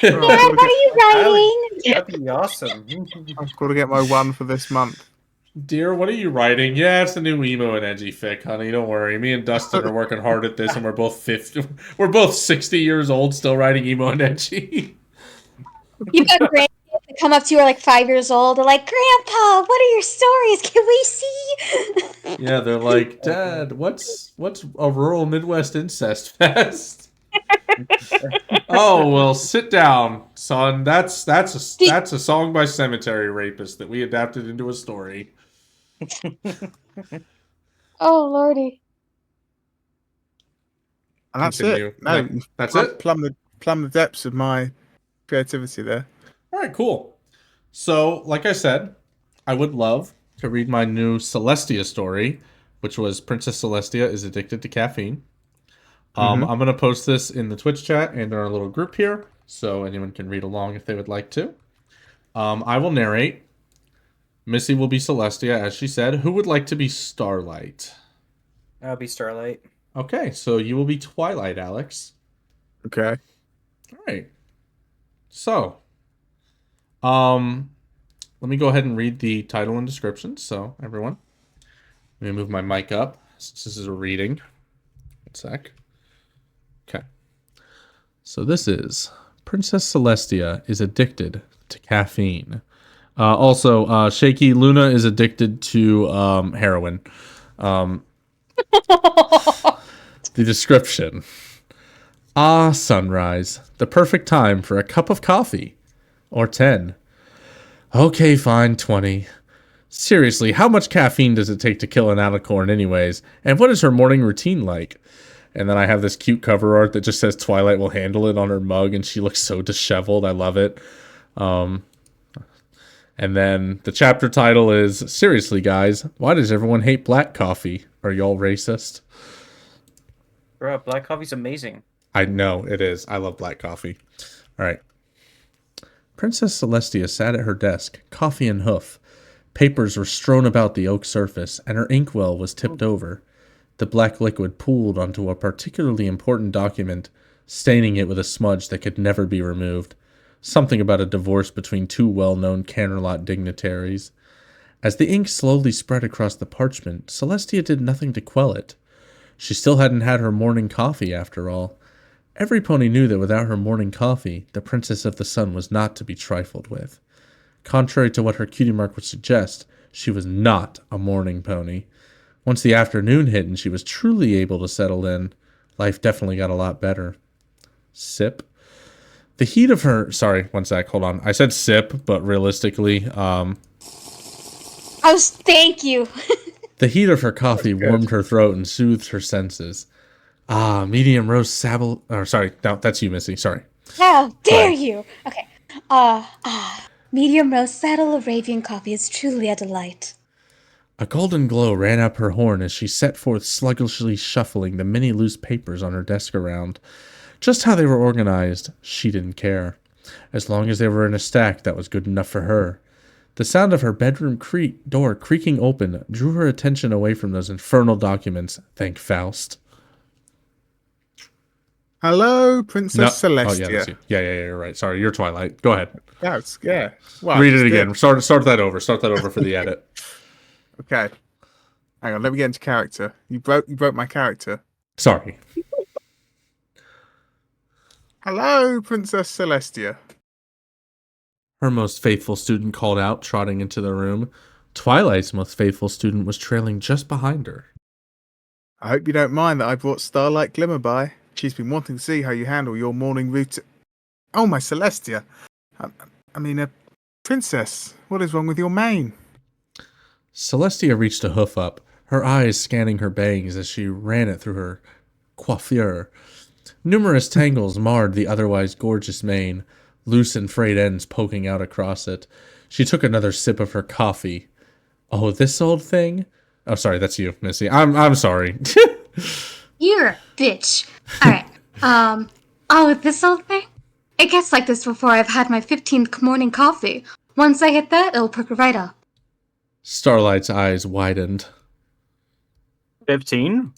Dad, what are you writing? That'd be awesome. I've got to get my 1 for this month. Dear, what are you writing? Yeah, it's the new emo and edgy fic, honey. Don't worry. Me and Dustin are working hard at this, and we're both 50. We're both 60 years old, still writing emo and edgy. You've got grandkids that come up to you, are like 5 years old. They're like, Grandpa, what are your stories? Can we see? Yeah, they're like, Dad, what's a rural Midwest incest fest? Oh well, sit down, son. That's a song by Cemetery Rapist that we adapted into a story. Oh, Lordy. And that's Continue. it. No, Yeah, that's it. Plumb the depths of my creativity there. All right, cool. So, like I said, I would love to read my new Celestia story, which was Princess Celestia is addicted to caffeine. I'm going to post this in the Twitch chat and in our little group here, so anyone can read along if they would like to. I will narrate. Missy will be Celestia, as she said. Who would like to be Starlight? I'll be Starlight. Okay, so you will be Twilight, Alex. Okay. All right. So, let me go ahead and read the title and description. So, everyone, let me move my mic up since this is a reading. 1 sec. Okay. So this is Princess Celestia is addicted to caffeine. Also, Shaky Luna is addicted to heroin. The description. Ah, sunrise. The perfect time for a cup of coffee. Or 10. Okay, fine, 20. Seriously, how much caffeine does it take to kill an alicorn anyways? And what is her morning routine like? And then I have this cute cover art that just says Twilight will handle it on her mug, and she looks so disheveled. I love it. And then the chapter title is, Seriously, guys, why does everyone hate black coffee? Are y'all racist? Bro, black coffee's amazing. I know, it is. I love black coffee. All right. Princess Celestia sat at her desk, coffee in hoof. Papers were strewn about the oak surface, and her inkwell was tipped over. The black liquid pooled onto a particularly important document, staining it with a smudge that could never be removed. Something about a divorce between two well-known Canterlot dignitaries. As the ink slowly spread across the parchment, Celestia did nothing to quell it. She still hadn't had her morning coffee, after all. Every pony knew that without her morning coffee, the Princess of the Sun was not to be trifled with. Contrary to what her cutie mark would suggest, she was not a morning pony. Once the afternoon hit and she was truly able to settle in, life definitely got a lot better. Sip. The heat of her... Sorry, one sec, hold on. I said sip, but realistically, Thank you. the heat of her coffee warmed her throat and soothed her senses. Ah, medium roast sabble... Or sorry, no, that's you, Missy, sorry. How dare you? Okay. Medium roast saddle Arabian coffee is truly a delight. A golden glow ran up her horn as she set forth sluggishly shuffling the many loose papers on her desk around. Just how they were organized, she didn't care. As long as they were in a stack, that was good enough for her. The sound of her bedroom door creaking open drew her attention away from those infernal documents, thank Faust. Hello, Princess Oh, Celestia. yeah, that's you. Yeah, you're right. Sorry, you're Twilight. Go ahead. Yeah. Well, Read it again. Start that over. Start that over for the edit. Okay. Hang on, let me get into character. You broke my character. Sorry. Hello, Princess Celestia. Her most faithful student called out, trotting into the room. Twilight's most faithful student was trailing just behind her. I hope you don't mind that I brought Starlight Glimmer by. She's been wanting to see how you handle your morning routine. Oh, my Celestia. Princess, what is wrong with your mane? Celestia reached a hoof up, her eyes scanning her bangs as she ran it through her coiffure. Numerous tangles marred the otherwise gorgeous mane, loose and frayed ends poking out across it. She took another sip of her coffee. Oh, this old thing? Oh, sorry, that's you, Missy. I'm sorry. You're a bitch. Alright, this old thing? It gets like this before I've had my 15th morning coffee. Once I hit that, it'll perk right up. Starlight's eyes widened. 15?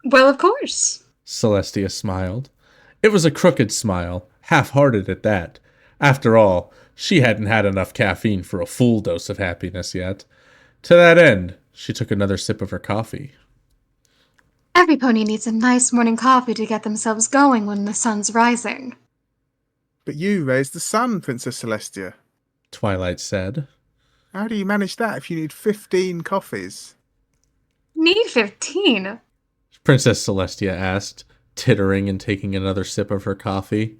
Well, of course. Celestia smiled. It was a crooked smile, half-hearted at that. After all, she hadn't had enough caffeine for a full dose of happiness yet. To that end, she took another sip of her coffee. Every pony needs a nice morning coffee to get themselves going when the sun's rising. But you raised the sun, Princess Celestia. Twilight said. How do you manage that if you need 15 coffees? Need 15? Princess Celestia asked, tittering and taking another sip of her coffee.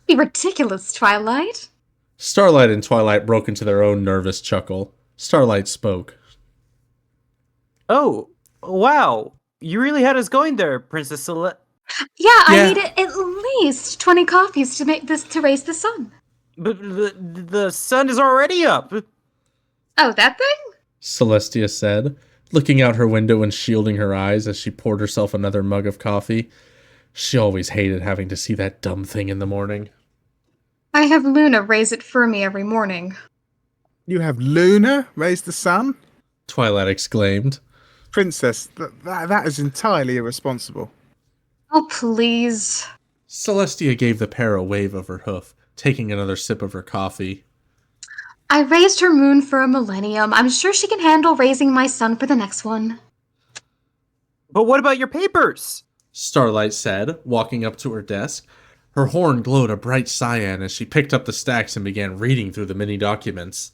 Be ridiculous, Twilight. Starlight and Twilight broke into their own nervous chuckle. Starlight spoke. Oh, wow. You really had us going there, Princess Celeste. Yeah, I need at least 20 coffees to raise the sun. But the sun is already up. Oh, that thing? Celestia said, looking out her window and shielding her eyes as she poured herself another mug of coffee. She always hated having to see that dumb thing in the morning. I have Luna raise it for me every morning. You have Luna raise the sun? Twilight exclaimed. Princess, that is entirely irresponsible. Oh, please. Celestia gave the pair a wave of her hoof, taking another sip of her coffee. I raised her moon for a millennium. I'm sure she can handle raising my sun for the next one. But what about your papers? Starlight said, walking up to her desk. Her horn glowed a bright cyan as she picked up the stacks and began reading through the many documents.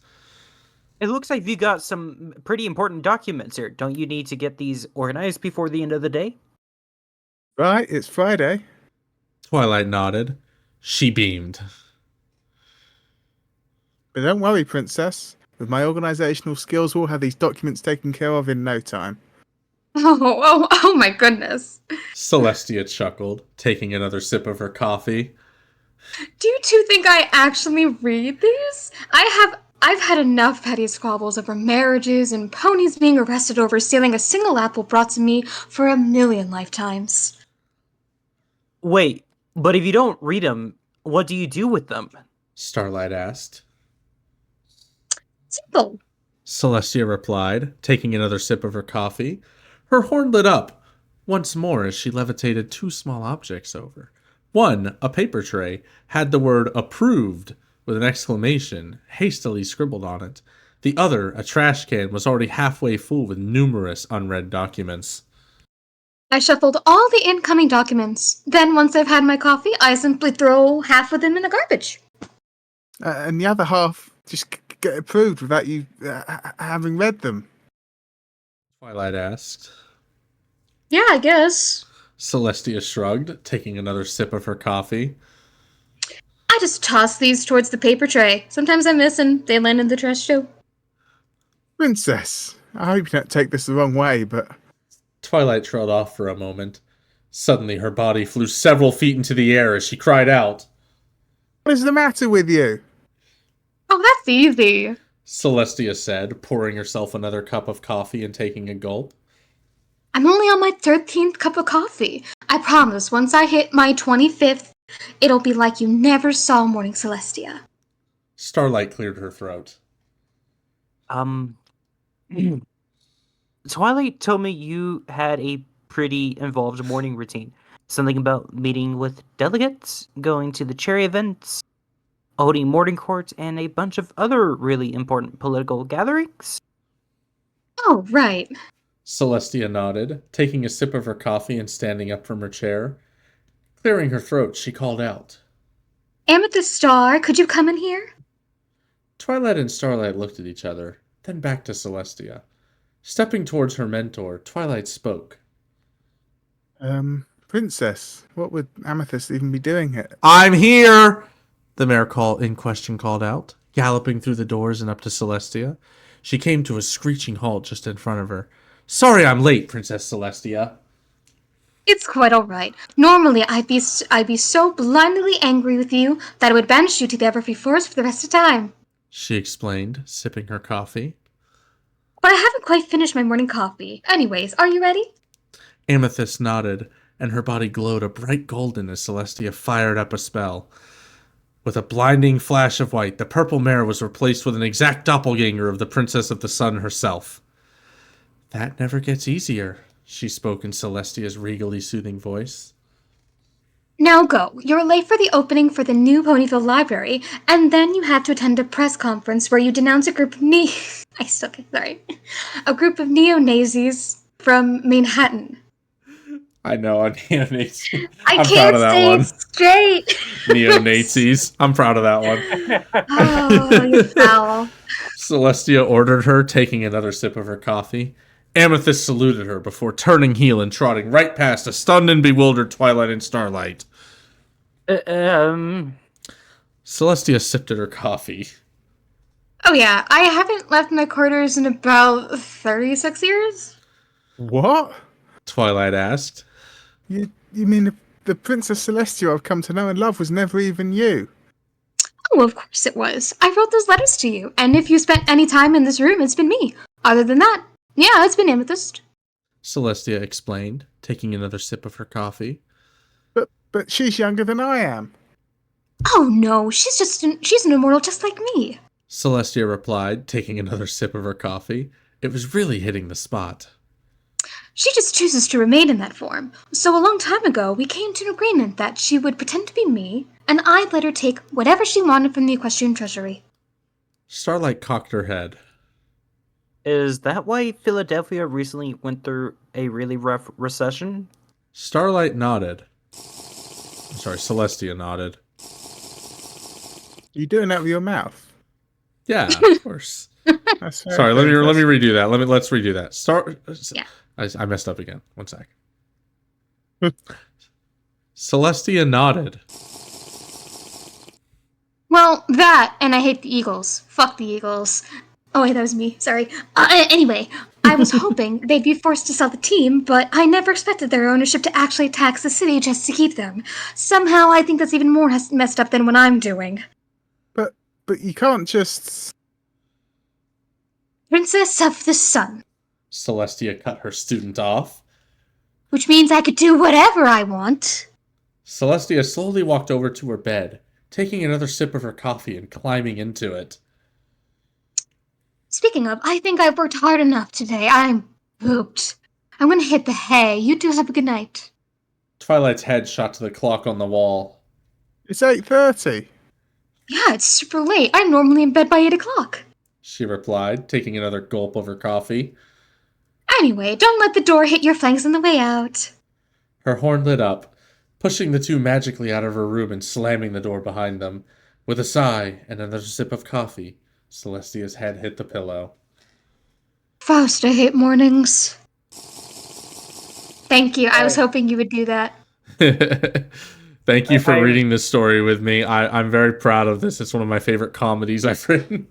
It looks like you got some pretty important documents here. Don't you need to get these organized before the end of the day? Right, it's Friday. Twilight nodded. She beamed. But don't worry, Princess. With my organizational skills, we'll have these documents taken care of in no time. Oh my goodness. Celestia chuckled, taking another sip of her coffee. Do you two think I actually read these? I've had enough petty squabbles over marriages and ponies being arrested over stealing a single apple brought to me for 1,000,000 lifetimes. Wait, but if you don't read them, what do you do with them? Starlight asked. Simple. Celestia replied, taking another sip of her coffee. Her horn lit up once more as she levitated two small objects over. One, a paper tray, had the word approved with an exclamation hastily scribbled on it. The other, a trash can, was already halfway full with numerous unread documents. I shuffled all the incoming documents. Then, once I've had my coffee, I simply throw half of them in the garbage. And the other half just get approved without you having read them. Twilight asked. Yeah, I guess. Celestia shrugged, taking another sip of her coffee. I just toss these towards the paper tray. Sometimes I miss and they land in the trash too. Princess, I hope you don't take this the wrong way, but... Twilight trailed off for a moment. Suddenly her body flew several feet into the air as she cried out. What is the matter with you? Oh, that's easy. Celestia said, pouring herself another cup of coffee and taking a gulp. I'm only on my 13th cup of coffee. I promise, once I hit my 25th, it'll be like you never saw Morning Celestia. Starlight cleared her throat. Twilight told me you had a pretty involved morning routine. Something about meeting with delegates, going to the cherry events, holding morning court, and a bunch of other really important political gatherings. Oh, right. Celestia nodded, taking a sip of her coffee and standing up from her chair. Clearing her throat, she called out. Amethyst Star, could you come in here? Twilight and Starlight looked at each other, then back to Celestia. Stepping towards her mentor, Twilight spoke. Princess, what would Amethyst even be doing here? I'm here! The mare in question called out, galloping through the doors and up to Celestia. She came to a screeching halt just in front of her. Sorry I'm late, Princess Celestia. It's quite all right. Normally, I'd be so blindly angry with you that I would banish you to the Everfree Forest for the rest of time. She explained, sipping her coffee. But I haven't quite finished my morning coffee. Anyways, are you ready? Amethyst nodded, and her body glowed a bright golden as Celestia fired up a spell. With a blinding flash of white, the purple mare was replaced with an exact doppelganger of the Princess of the Sun herself. That never gets easier, she spoke in Celestia's regally soothing voice. Now go. You're late for the opening for the new Ponyville Library, and then you have to attend a press conference where you denounce a group of a group of neo-Nazis from Manhattan. I know, I'm neo-Nazi. I I'm can't proud of that say one. it straight. Neo-Nazis. I'm proud of that one. Oh, you foul. Celestia ordered her, taking another sip of her coffee. Amethyst saluted her before turning heel and trotting right past a stunned and bewildered Twilight and Starlight. Celestia sipped at her coffee. Oh yeah, I haven't left my quarters in about 36 years. What? Twilight asked. You mean the Princess Celestia I've come to know and love was never even you? Oh, of course it was. I wrote those letters to you, and if you spent any time in this room, it's been me. Other than that, yeah, it's been Amethyst. Celestia explained, taking another sip of her coffee. But she's younger than I am. Oh no, she's an immortal just like me. Celestia replied, taking another sip of her coffee. It was really hitting the spot. She just chooses to remain in that form. So a long time ago, we came to an agreement that she would pretend to be me, and I'd let her take whatever she wanted from the equestrian treasury. Starlight cocked her head. Is that why Philadelphia recently went through a really rough recession? Starlight nodded. I'm sorry, Celestia nodded. You doing that with your mouth? Yeah, of course. That's Sorry, let me redo that. Let's redo that. Yeah. I messed up again. One sec. Celestia nodded. Well, that, and I hate the Eagles. Fuck the Eagles. Oh wait, that was me. Sorry. Anyway, I was hoping they'd be forced to sell the team, but I never expected their ownership to actually tax the city just to keep them. Somehow, I think that's even more messed up than what I'm doing. But you can't just. Princess of the Sun. Celestia cut her student off. Which means I could do whatever I want. Celestia slowly walked over to her bed, taking another sip of her coffee and climbing into it. Speaking of, I think I've worked hard enough today. I'm pooped. I'm gonna hit the hay. You two have a good night. Twilight's head shot to the clock on the wall. It's 8:30. Yeah, it's super late. I'm normally in bed by 8 o'clock. She replied, taking another gulp of her coffee. Anyway, don't let the door hit your flanks on the way out. Her horn lit up, pushing the two magically out of her room and slamming the door behind them. With a sigh and another sip of coffee, Celestia's head hit the pillow. Faust, I hate mornings. Thank you. I was hoping you would do that. Thank you for reading this story with me. I'm very proud of this. It's one of my favorite comedies I've written.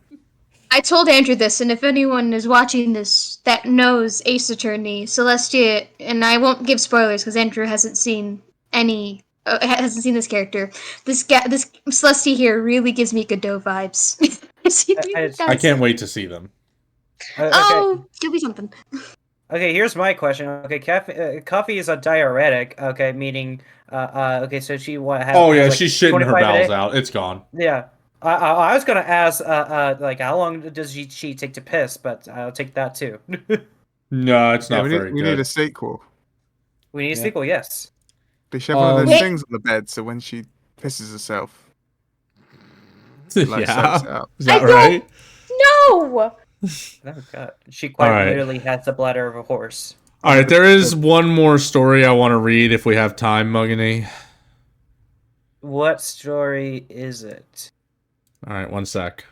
I told Andrew this, and if anyone is watching this that knows Ace Attorney, Celestia, and I won't give spoilers because Andrew hasn't seen hasn't seen this character. This Celestia here really gives me Godot vibes. I can't wait to see them. Oh, it'll be something. Okay, here's my question. Okay, coffee is a diuretic. Okay, meaning, okay, so she has. Oh yeah, like she's shitting her 25 a bowels day? out. It's gone. Yeah. I was gonna ask, like, how long does she take to piss? But I'll take that too. No, it's not we very need good. a sequel. We need a sequel, yes. They should have one of those Wait. things on the bed so when she pisses herself, it, like, Yeah, soaks it up. is that I don't- right? No! Oh god, she quite All right. literally has the bladder of a horse. All right, there is one more story I want to read if we have time, Mugany. What story is it? All right, one sec.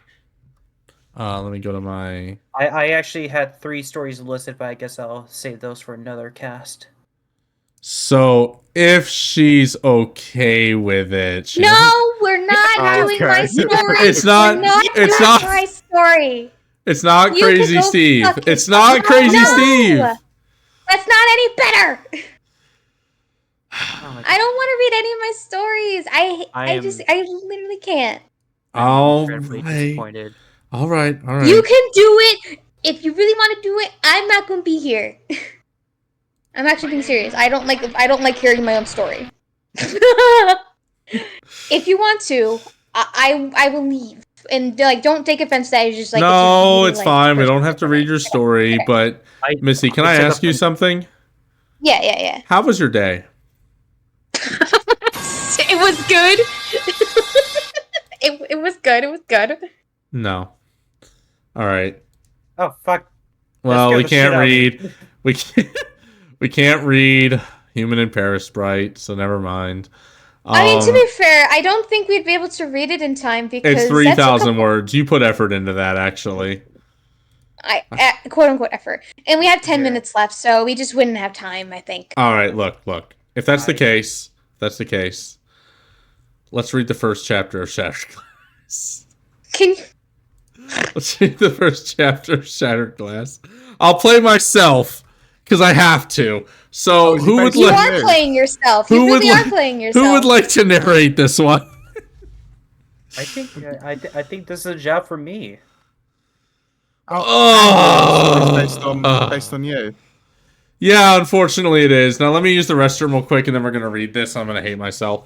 Let me go to my... I actually had 3 stories listed, but I guess I'll save those for another cast. So, if she's okay with it... She doesn't- No, we're not doing my Okay. story. It's not- We're not it's doing not- my story. It's not You can Crazy go Steve. fuck It's yourself. not Crazy No! Steve. That's not any better. Oh my I don't want to read any of my stories. I literally can't. All incredibly right. disappointed. All right. You can do it. If you really want to do it, I'm not going to be here. I'm actually being serious. I don't like hearing my own story. If you want to, I will leave. And like, don't take offense that I just like. No, really, it's like, fine. We personal don't have to read your story. Okay. But, Missy, can I ask you something? Yeah. How was your day? It was good. It was good. It was good. No. All right. Oh fuck. Well, That we scared the shit can't out of me. read. We can't read Human in Paris Sprite, so never mind. I mean, to be fair, I don't think we'd be able to read it in time because It's that's a 3,000 couple- words. You put effort into that, actually. quote unquote effort, and we have 10 Yeah. minutes left, so we just wouldn't have time. I think. All right, look. If that's the case, let's read the first chapter of Shattered Glass. Can Let's read the first chapter of Shattered Glass. I'll play myself because I have to. So, is it who would based you on like? are playing yourself? You Who would really are like- playing yourself. Who would like to narrate this one? I think I think this is a job for me. Oh. It's based on you. Yeah, unfortunately it is. Now let me use the restroom real quick and then we're going to read this. I'm going to hate myself.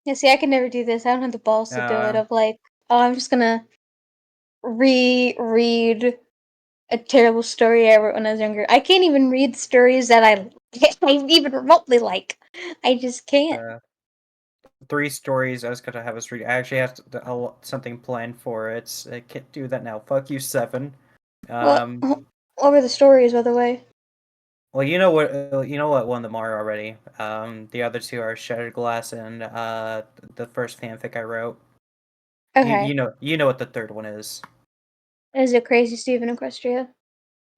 Yeah, see, I can never do this. I don't have the balls to do it. Of like, oh, I'm just gonna reread a terrible story I wrote when I was younger. I can't even read stories that I even remotely like. I just can't. 3 stories I was gonna have us read. I actually have something planned for it. I can't do that now. Fuck you, 7. What were the stories, by the way? Well, you know what won them are already. The other 2 are Shattered Glass and the first fanfic I wrote. Okay. You know what the third one is. Is it Crazy Stephen Equestria?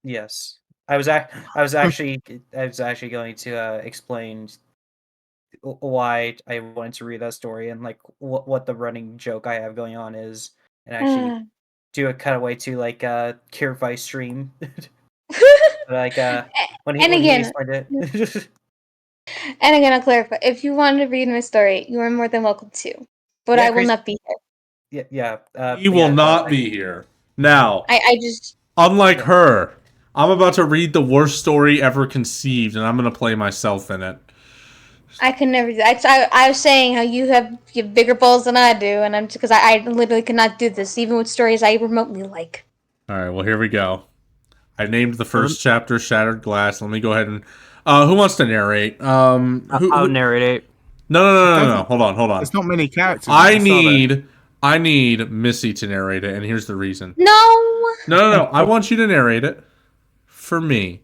Yes. I was actually going to explain why I wanted to read that story and like what the running joke I have going on is, and actually do a cutaway to like Cure Vice stream, like when he And again, explained it. and again, I'll clarify. If you want to read my story, you are more than welcome to. But Yeah, I will Chris- not be here. Yeah. He will not be here. Now, I just unlike her, I'm about to read the worst story ever conceived, and I'm going to play myself in it. I can never do that. I was saying how you have bigger balls than I do, and I'm because I literally cannot do this, even with stories I remotely like. All right, well, here we go. I named the first chapter Shattered Glass. Let me go ahead and... who wants to narrate? I'll narrate it. No. Hold on. There's not many characters. I need Missy to narrate it, and here's the reason. No. I want you to narrate it for me,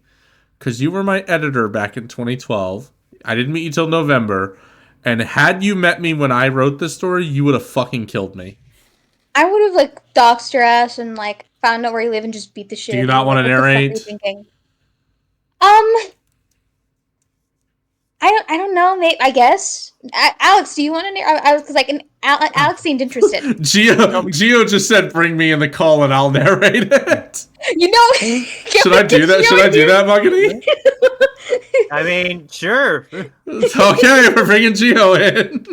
because you were my editor back in 2012. I didn't meet you till November, and had you met me when I wrote this story, you would have fucking killed me. I would have like doxed your ass and like found out where you live and just beat the shit. Do you out not of want to Like, what the fuck are you narrate? thinking? I don't know. Maybe, I guess. Alex, do you want to narrate? I was like, Alex seemed interested. Gio just said, "Bring me in the call, and I'll narrate it." You know, Should I do that? Should I do that, Muggany? I mean, sure. Okay, we're bringing Gio in.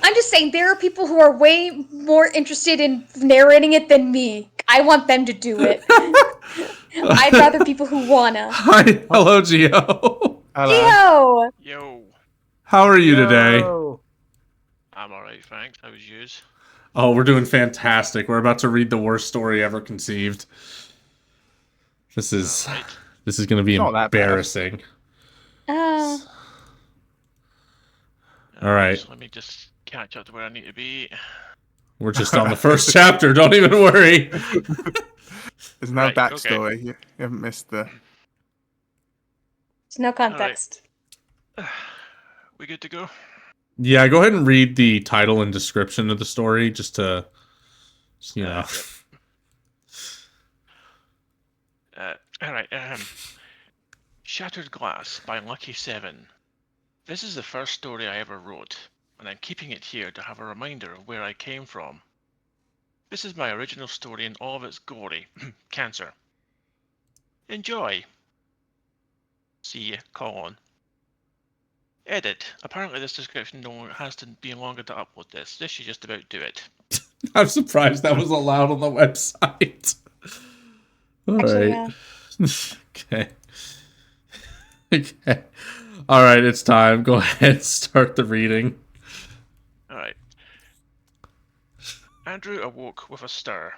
I'm just saying there are people who are way more interested in narrating it than me. I want them to do it. I'd rather people who wanna. Hi, hello, Gio. Gio! Yo, How are you today? I'm alright, thanks. How was yours? Oh, we're doing fantastic. We're about to read the worst story ever conceived. This is going to be embarrassing. Oh. All right. So let me just catch up to where I need to be. We're just on the first chapter. Don't even worry. There's no Right, backstory. okay. You haven't missed the. There's no context. We good to go? Yeah, go ahead and read the title and description of the story just to, you know. Alright, Shattered Glass by Lucky 7. This is the first story I ever wrote, and I'm keeping it here to have a reminder of where I came from. This is my original story in all of its glory. Cancer. Enjoy! See, Colin. Edit. Apparently this description no longer has to be longer to upload this. This should just about do it. I'm surprised that was allowed on the website. All Actually, right. Okay. Okay. All right, it's time. Go ahead, start the reading. Alright. Andrew awoke with a stir.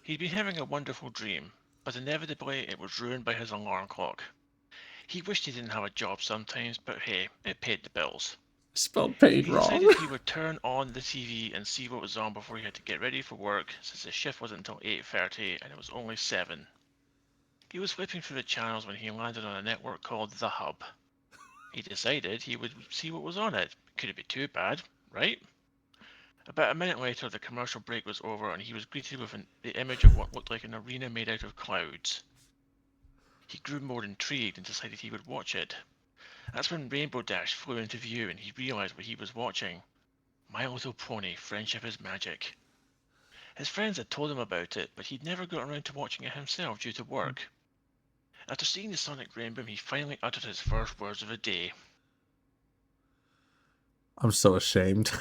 He'd been having a wonderful dream, but inevitably it was ruined by his alarm clock. He wished he didn't have a job sometimes, but hey, it paid the bills. Spelled paid He wrong. decided he would turn on the TV and see what was on before he had to get ready for work, since his shift wasn't until 8:30 and it was only 7. He was flipping through the channels when he landed on a network called The Hub. He decided he would see what was on it. Couldn't be too bad, right? About a minute later, the commercial break was over and he was greeted with the image of what looked like an arena made out of clouds. He grew more intrigued and decided he would watch it. That's when Rainbow Dash flew into view and he realized what he was watching. My Little Pony, Friendship is Magic. His friends had told him about it, but he'd never got around to watching it himself due to work. After seeing the Sonic Rainbow, he finally uttered his first words of the day. I'm so ashamed.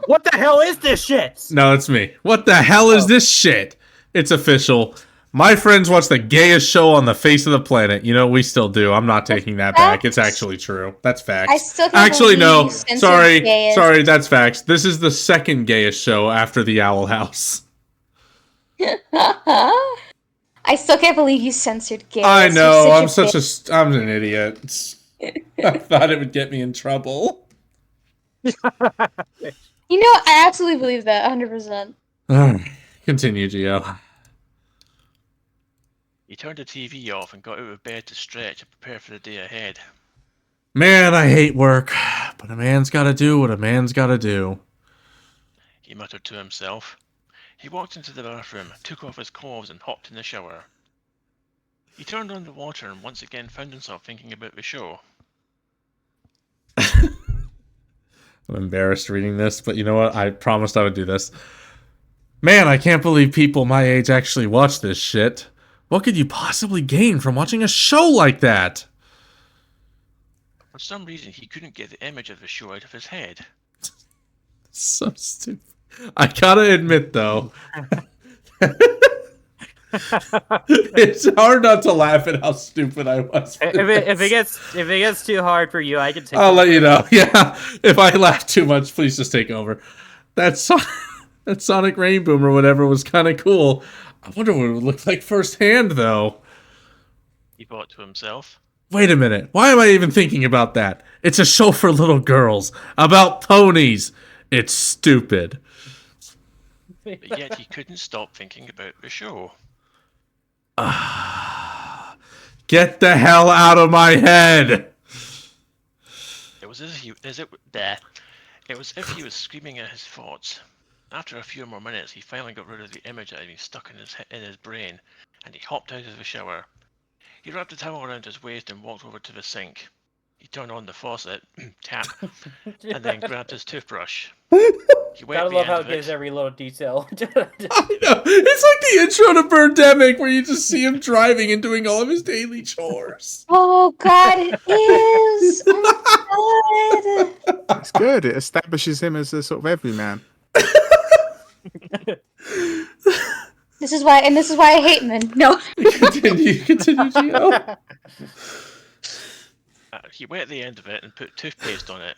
What the hell is this shit? No, it's me. What the hell is this shit? It's official. My friends watch the gayest show on the face of the planet. You know, we still do. I'm not taking that back. It's actually true. That's facts. I still can't Actually, no. believe you censored Sorry. gayest. Sorry, that's facts. This is the second gayest show after The Owl House. I still can't believe you censored gay. I know. I'm an idiot. I thought it would get me in trouble. You know, I absolutely believe that, 100%. Continue, Gio. He turned the TV off and got out of bed to stretch and prepare for the day ahead. Man, I hate work, but a man's gotta do what a man's gotta do. He muttered to himself. He walked into the bathroom, took off his clothes and hopped in the shower. He turned on the water and once again found himself thinking about the show. I'm embarrassed reading this, but you know what? I promised I would do this. Man, I can't believe people my age actually watch this shit. What could you possibly gain from watching a show like that? For some reason, he couldn't get the image of the show out of his head. So stupid. I gotta admit, though, it's hard not to laugh at how stupid I was. If it gets too hard for you, I can take. I'll let you know. Yeah, if I laugh too much, please just take over. That Sonic Rain Boom or whatever was kind of cool. I wonder what it would look like firsthand, though. He thought to himself. Wait a minute. Why am I even thinking about that? It's a show for little girls about ponies. It's stupid. But yet he couldn't stop thinking about the show. Get the hell out of my head! It was as if he was screaming at his thoughts. After a few more minutes, he finally got rid of the image that had been stuck in his brain, and he hopped out of the shower. He wrapped a towel around his waist and walked over to the sink. He turned on the faucet, tap, and then grabbed his toothbrush. He wet Gotta the love end how of it gives it. every little detail. I know. It's like the intro to Birdemic where you just see him driving and doing all of his daily chores. Oh God, it is. Oh God. It's good. It establishes him as a sort of everyman. This is why I hate men. No. Continue, Gio. He wet the end of it and put toothpaste on it.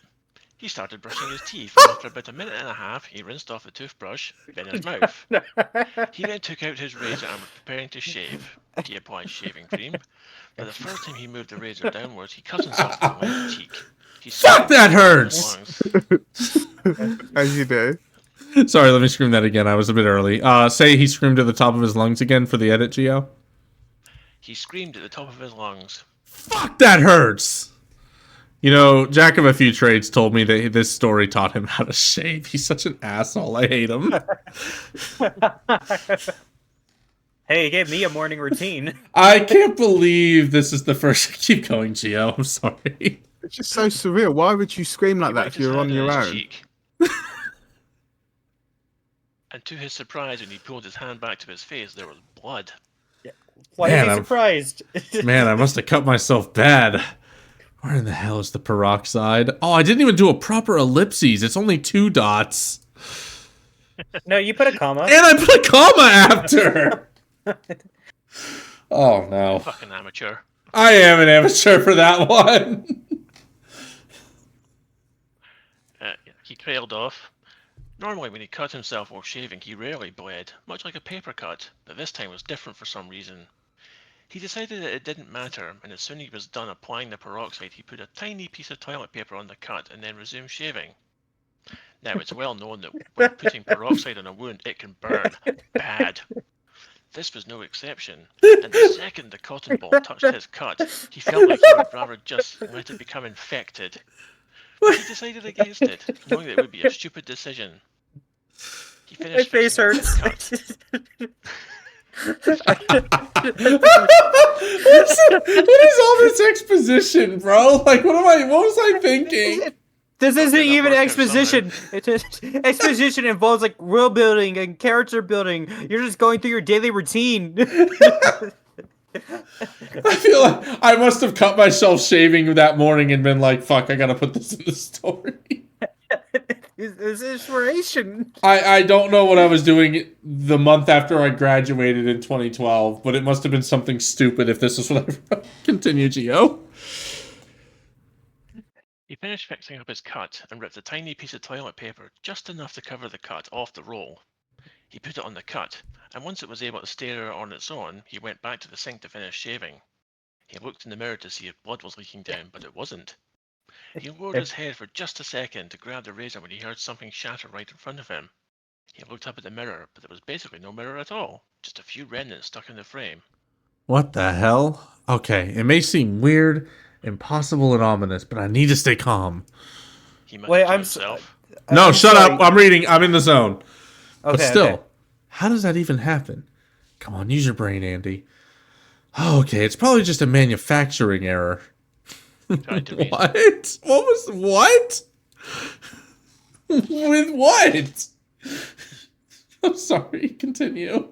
He started brushing his teeth, and after about a minute and a half, he rinsed off the toothbrush, then his mouth. He then took out his razor and was preparing to shave. He applied shaving cream, but the first time he moved the razor downwards, he cut himself on the left cheek. Fuck, that hurts! As you do. Sorry, let me scream that again. I was a bit early. Say he screamed at the top of his lungs again for the edit, Gio. He screamed at the top of his lungs. Fuck, that hurts! You know, Jack of a Few Trades told me that this story taught him how to shave. He's such an asshole. I hate him. Hey, he gave me a morning routine. I can't believe this is the first... Keep going, Gio. I'm sorry. It's just so surreal. Why would you scream like He that wiped if his you're on hand your his own? cheek. And to his surprise, when he pulled his hand back to his face, there was blood. Why Man, is he I'm- surprised? Man, I must have cut myself bad. Where in the hell is the peroxide? Oh, I didn't even do a proper ellipses. It's only 2 dots. No, you put a comma. And I put a comma after! Oh, no. Fucking amateur. I am an amateur for that one. He trailed off. Normally, when he cut himself while shaving, he rarely bled, much like a paper cut, but this time was different for some reason. He decided that it didn't matter, and as soon as he was done applying the peroxide, he put a tiny piece of toilet paper on the cut and then resumed shaving. Now, it's well known that when putting peroxide on a wound, it can burn bad. This was no exception, and the second the cotton ball touched his cut, he felt like he would rather just let it become infected. But he decided against it, knowing that it would be a stupid decision. He My finished face fixing up his hurts. What is all this exposition, bro? Like, what was I thinking? This isn't that even worked out exposition. Exposition involves like world building and character building. You're just going through your daily routine. I feel like I must have cut myself shaving that morning and been like, fuck, I gotta put this in the story. It's inspiration. I don't know what I was doing the month after I graduated in 2012, but it must have been something stupid if this is what I continue, Gio. He finished fixing up his cut and ripped a tiny piece of toilet paper, just enough to cover the cut, off the roll. He put it on the cut, and once it was able to stay there on its own, he went back to the sink to finish shaving. He looked in the mirror to see if blood was leaking down, but it wasn't. He lowered his head for just a second to grab the razor when he heard something shatter right in front of him. He looked up at the mirror, but there was basically no mirror at all, just a few remnants stuck in the frame. What the hell? Okay, it may seem weird, impossible, and ominous, but I need to stay calm. He muttered Wait, to I'm himself. No, I'm shut sorry. up. I'm reading. I'm in the zone. But Okay, still, okay. how does that even happen? Come on, use your brain, Andy. Okay, it's probably just a manufacturing error. He tried to reason. What? What? With what? I'm sorry, continue.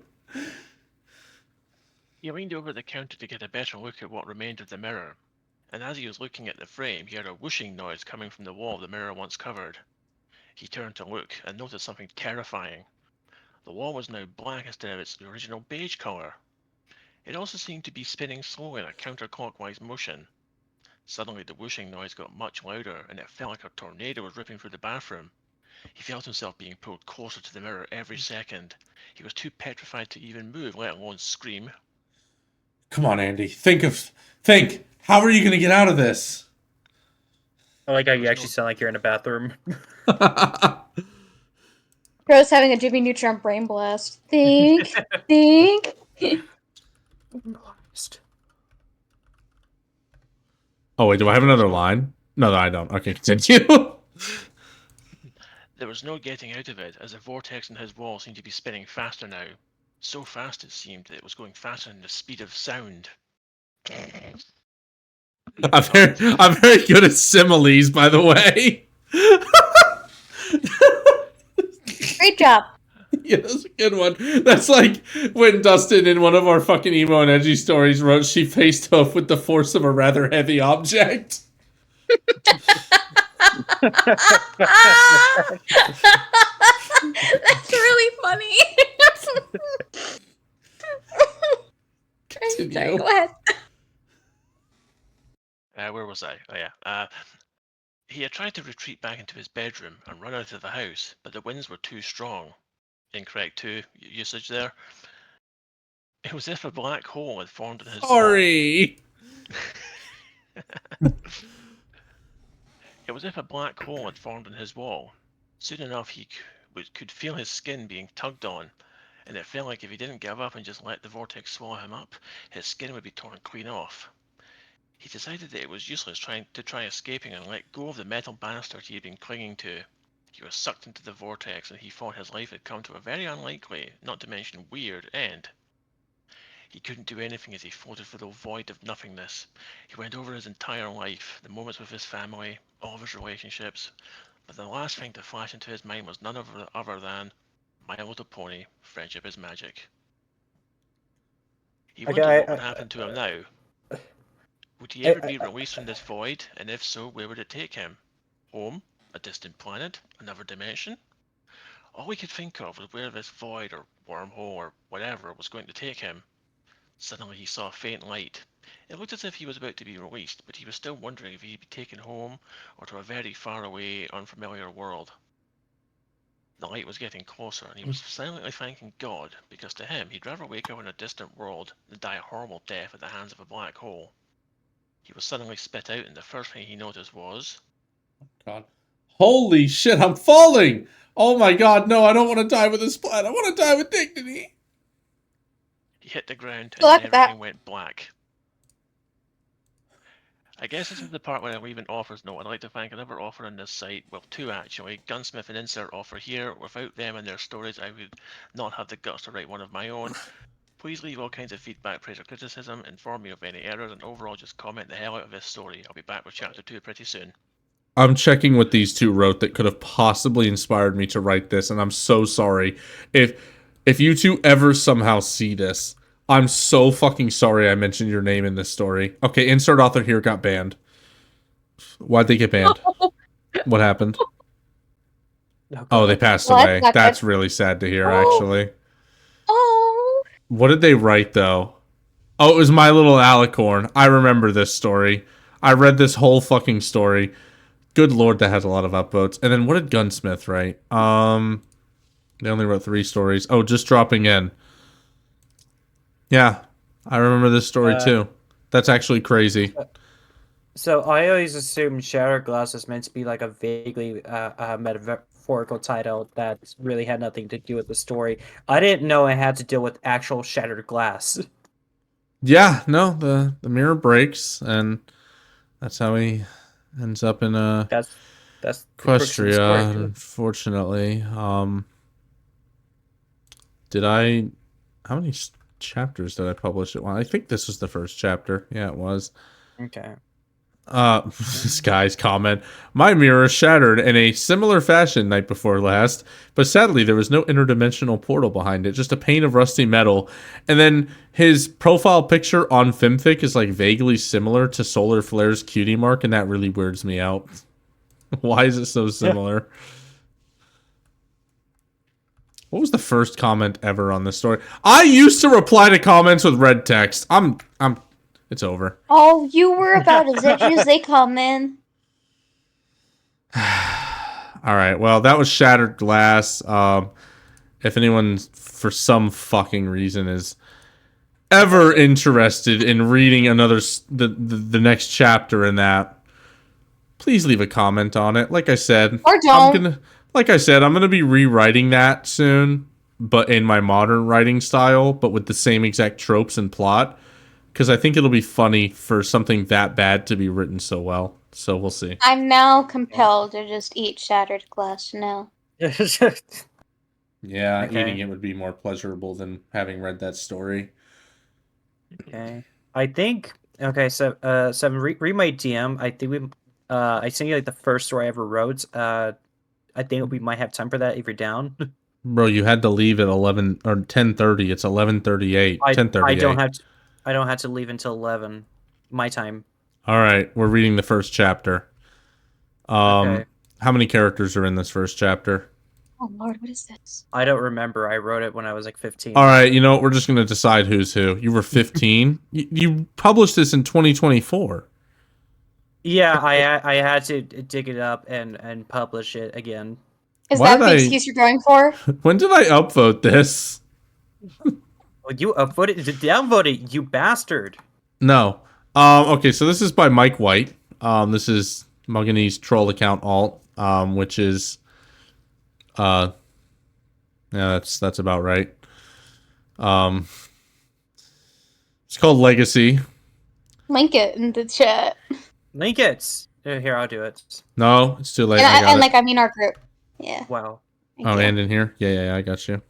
He leaned over the counter to get a better look at what remained of the mirror, and as he was looking at the frame, he heard a whooshing noise coming from the wall the mirror once covered. He turned to look and noticed something terrifying. The wall was now black instead of its original beige color. It also seemed to be spinning slowly in a counterclockwise motion. Suddenly the whooshing noise got much louder, and it felt like a tornado was ripping through the bathroom. He felt himself being pulled closer to the mirror every second. He was too petrified to even move, let alone scream. Come on, Andy. Think. How are you going to get out of this? I like how There you was actually no- sound like you're in a bathroom. Bro's having a Jimmy Neutron brain blast. Think. Think. Oh, wait, do I have another line? No, I don't. Okay, continue. There was no getting out of it, as the vortex in his wall seemed to be spinning faster now. So fast it seemed that it was going faster than the speed of sound. I'm very good at similes, by the way. Great job. Yeah, that's a good one. That's like when Dustin, in one of our fucking emo and edgy stories, wrote she faced off with the force of a rather heavy object. That's really funny. Sorry, Continue. go ahead. Where was I? Oh yeah. He had tried to retreat back into his bedroom and run out of the house, but the winds were too strong. Incorrect usage there. It was as if a black hole had formed in his Sorry. wall. It was as if a black hole had formed in his wall. Soon enough, he could feel his skin being tugged on, and it felt like if he didn't give up and just let the vortex swallow him up, his skin would be torn clean off. He decided that it was useless trying to escaping and let go of the metal banister he had been clinging to. He was sucked into the vortex, and he thought his life had come to a very unlikely, not to mention weird, end. He couldn't do anything as he floated through the void of nothingness. He went over his entire life, the moments with his family, all of his relationships, but the last thing to flash into his mind was none other than My Little Pony, Friendship is Magic. He wondered what would happen to him now. Would he ever be released from this void, and if so, where would it take him? Home? A distant planet? Another dimension? All he could think of was where this void or wormhole or whatever was going to take him. Suddenly he saw a faint light. It looked as if he was about to be released, but he was still wondering if he'd be taken home or to a very far away, unfamiliar world. The light was getting closer, and he was silently thanking God, because to him he'd rather wake up in a distant world than die a horrible death at the hands of a black hole. He was suddenly spit out, and the first thing he noticed was... God. Holy shit, I'm falling! Oh my god, no, I don't want to die with a splat. I want to die with dignity. He hit the ground, and Good luck then with that. everything went black. I guess this is the part where I leave an offers note. I'd like to thank another offer on this site, well, two actually, Gunsmith and Insert offer here. Without them and their stories, I would not have the guts to write one of my own. Please leave all kinds of feedback, praise or criticism, inform me of any errors, and overall just comment the hell out of this story. I'll be back with chapter 2 pretty soon. I'm checking what these two wrote that could have possibly inspired me to write this, and I'm so sorry. If you two ever somehow see this, I'm so fucking sorry I mentioned your name in this story. Okay, insert author here got banned. Why'd they get banned? What happened? Oh, they passed Well, away. that's not That's good. really sad to hear, Oh. actually. Oh. What did they write, though? Oh, it was My Little Alicorn. I remember this story. I read this whole fucking story. Good lord, that has a lot of upvotes. And then what did Gunsmith write? They only wrote 3 stories. Oh, Just Dropping In. Yeah, I remember this story too. That's actually crazy. So I always assumed Shattered Glass was meant to be like a vaguely metaphorical title that really had nothing to do with the story. I didn't know it had to deal with actual shattered glass. Yeah, no, the mirror breaks, and that's how he ends up in That's the crux of the story. Equestria, unfortunately. Did I... How many chapters did I publish it? Well, I think this was the first chapter. Yeah, it was. Okay. This guy's comment. My mirror shattered in a similar fashion night before last, but sadly there was no interdimensional portal behind it, just a pane of rusty metal. And then his profile picture on Fimfic is like vaguely similar to Solar Flare's cutie mark, and that really weirds me out. Why is it so similar? What was the first comment ever on this story? I used to reply to comments with red text. It's over. Oh, you were about as edgy as they come, man. All right. Well, that was Shattered Glass. If anyone, for some fucking reason, is ever interested in reading the next chapter in that, please leave a comment on it. Like I said, Or don't. I'm gonna be rewriting that soon, but in my modern writing style, but with the same exact tropes and plot, because I think it'll be funny for something that bad to be written so well. So we'll see. I'm now compelled to just eat shattered glass now. Yeah, Okay. eating it would be more pleasurable than having read that story. Okay. I think so read my DM. I think I sent you like the first story I ever wrote. I think we might have time for that if you're down. Bro, you had to leave at 11 or 10:30. It's 11:38. I 10:38. I don't have to leave until 11 my time. All right, we're reading the first chapter. Okay. How many characters are in this first chapter? Oh lord, what is this? I don't remember. I wrote it when I was like 15. All right, you know what? We're just going to decide who's who. You were 15. You published this in 2024. Yeah, I had to dig it up and publish it again. Is Why that did the I- excuse you're going for? When did I upvote this? Well, you upvoted, downvoted, you bastard. No. Okay, so this is by Mike White. This is Mugani's troll account alt, which is yeah, that's about right. It's called Legacy. Link it in the chat. Link it. Here, I'll do it. No, it's too late. And, I got it. I mean our group. Yeah. Wow. Thank Oh, you. and in here? Yeah, I got you.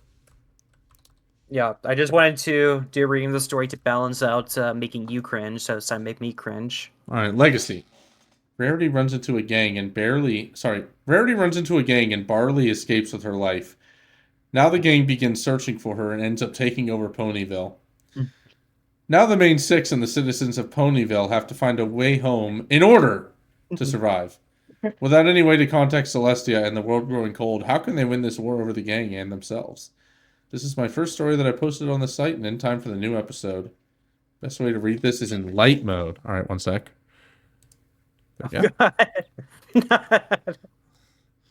Yeah, I just wanted to do a reading of the story to balance out making you cringe, so it's time to make me cringe. All right, Legacy. Rarity runs into a gang and Rarity runs into a gang and Barley escapes with her life. Now the gang begins searching for her and ends up taking over Ponyville. Now the main six and the citizens of Ponyville have to find a way home in order to survive. Without any way to contact Celestia and the world growing cold, how can they win this war over the gang and themselves? This is my first story that I posted on the site and in time for the new episode. Best way to read this is in light mode. All right, one sec. There we go.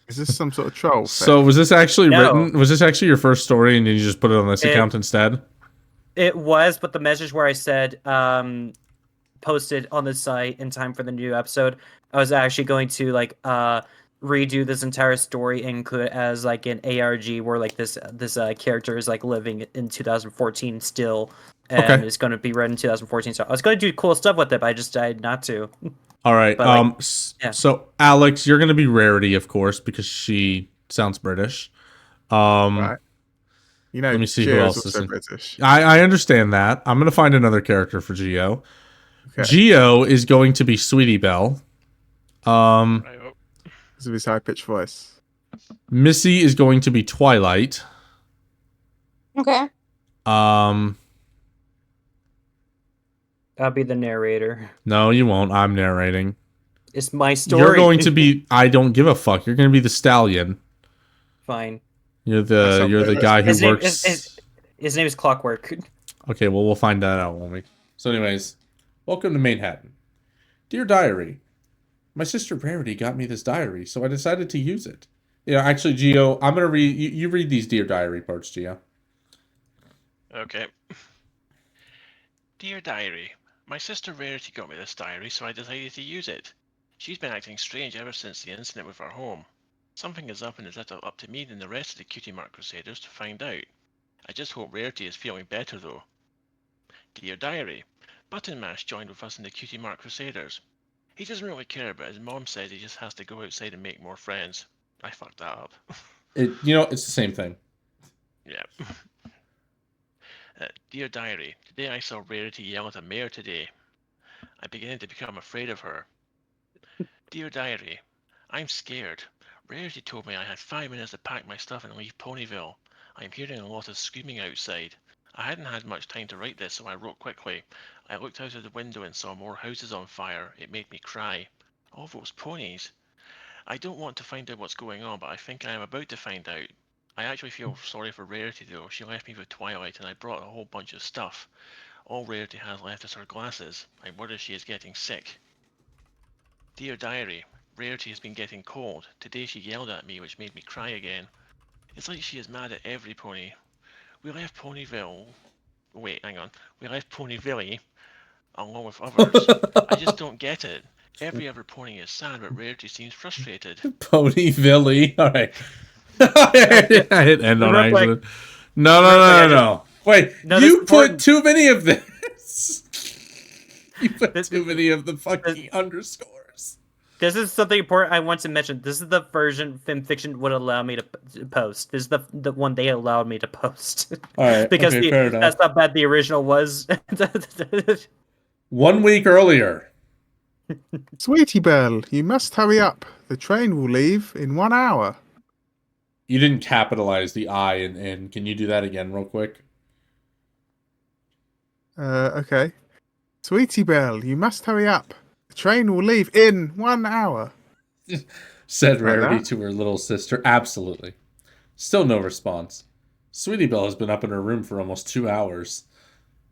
Is this some sort of troll? So was this actually No. written? Was this actually your first story, and then you just put it on this account instead? It was, but the message where I said posted on the site in time for the new episode, I was actually going to like redo this entire story and include it as like an ARG where like this character is like living in 2014 still, and it's going to be read in 2014. So I was going to do cool stuff with it, but I just decided not to. All right. But, like, yeah. So Alex, you're going to be Rarity, of course, because she sounds British. Right. You know, Let me see who Gio's else is also in. British. I understand that. I'm going to find another character for Gio. Okay. Gio is going to be Sweetie Belle. Right, oh, This is his high pitched voice. Missy is going to be Twilight. Okay. I'll be the narrator. No, you won't. I'm narrating. It's my story. You're going to be. I don't give a fuck. You're going to be the stallion. Fine. You're the guy who His name, works. his name is Clockwork. Okay, well, we'll find that out, won't we? So, anyways, welcome to Manhattan. Dear Diary, my sister Rarity got me this diary, so I decided to use it. Yeah, actually, Gio, I'm gonna read. You read these Dear Diary parts, Gio. okay. Dear Diary, my sister Rarity got me this diary, so I decided to use it. She's been acting strange ever since the incident with our home. Something is up and it's up to me and the rest of the Cutie Mark Crusaders to find out. I just hope Rarity is feeling better though. Dear Diary, Button Mash joined with us in the Cutie Mark Crusaders. He doesn't really care, but his mom says he just has to go outside and make more friends. I fucked that up. It's the same thing. Yeah. Dear Diary, today I saw Rarity yell at a mare today. I'm beginning to become afraid of her. Dear Diary, I'm scared. Rarity told me I had 5 minutes to pack my stuff and leave Ponyville. I'm hearing a lot of screaming outside. I hadn't had much time to write this, so I wrote quickly. I looked out of the window and saw more houses on fire. It made me cry. All those ponies. I don't want to find out what's going on, but I think I am about to find out. I actually feel sorry for Rarity though. She left me with Twilight and I brought a whole bunch of stuff. All Rarity has left is her glasses. I worry she is getting sick. Dear Diary, Rarity has been getting cold. Today she yelled at me, which made me cry again. It's like she is mad at every pony. We left Ponyville. Wait, hang on. We left Ponyville along with others. I just don't get it. Every other pony is sad, but Rarity seems frustrated. Ponyville. All right. I hit end on Real quick. accident. No. Wait, No, you this put important. too many of this. You put This- too many of the fucking underscores. This is something important I want to mention. This is the version FimFiction would allow me to post. This is the one they allowed me to post. All right, because okay, fair enough. that's how bad the original was. 1 week earlier. Sweetie Belle, you must hurry up. The train will leave in 1 hour. You didn't capitalize the I in. Can you do that again real quick? Okay. Sweetie Belle, you must hurry up. The train will leave in 1 hour. Said Like Rarity that? to her little sister. Absolutely. Still no response. Sweetie Belle has been up in her room for almost 2 hours.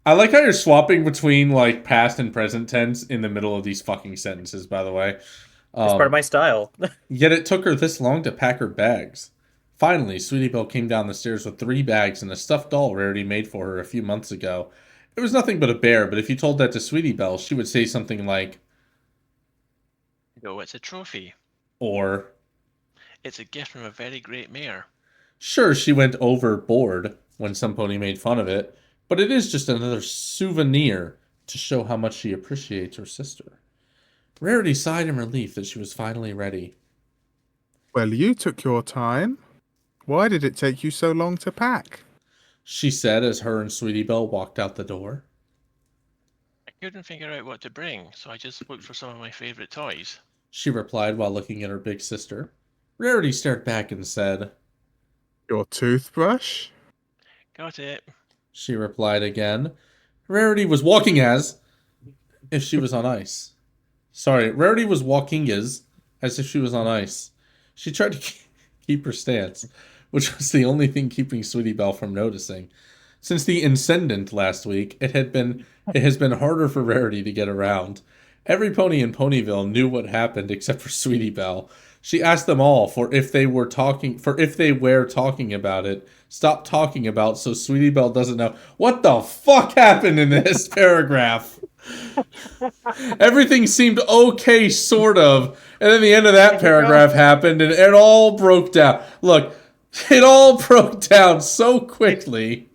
I like how you're swapping between like past and present tense in the middle of these fucking sentences, by the way. It's part of my style. Yet it took her this long to pack her bags. Finally, Sweetie Belle came down the stairs with 3 bags and a stuffed doll Rarity made for her a few months ago. It was nothing but a bear, but if you told that to Sweetie Belle, she would say something like, No, it's a trophy. or, It's a gift from a very great mayor. sure, she went overboard when some pony made fun of it, but it is just another souvenir to show how much she appreciates her sister. Rarity sighed in relief that she was finally ready. Well, you took your time. Why did it take you so long to pack? She said as her and Sweetie Belle walked out the door. I couldn't figure out what to bring, so I just looked for some of my favorite toys. She replied while looking at her big sister. Rarity stared back and said, Your toothbrush? Got it. She replied again. Rarity was walking as if she was on ice. Sorry, Rarity was walking as if she was on ice. She tried to keep her stance, which was the only thing keeping Sweetie Belle from noticing. Since the incident last week, it has been harder for Rarity to get around. Every pony in Ponyville knew what happened except for Sweetie Belle. She asked them all if they were talking about it. Stop talking about so Sweetie Belle doesn't know. What the fuck happened in this paragraph? Everything seemed okay, sort of. And then the end of that paragraph happened and it all broke down. Look, it all broke down so quickly.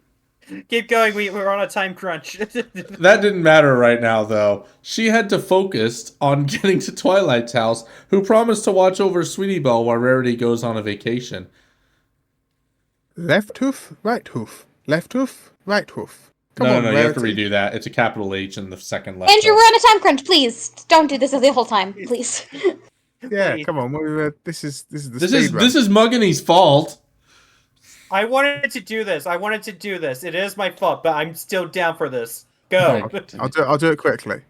Keep going. We're on a time crunch. That didn't matter right now, though. She had to focus on getting to Twilight's house, who promised to watch over Sweetie Belle while Rarity goes on a vacation. Left hoof, right hoof. Left hoof, right hoof. Come No, on, you have to Rarity. redo that. It's a capital H in the second left. Andrew, hoof. we're on a time crunch. Please don't do this the whole time, please. Yeah, Please. come on. This is the This speed run. is Muggeny's fault. I wanted to do this. It is my fault, but I'm still down for this. Go. I'll do it quickly.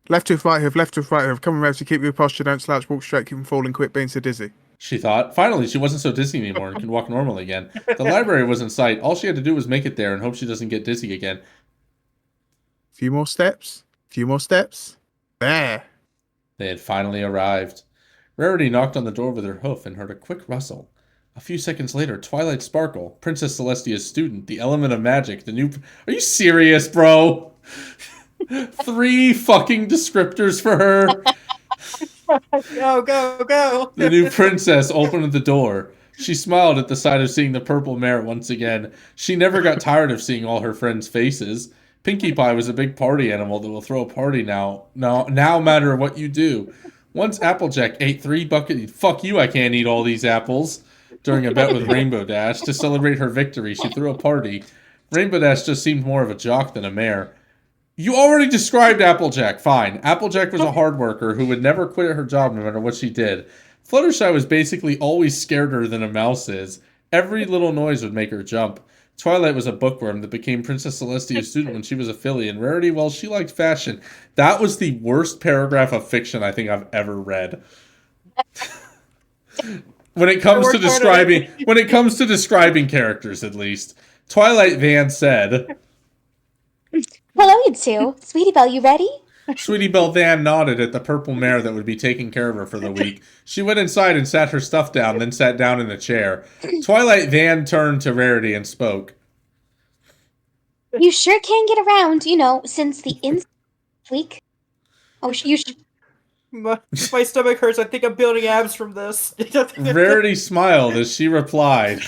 Left hoof, right hoof, left hoof, right hoof. Come on, Rarity, keep your posture. Don't slouch. Walk straight. Keep from falling. Quit being so dizzy. She thought. Finally, she wasn't so dizzy anymore and could walk normally again. The library was in sight. All she had to do was make it there and hope she doesn't get dizzy again. Few more steps. Few more steps. There. They had finally arrived. Rarity knocked on the door with her hoof and heard a quick rustle. A few seconds later, Twilight Sparkle, Princess Celestia's student, the element of magic, the new... Are you serious, bro? 3 fucking descriptors for her. Go. The new princess opened the door. She smiled at the sight of seeing the purple mare once again. She never got tired of seeing all her friends' faces. Pinkie Pie was a big party animal that will throw a party now matter what you do. Once Applejack ate 3 buckets... Fuck you, I can't eat all these apples. During a bet with Rainbow Dash. To celebrate her victory, she threw a party. Rainbow Dash just seemed more of a jock than a mare. You already described Applejack. Fine. Applejack was a hard worker who would never quit at her job no matter what she did. Fluttershy was basically always scareder than a mouse is. Every little noise would make her jump. Twilight was a bookworm that became Princess Celestia's student when she was a filly, and Rarity, well, she liked fashion. That was the worst paragraph of fiction I think I've ever read. When it comes to describing characters, at least. Twilight Van said, Hello, you two. Sweetie Belle, you ready? Sweetie Belle Van nodded at the purple mare that would be taking care of her for the week. She went inside and sat her stuff down, then sat down in a chair. Twilight Van turned to Rarity and spoke. You sure can get around, since the week. Oh, you should. My stomach hurts. I think I'm building abs from this. Rarity smiled as she replied.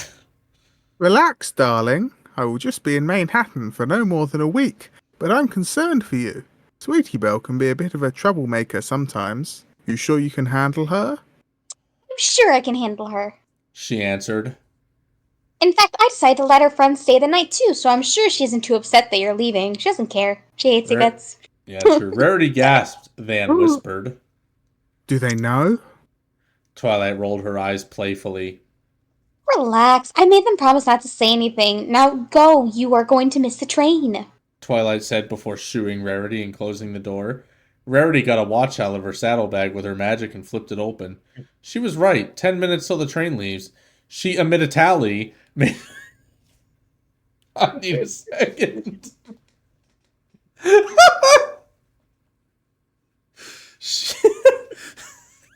Relax, darling. I will just be in Manhattan for no more than a week, but I'm concerned for you. Sweetie Belle can be a bit of a troublemaker sometimes. You sure you can handle her? I'm sure I can handle her. She answered. In fact, I decided to let her friends stay the night too, so I'm sure she isn't too upset that you're leaving. She doesn't care. She hates you guts. Yeah, true. Rarity gasped, Van whispered. Do they know? Twilight rolled her eyes playfully. Relax. I made them promise not to say anything. Now go. You are going to miss the train. Twilight said before shooing Rarity and closing the door. Rarity got a watch out of her saddlebag with her magic and flipped it open. She was right. 10 minutes till the train leaves. She amid a tally. I need a second.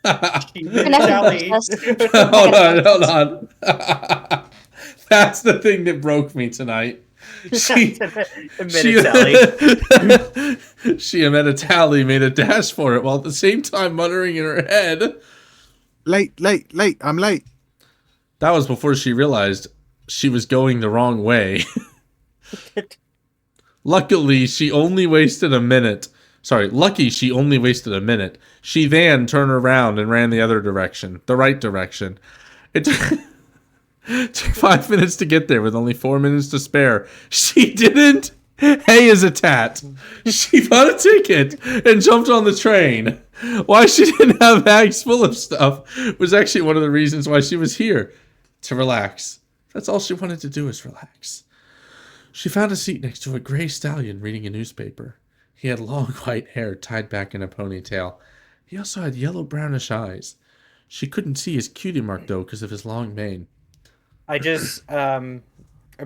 Hold on. That's the thing that broke me tonight. She amid a tally made a dash for it while at the same time muttering in her head, Late, I'm late. That was before she realized she was going the wrong way. Lucky she only wasted a minute. She then turned around and ran the other direction, the right direction. It took 5 minutes to get there with only 4 minutes to spare. She didn't. Hey as a tat. She bought a ticket and jumped on the train. Why she didn't have bags full of stuff was actually one of the reasons why she was here. To relax. That's all she wanted to do is relax. She found a seat next to a gray stallion reading a newspaper. He had long white hair tied back in a ponytail. He also had yellow-brownish eyes. She couldn't see his cutie mark, though, because of his long mane. I'm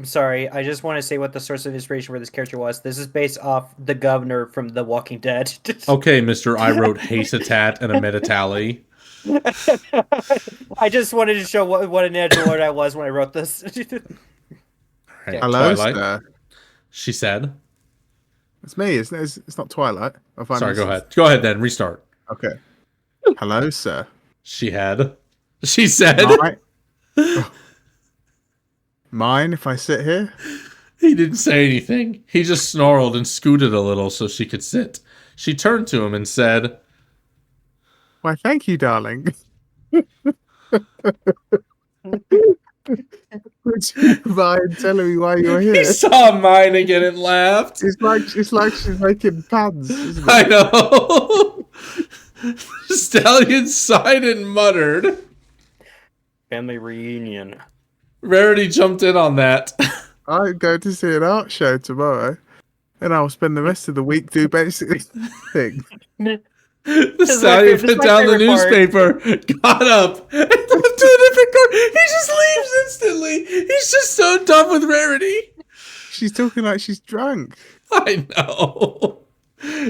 sorry. I just want to say what the source of inspiration for this character was. This is based off the governor from The Walking Dead. Okay, Mr. I wrote Haste-a-tat and a Metatally. I just wanted to show what an edgelord I was when I wrote this. Right, Hello, Twilight, sir. she said. It's me, isn't it? It's not Twilight. Sorry, go ahead. Go ahead then, restart. Okay. Hello, sir. She said. Mine if I sit here? He didn't say anything. He just snarled and scooted a little so she could sit. She turned to him and said, Why, thank you, darling. Would you mind telling me why you're he here? saw mine again and laughed. It's like she's making puns, isn't it? I know. Stallion sighed and muttered. Family reunion. Rarity jumped in on that. I'm going to see an art show tomorrow, and I'll spend the rest of the week doing basically things. The stallion put down the newspaper, got up, and left to a different car. He just leaves instantly. He's just so done with Rarity. She's talking like she's drunk. I know.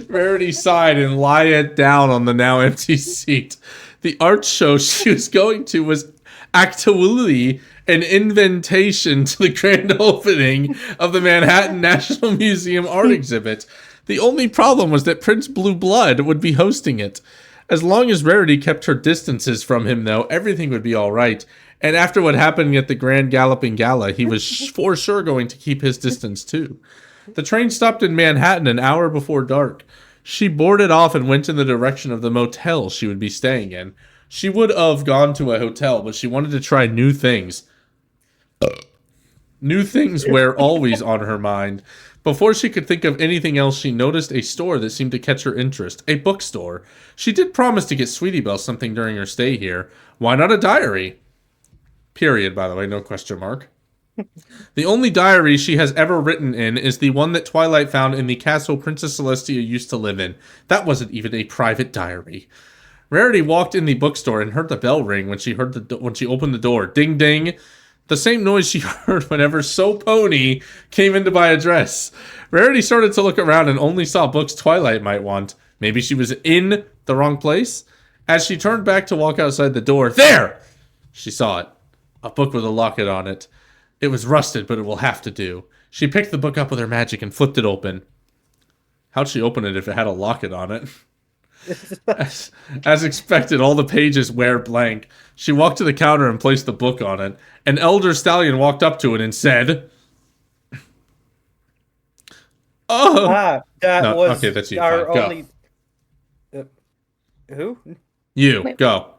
Rarity sighed and lied down on the now empty seat. The art show she was going to was actually an invitation to the grand opening of the Manhattan National Museum art exhibit. The only problem was that Prince Blue Blood would be hosting it. As long as Rarity kept her distances from him, though, everything would be all right. And after what happened at the Grand Galloping Gala, he was for sure going to keep his distance, too. The train stopped in Manhattan an hour before dark. She boarded off and went in the direction of the motel she would be staying in. She would have gone to a hotel, but she wanted to try new things. New things were always on her mind. Before she could think of anything else, she noticed a store that seemed to catch her interest. A bookstore. She did promise to get Sweetie Belle something during her stay here. Why not a diary? Period, by the way, no question mark. The only diary she has ever written in is the one that Twilight found in the castle Princess Celestia used to live in. That wasn't even a private diary. Rarity walked in the bookstore and heard the bell ring when she opened the door. Ding ding. The same noise she heard whenever So Pony came in to buy a dress. Rarity started to look around and only saw books Twilight might want. Maybe she was in the wrong place? As she turned back to walk outside the door, there! She saw it. A book with a locket on it. It was rusted, but it will have to do. She picked the book up with her magic and flipped it open. How'd she open it if it had a locket on it? As expected, all the pages were blank. She walked to the counter and placed the book on it. An elder stallion walked up to it and said, "Oh, that no, was okay, that's you. our Fine, go. only. Who? You Wait. go."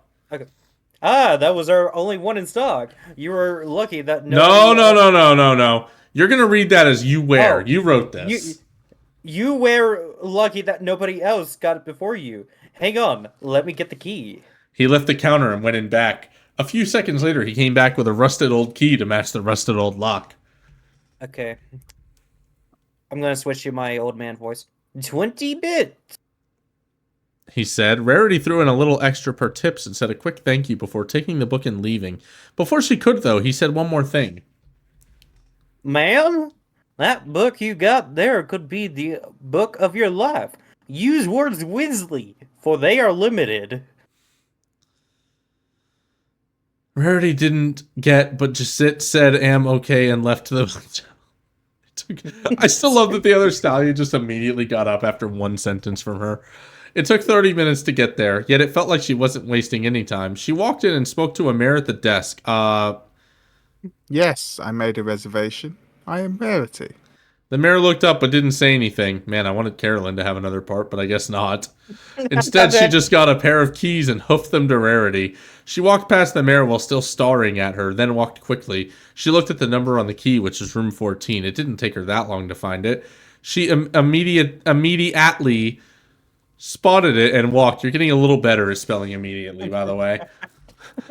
That was our only one in stock. You were lucky that No. You're gonna read that as you wear. Oh, you wrote this. You were lucky that nobody else got it before you. Hang on, let me get the key. He left the counter and went in back. A few seconds later, he came back with a rusted old key to match the rusted old lock. Okay. I'm gonna switch to my old man voice. 20 bits. He said. Rarity threw in a little extra per tips and said a quick thank you before taking the book and leaving. Before she could, though, he said one more thing. Ma'am, that book you got there could be the book of your life. Use words wisely, for they are limited. Rarity didn't get, but just said, "Am okay," and left the... I still love that the other stallion just immediately got up after one sentence from her. It took 30 minutes to get there, yet it felt like she wasn't wasting any time. She walked in and spoke to a mayor at the desk. Yes, I made a reservation. I am Rarity. The mayor looked up but didn't say anything. Man, I wanted Carolyn to have another part, but I guess not. Instead, she just got a pair of keys and hoofed them to Rarity. She walked past the mayor while still staring at her, then walked quickly. She looked at the number on the key, which is room 14. It didn't take her that long to find it. She immediately spotted it and walked. You're getting a little better at spelling immediately, by the way.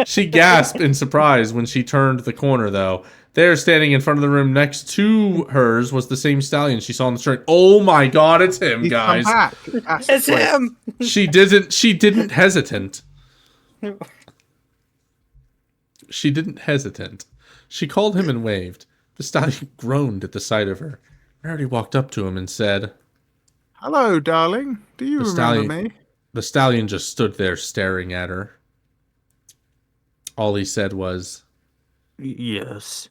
She gasped in surprise when she turned the corner, though. There, standing in front of the room next to hers, was the same stallion she saw on the street. Oh my god, it's him, He's guys. come back. That's It's great. him! She didn't hesitant. She didn't hesitant. She called him and waved. The stallion groaned at the sight of her. Rarity walked up to him and said, Hello, darling. Do you The remember stallion- me? The stallion just stood there staring at her. All he said was, Yes.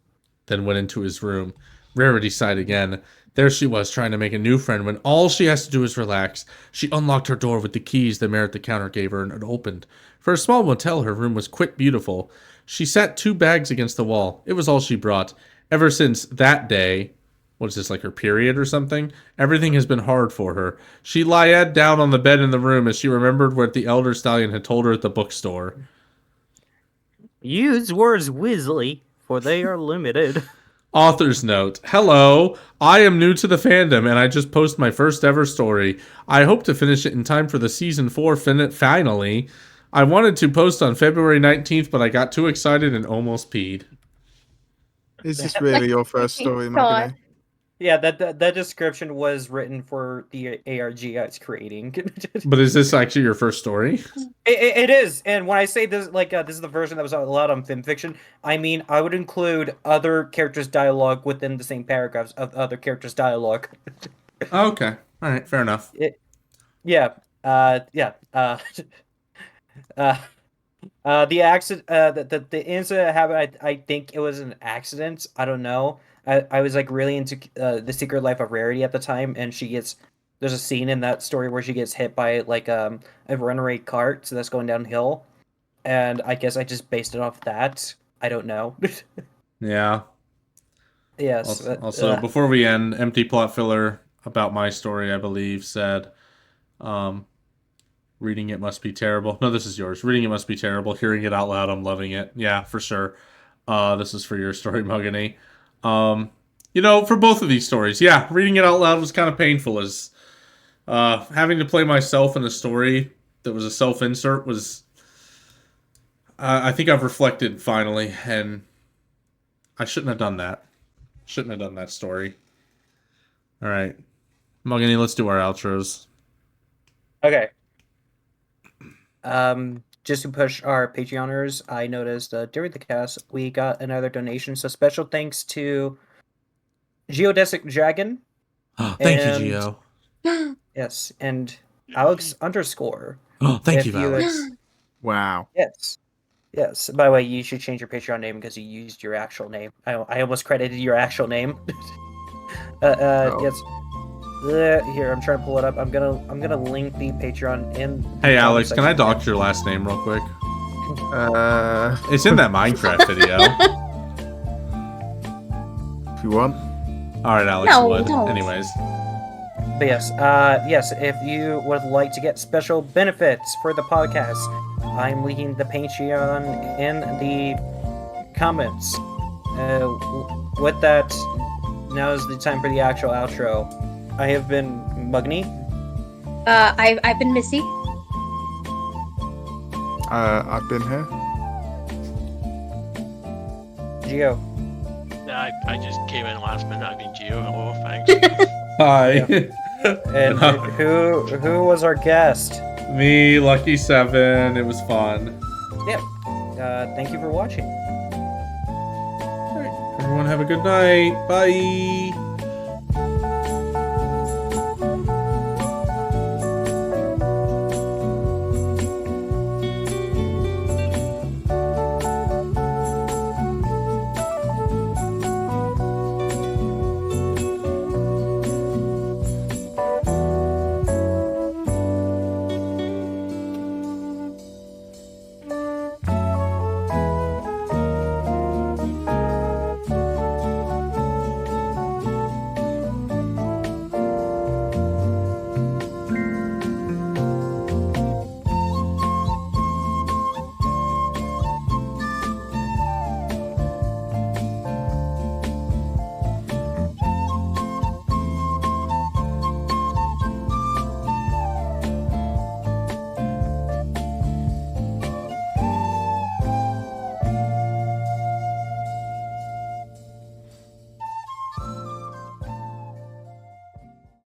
then went into his room. Rarity sighed again. There she was, trying to make a new friend when all she has to do is relax. She unlocked her door with the keys the mayor at the counter gave her, and it opened. For a small motel, her room was quite beautiful. She sat 2 bags against the wall. It was all she brought. Ever since that day, what is this, like her period or something? Everything has been hard for her. She lied down on the bed in the room as she remembered what the elder stallion had told her at the bookstore. Use words wisely, for they are limited. Author's note. Hello, I am new to the fandom and I just posted my first ever story. I hope to finish it in time for the season 4 finale. I wanted to post on February 19th, but I got too excited and almost peed. Is this really your first story, Maggie? Yeah, that description was written for the ARG I was creating. But is this actually your first story? It is, and when I say this, this is the version that was allowed on FimFiction, I mean I would include other characters' dialogue within the same paragraphs of other characters' dialogue. Okay, all right, fair enough. The accident, the incident happened. I think it was an accident. I don't know. I was like really into The Secret Life of Rarity at the time, and there's a scene in that story where she gets hit by like a runaway cart, so that's going downhill, and I guess I just based it off that. I don't know. Yeah. Yes. Also, before we end, empty plot filler about my story, I believe, said, reading it must be terrible. No, this is yours. Reading it must be terrible. Hearing it out loud, I'm loving it. Yeah, for sure. This is for your story, Mugany. For both of these stories, yeah, reading it out loud was kind of painful. As having to play myself in a story that was a self-insert was. I think I've reflected finally, and I shouldn't have done that. Shouldn't have done that story. All right, Muggany, let's do our outros. Okay. Just to push our Patreoners, I noticed during the cast we got another donation. So special thanks to Geodesic Dragon. Thank you, And- Geo. Yes, and Alex underscore. Oh, thank If you, Alex. Wow. Yes. Yes. By the way, you should change your Patreon name because you used your actual name. I almost credited your actual name. Oh. Yes. Here, I'm trying to pull it up. I'm gonna link the Patreon in. the Hey, comment Alex, can I section. dox your last name real quick? If It's in that Minecraft video. you want. All right, Alex No, would. don't. Anyways. But yes, if you would like to get special benefits for the podcast, I'm linking the Patreon in the comments. With that, now is the time for the actual outro. I have been Mugny. I've been Missy. I've been here. Geo. I just came in last minute. I've been Geo. Hello, thanks. Hi. And who was our guest? Me, Lucky 7. It was fun. Yeah. Thank you for watching. Everyone have a good night. Bye.